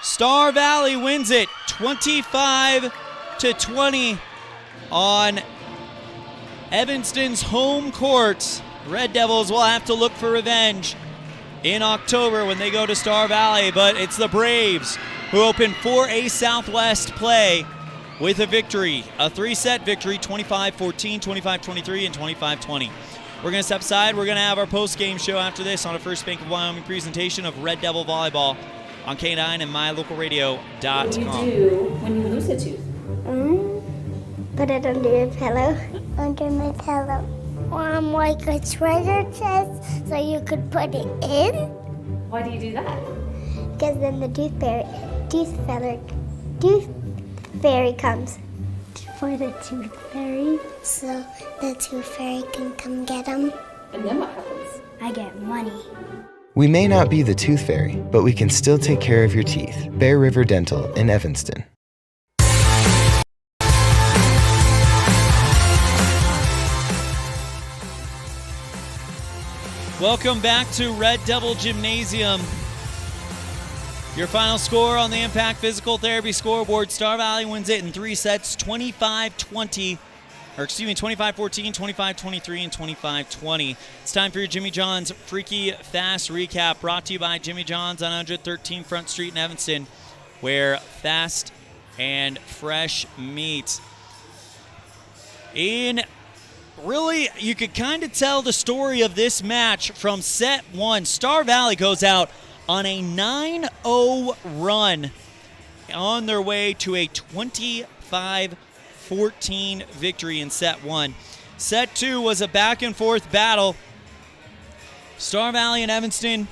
Star Valley wins it 25-20 on Evanston's home court. Red Devils will have to look for revenge in October when they go to Star Valley, but it's the Braves who open 4A Southwest play with a victory, a 3-set victory, 25-14, 25-23, and 25-20. We're going to step aside. We're going to have our post-game show after this on a First Bank of Wyoming presentation of Red Devil Volleyball on K9 and mylocalradio.com. What do you do when you lose a tooth? Put it under your pillow. Under my pillow. Like a treasure chest so you could put it in. Why do you do that? Because then the tooth fairy comes. For the tooth fairy. So the tooth fairy can come get them. And then what happens? I get money. We may not be the tooth fairy, but we can still take care of your teeth. Bear River Dental in Evanston. Welcome back to Red Devil Gymnasium. Your final score on the Impact Physical Therapy scoreboard, Star Valley wins it in 3 sets, 25-14, 25-23, and 25-20. It's time for your Jimmy John's Freaky Fast Recap, brought to you by Jimmy John's on 113 Front Street in Evanston, where fast and fresh meat. Really, you could kind of tell the story of this match from set 1. Star Valley goes out on a 9-0 run on their way to a 25-14 victory in set 1. Set 2 was a back-and-forth battle. Star Valley and Evanston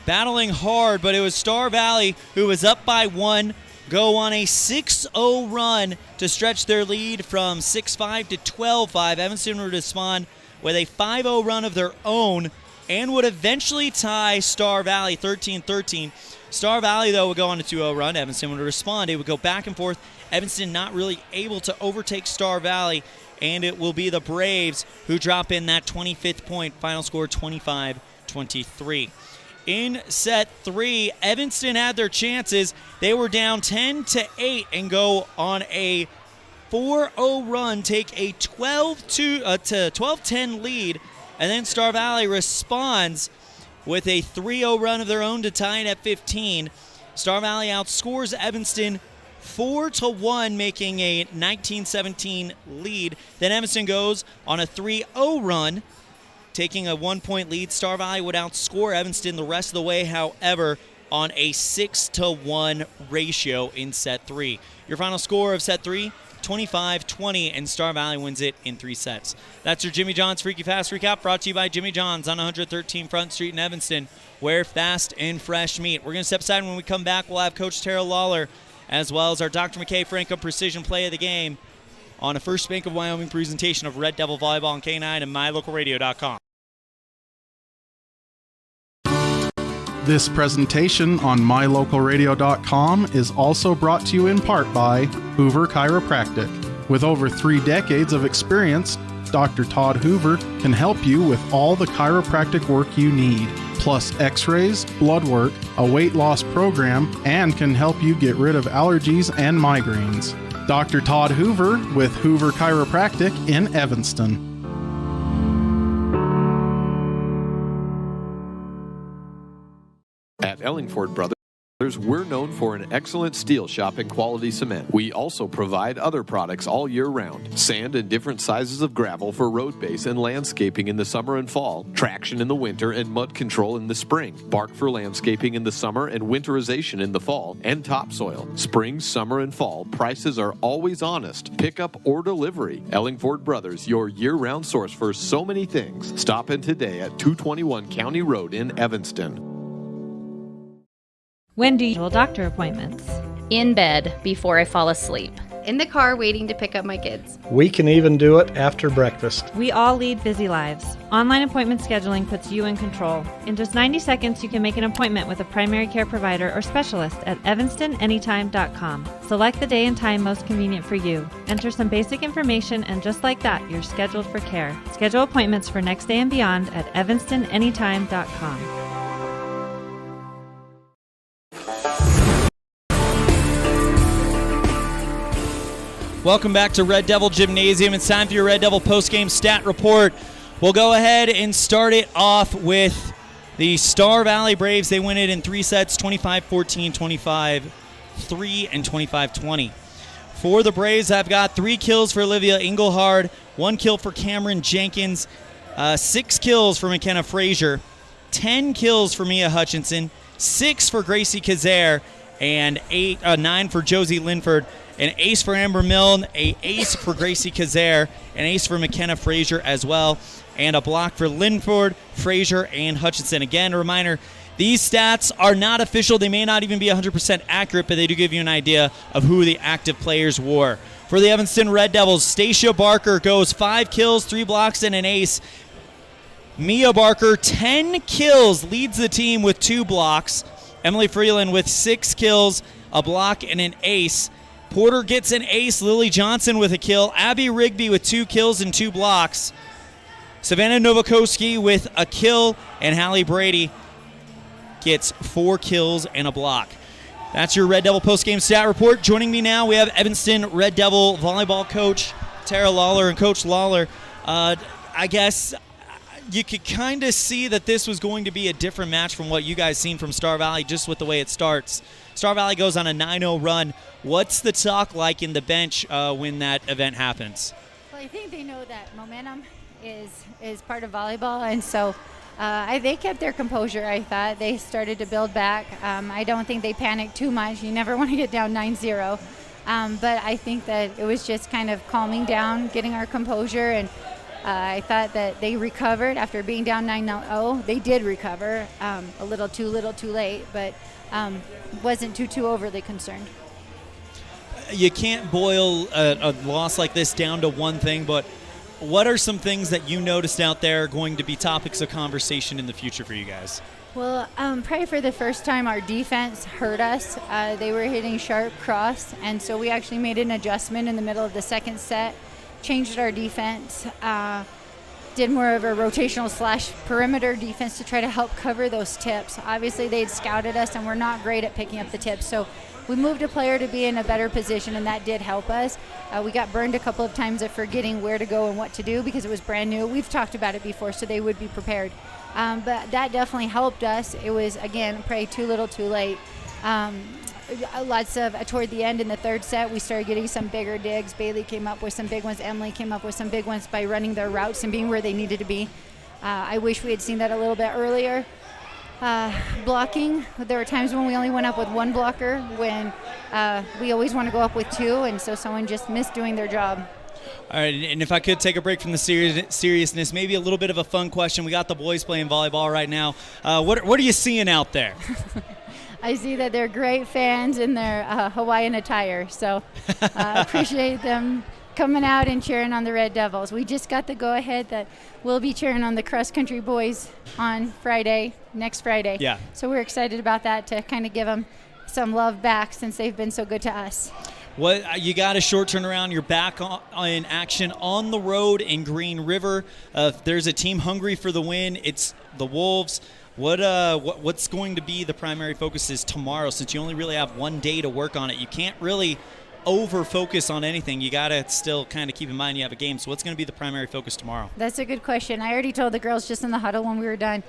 battling hard, but it was Star Valley who was up by 1, go on a 6-0 run to stretch their lead from 6-5 to 12-5. Evanston would respond with a 5-0 run of their own and would eventually tie Star Valley 13-13. Star Valley, though, would go on a 2-0 run. Evanston would respond. It would go back and forth. Evanston not really able to overtake Star Valley, and it will be the Braves who drop in that 25th point. Final score 25-23. In set 3, Evanston had their chances. They were down 10-8 and go on a 4-0 run, take a 12-10 lead, and then Star Valley responds with a 3-0 run of their own to tie it at 15. Star Valley outscores Evanston 4-1, making a 19-17 lead. Then Evanston goes on a 3-0 run, taking a 1-point lead. Star Valley would outscore Evanston the rest of the way, however, on a 6-1 ratio in set 3. Your final score of set 3, 25-20, and Star Valley wins it in 3 sets. That's your Jimmy John's Freaky Fast Recap, brought to you by Jimmy John's on 113 Front Street in Evanston, where fast and fresh meat. We're going to step aside. When we come back, we'll have Coach Tara Lawler, as well as our Dr. McKay Franco Precision Play of the Game on a First Bank of Wyoming presentation of Red Devil Volleyball on K9 and mylocalradio.com. This presentation on mylocalradio.com is also brought to you in part by Hoover Chiropractic. With over 3 decades of experience, Dr. Todd Hoover can help you with all the chiropractic work you need, plus x-rays, blood work, a weight loss program, and can help you get rid of allergies and migraines. Dr. Todd Hoover with Hoover Chiropractic in Evanston. At Ellingford Brothers, we're known for an excellent steel shop and quality cement. We also provide other products all year round. Sand and different sizes of gravel for road base and landscaping in the summer and fall. Traction in the winter and mud control in the spring. Bark for landscaping in the summer and winterization in the fall. And topsoil. Spring, summer, and fall. Prices are always honest. Pickup or delivery. Ellingford Brothers, your year-round source for so many things. Stop in today at 221 County Road in Evanston. When do you schedule doctor appointments? In bed before I fall asleep. In the car waiting to pick up my kids. We can even do it after breakfast. We all lead busy lives. Online appointment scheduling puts you in control. In just 90 seconds, you can make an appointment with a primary care provider or specialist at evanstonanytime.com. Select the day and time most convenient for you. Enter some basic information, and just like that, you're scheduled for care. Schedule appointments for next day and beyond at evanstonanytime.com. Welcome back to Red Devil Gymnasium. It's time for your Red Devil postgame stat report. We'll go ahead and start it off with the Star Valley Braves. They win it in 3 sets, 25-14, 25-3, and 25-20. For the Braves, I've got 3 kills for Olivia Engelhard, 1 kill for Cameron Jenkins, 6 kills for McKenna Frazier, 10 kills for Mia Hutchinson, 6 for Gracie Kazare, and 9 for Josie Linford. An ace for Amber Milne, an ace for Gracie Kazare, an ace for McKenna Frazier as well, and a block for Linford, Frazier, and Hutchinson. Again, a reminder, these stats are not official. They may not even be 100% accurate, but they do give you an idea of who the active players were. For the Evanston Red Devils, Stacia Barker goes 5 kills, 3 blocks, and an ace. Mia Barker, 10 kills, leads the team with 2 blocks. Emily Freeland with 6 kills, a block, and an ace. Porter gets an ace. Lily Johnson with a kill. Abby Rigby with 2 kills and 2 blocks. Savannah Novakoski with a kill. And Hallie Brady gets 4 kills and a block. That's your Red Devil postgame stat report. Joining me now, we have Evanston Red Devil volleyball coach Tara Lawler. And Coach Lawler, I guess you could kind of see that this was going to be a different match from what you guys seen from Star Valley just with the way it starts. Star Valley goes on a 9-0 run. What's the talk like in the bench when that event happens? Well, I think they know that momentum is part of volleyball, and so they kept their composure. I thought they started to build back. I don't think they panicked too much. You never want to get down 9-0. But I think that it was just kind of calming down, getting our composure, and I thought that they recovered after being down 9-0. They did recover, a little too late, but wasn't too overly concerned. You can't boil a loss like this down to one thing, but what are some things that you noticed out there going to be topics of conversation in the future for you guys? Well, probably for the first time, our defense hurt us. They were hitting sharp cross, and so we actually made an adjustment in the middle of the second set, changed our defense, did more of a rotational / perimeter defense to try to help cover those tips. Obviously, they'd scouted us, and we're not great at picking up the tips, so we moved a player to be in a better position, and that did help us. We got burned a couple of times at forgetting where to go and what to do because it was brand new. We've talked about it before, so they would be prepared. But that definitely helped us. It was, again, probably too little too late. Lots of, toward the end in the third set, we started getting some bigger digs. Bailey came up with some big ones. Emily came up with some big ones by running their routes and being where they needed to be. I wish we had seen that a little bit earlier. Blocking, there were times when we only went up with 1 blocker when we always want to go up with 2, and so someone just missed doing their job. All right, and if I could take a break from the seriousness, maybe a little bit of a fun question. We got the boys playing volleyball right now. What are you seeing out there? I see that they're great fans in their Hawaiian attire, so appreciate them coming out and cheering on the Red Devils. We just got the go-ahead that we'll be cheering on the cross-country boys on next Friday. Yeah. So we're excited about that to kind of give them some love back since they've been so good to us. Well, you got a short turnaround. You're back in action on the road in Green River. There's a team hungry for the win. It's the Wolves. What's going to be the primary focus is tomorrow, since you only really have 1 day to work on it. You can't really over-focus on anything. You got to still kind of keep in mind you have a game. So what's going to be the primary focus tomorrow? That's a good question. I already told the girls just in the huddle when we were done.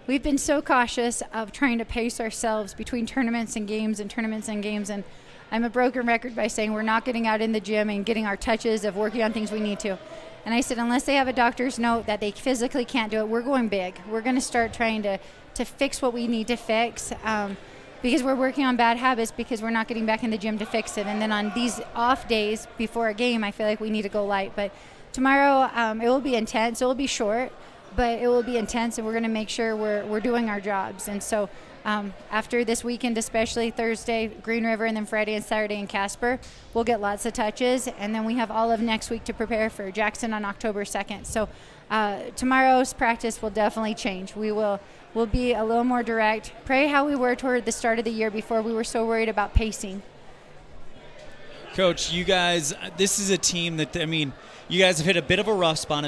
We've been so cautious of trying to pace ourselves between tournaments and games, and I'm a broken record by saying we're not getting out in the gym and getting our touches of working on things we need to. And I said, unless they have a doctor's note that they physically can't do it, we're going big. We're going to start trying to fix what we need to fix. Because we're working on bad habits because we're not getting back in the gym to fix it. And then on these off days before a game, I feel like we need to go light. But tomorrow, it will be intense. It will be short, but it will be intense, and we're going to make sure we're doing our jobs. And so after this weekend, especially Thursday, Green River, and then Friday and Saturday in Casper, we'll get lots of touches. And then we have all of next week to prepare for Jackson on October 2nd. So tomorrow's practice will definitely change. We'll be a little more direct. Pray how we were toward the start of the year before we were so worried about pacing. Coach, you guys, this is a team that, you guys have hit a bit of a rough spot.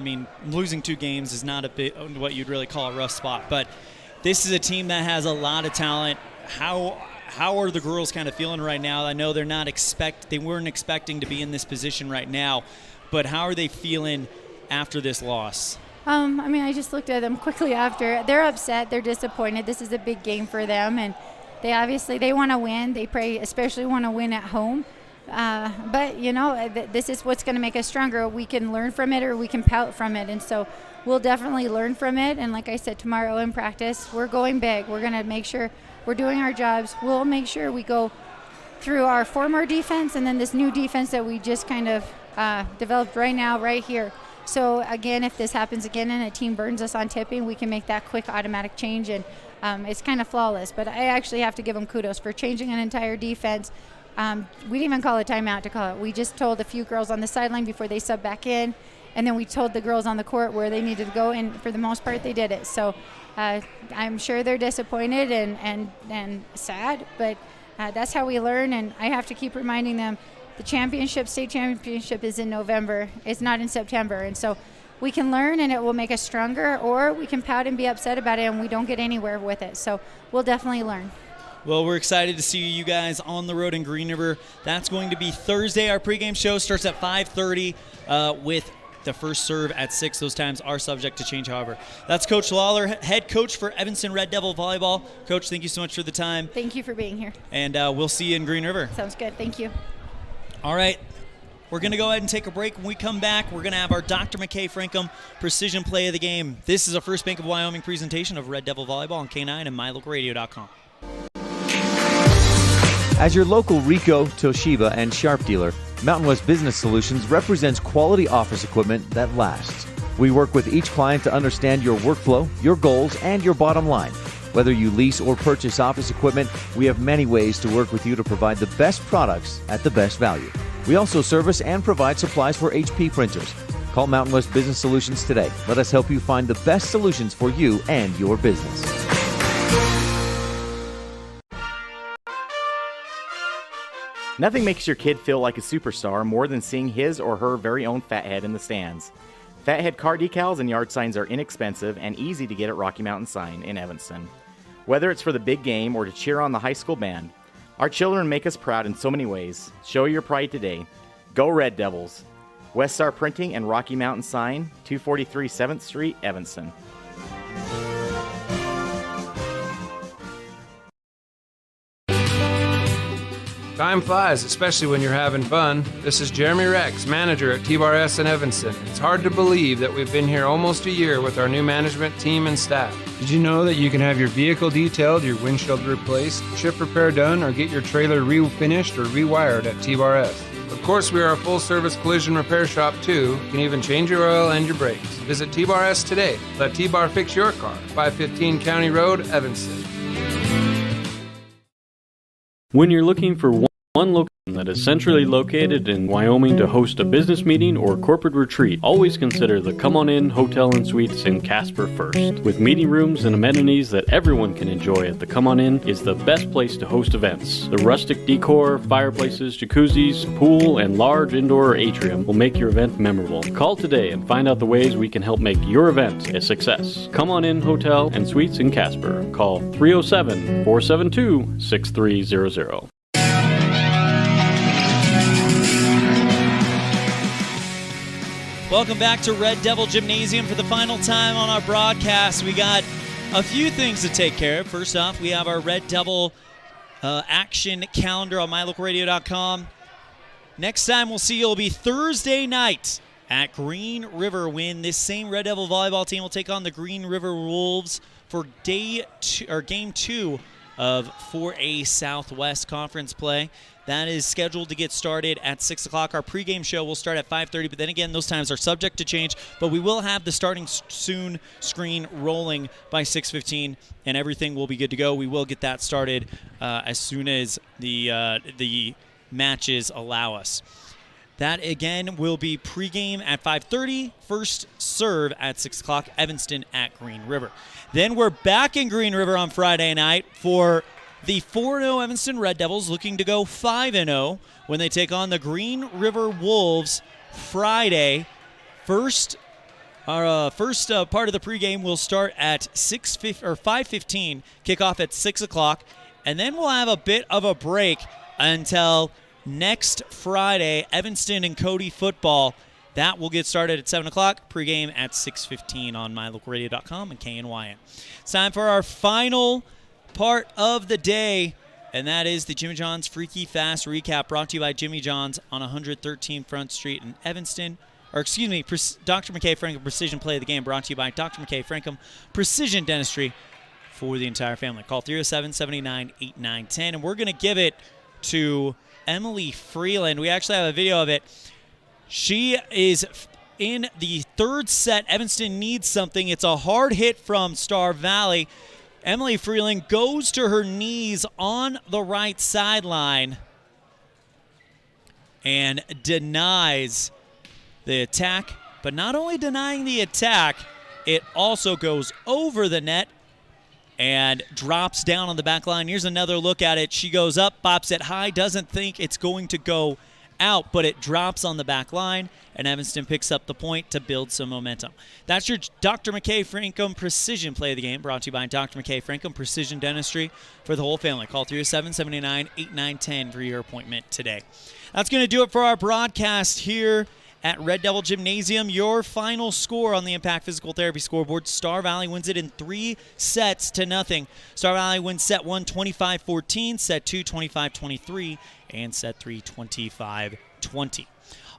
Losing 2 games is not a bit what you'd really call a rough spot, but this is a team that has a lot of talent. How how are the girls kind of feeling right now? I know they weren't expecting to be in this position right now, but how are they feeling after this loss? I just looked at them quickly after. They're upset. They're disappointed. This is a big game for them, and they want to win. They especially want to win at home. But this is what's going to make us stronger. We can learn from it, or we can pout from it, and so we'll definitely learn from it. And like I said, tomorrow in practice, we're going big. We're going to make sure we're doing our jobs. We'll make sure we go through our former defense and then this new defense that we just kind of developed right now, right here. So again, if this happens again and a team burns us on tipping, we can make that quick automatic change, and it's kind of flawless. But I actually have to give them kudos for changing an entire defense. We didn't even call a timeout to call it. We just told a few girls on the sideline before they sub back in, and then we told the girls on the court where they needed to go, and for the most part they did it. So I'm sure they're disappointed and sad, but that's how we learn, and I have to keep reminding them the state championship is in November. It's not in September, and so we can learn and it will make us stronger, or we can pout and be upset about it and we don't get anywhere with it. So we'll definitely learn. Well, we're excited to see you guys on the road in Green River. That's going to be Thursday. Our pregame show starts at 5:30 with the first serve at 6. Those times are subject to change, however. That's Coach Lawler, head coach for Evanston Red Devil Volleyball. Coach, thank you so much for the time. Thank you for being here. And we'll see you in Green River. Sounds good. Thank you. All right. We're going to go ahead and take a break. When we come back, we're going to have our Dr. McKay Frankum Precision Play of the Game. This is a First Bank of Wyoming presentation of Red Devil Volleyball on K9 and MyLocalRadio.com. As your local Ricoh, Toshiba, and Sharp dealer, Mountain West Business Solutions represents quality office equipment that lasts. We work with each client to understand your workflow, your goals, and your bottom line. Whether you lease or purchase office equipment, we have many ways to work with you to provide the best products at the best value. We also service and provide supplies for HP printers. Call Mountain West Business Solutions today. Let us help you find the best solutions for you and your business. Nothing makes your kid feel like a superstar more than seeing his or her very own Fathead in the stands. Fathead car decals and yard signs are inexpensive and easy to get at Rocky Mountain Sign in Evanston. Whether it's for the big game or to cheer on the high school band, our children make us proud in so many ways. Show your pride today. Go Red Devils! West Star Printing and Rocky Mountain Sign, 243 7th Street, Evanston. Time flies, especially when you're having fun. This is Jeremy Rex, manager at T-Bar S in Evanston. It's hard to believe that we've been here almost a year with our new management team and staff. Did you know that you can have your vehicle detailed, your windshield replaced, chip repair done, or get your trailer refinished or rewired at T-Bar S? Of course, we are a full-service collision repair shop, too. You can even change your oil and your brakes. Visit T-Bar S today. Let T-Bar fix your car. 515 County Road, Evanston. When you're looking for one location that is centrally located in Wyoming to host a business meeting or corporate retreat, always consider the Come On In Hotel and Suites in Casper first. With meeting rooms and amenities that everyone can enjoy at the Come On In is the best place to host events. The rustic decor, fireplaces, jacuzzis, pool, and large indoor atrium will make your event memorable. Call today and find out the ways we can help make your event a success. Come On In Hotel and Suites in Casper. Call 307-472-6300. Welcome back to Red Devil Gymnasium for the final time on our broadcast. We got a few things to take care of. First off, we have our Red Devil action calendar on MyLocalRadio.com. Next time we'll see you will be Thursday night at Green River, when this same Red Devil volleyball team will take on the Green River Wolves for game 2 of 4A Southwest Conference play. That is scheduled to get started at 6 o'clock. Our pregame show will start at 5:30, but then again, those times are subject to change. But we will have the starting soon screen rolling by 6:15, and everything will be good to go. We will get that started as soon as the matches allow us. That, again, will be pregame at 5:30, first serve at 6 o'clock, Evanston at Green River. Then we're back in Green River on Friday night for the 4-0 Evanston Red Devils, looking to go 5-0 when they take on the Green River Wolves Friday. First part of the pregame will start at 5:15, kickoff at 6 o'clock, And then we'll have a bit of a break until next Friday, Evanston and Cody football. That will get started at 7 o'clock, pregame at 6:15 on mylocalradio.com and KNYN. It's time for our final part of the day, and that is the Jimmy John's Freaky Fast Recap, brought to you by Jimmy John's on 113 Front Street in Evanston. Or excuse me, Dr. McKay Frankham Precision Play of the Game, brought to you by Dr. McKay Frankham Precision Dentistry for the entire family. Call 307-789-8910, and we're going to give it to Emily Freeland. We actually have a video of it. She is in the third set. Evanston needs something. It's a hard hit from Star Valley. Emily Freeland goes to her knees on the right sideline and denies the attack. But not only denying the attack, it also goes over the net and drops down on the back line. Here's another look at it. She goes up, bops it high, doesn't think it's going to go out, but it drops on the back line, and Evanston picks up the point to build some momentum. That's your Dr. McKay Frankham Precision Play of the Game, brought to you by Dr. McKay Frankham Precision Dentistry for the whole family. Call 307-789-8910 for your appointment today. That's going to do it for our broadcast here at Red Devil Gymnasium. Your final score on the Impact Physical Therapy scoreboard: Star Valley wins it in 3 sets to nothing. Star Valley wins set 1 25-14, set 2 25-23, and set 3 25-20.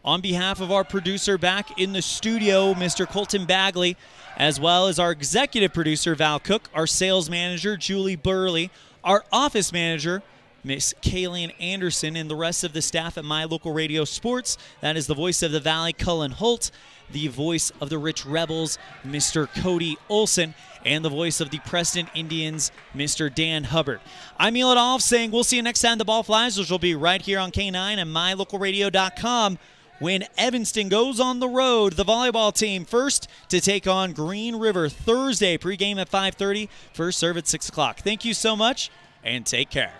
On behalf of our producer back in the studio, Mr. Colton Bagley, as well as our executive producer, Val Cook, our sales manager, Julie Burley, our office manager, Miss Kayleen Anderson, and the rest of the staff at My Local Radio Sports. That is the voice of the Valley, Cullen Holt, the voice of the Rich Rebels, Mr. Cody Olson, and the voice of the Preston Indians, Mr. Dan Hubbard. I'm Elan Olliff saying we'll see you next time the ball flies, which will be right here on K9 and mylocalradio.com when Evanston goes on the road. The volleyball team first to take on Green River Thursday, pregame at 5:30, first serve at 6 o'clock. Thank you so much, and take care.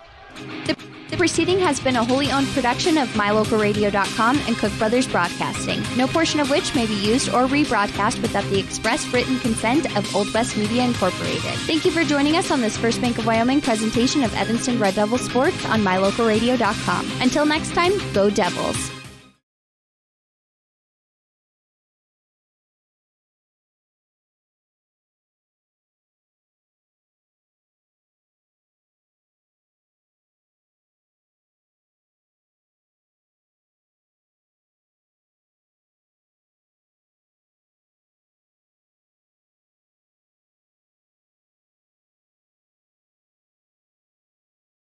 The proceeding has been a wholly owned production of mylocalradio.com and Cook Brothers Broadcasting, no portion of which may be used or rebroadcast without the express written consent of Old West Media Incorporated. Thank you for joining us on this First Bank of Wyoming presentation of Evanston Red Devil Sports on mylocalradio.com. Until next time, go Devils.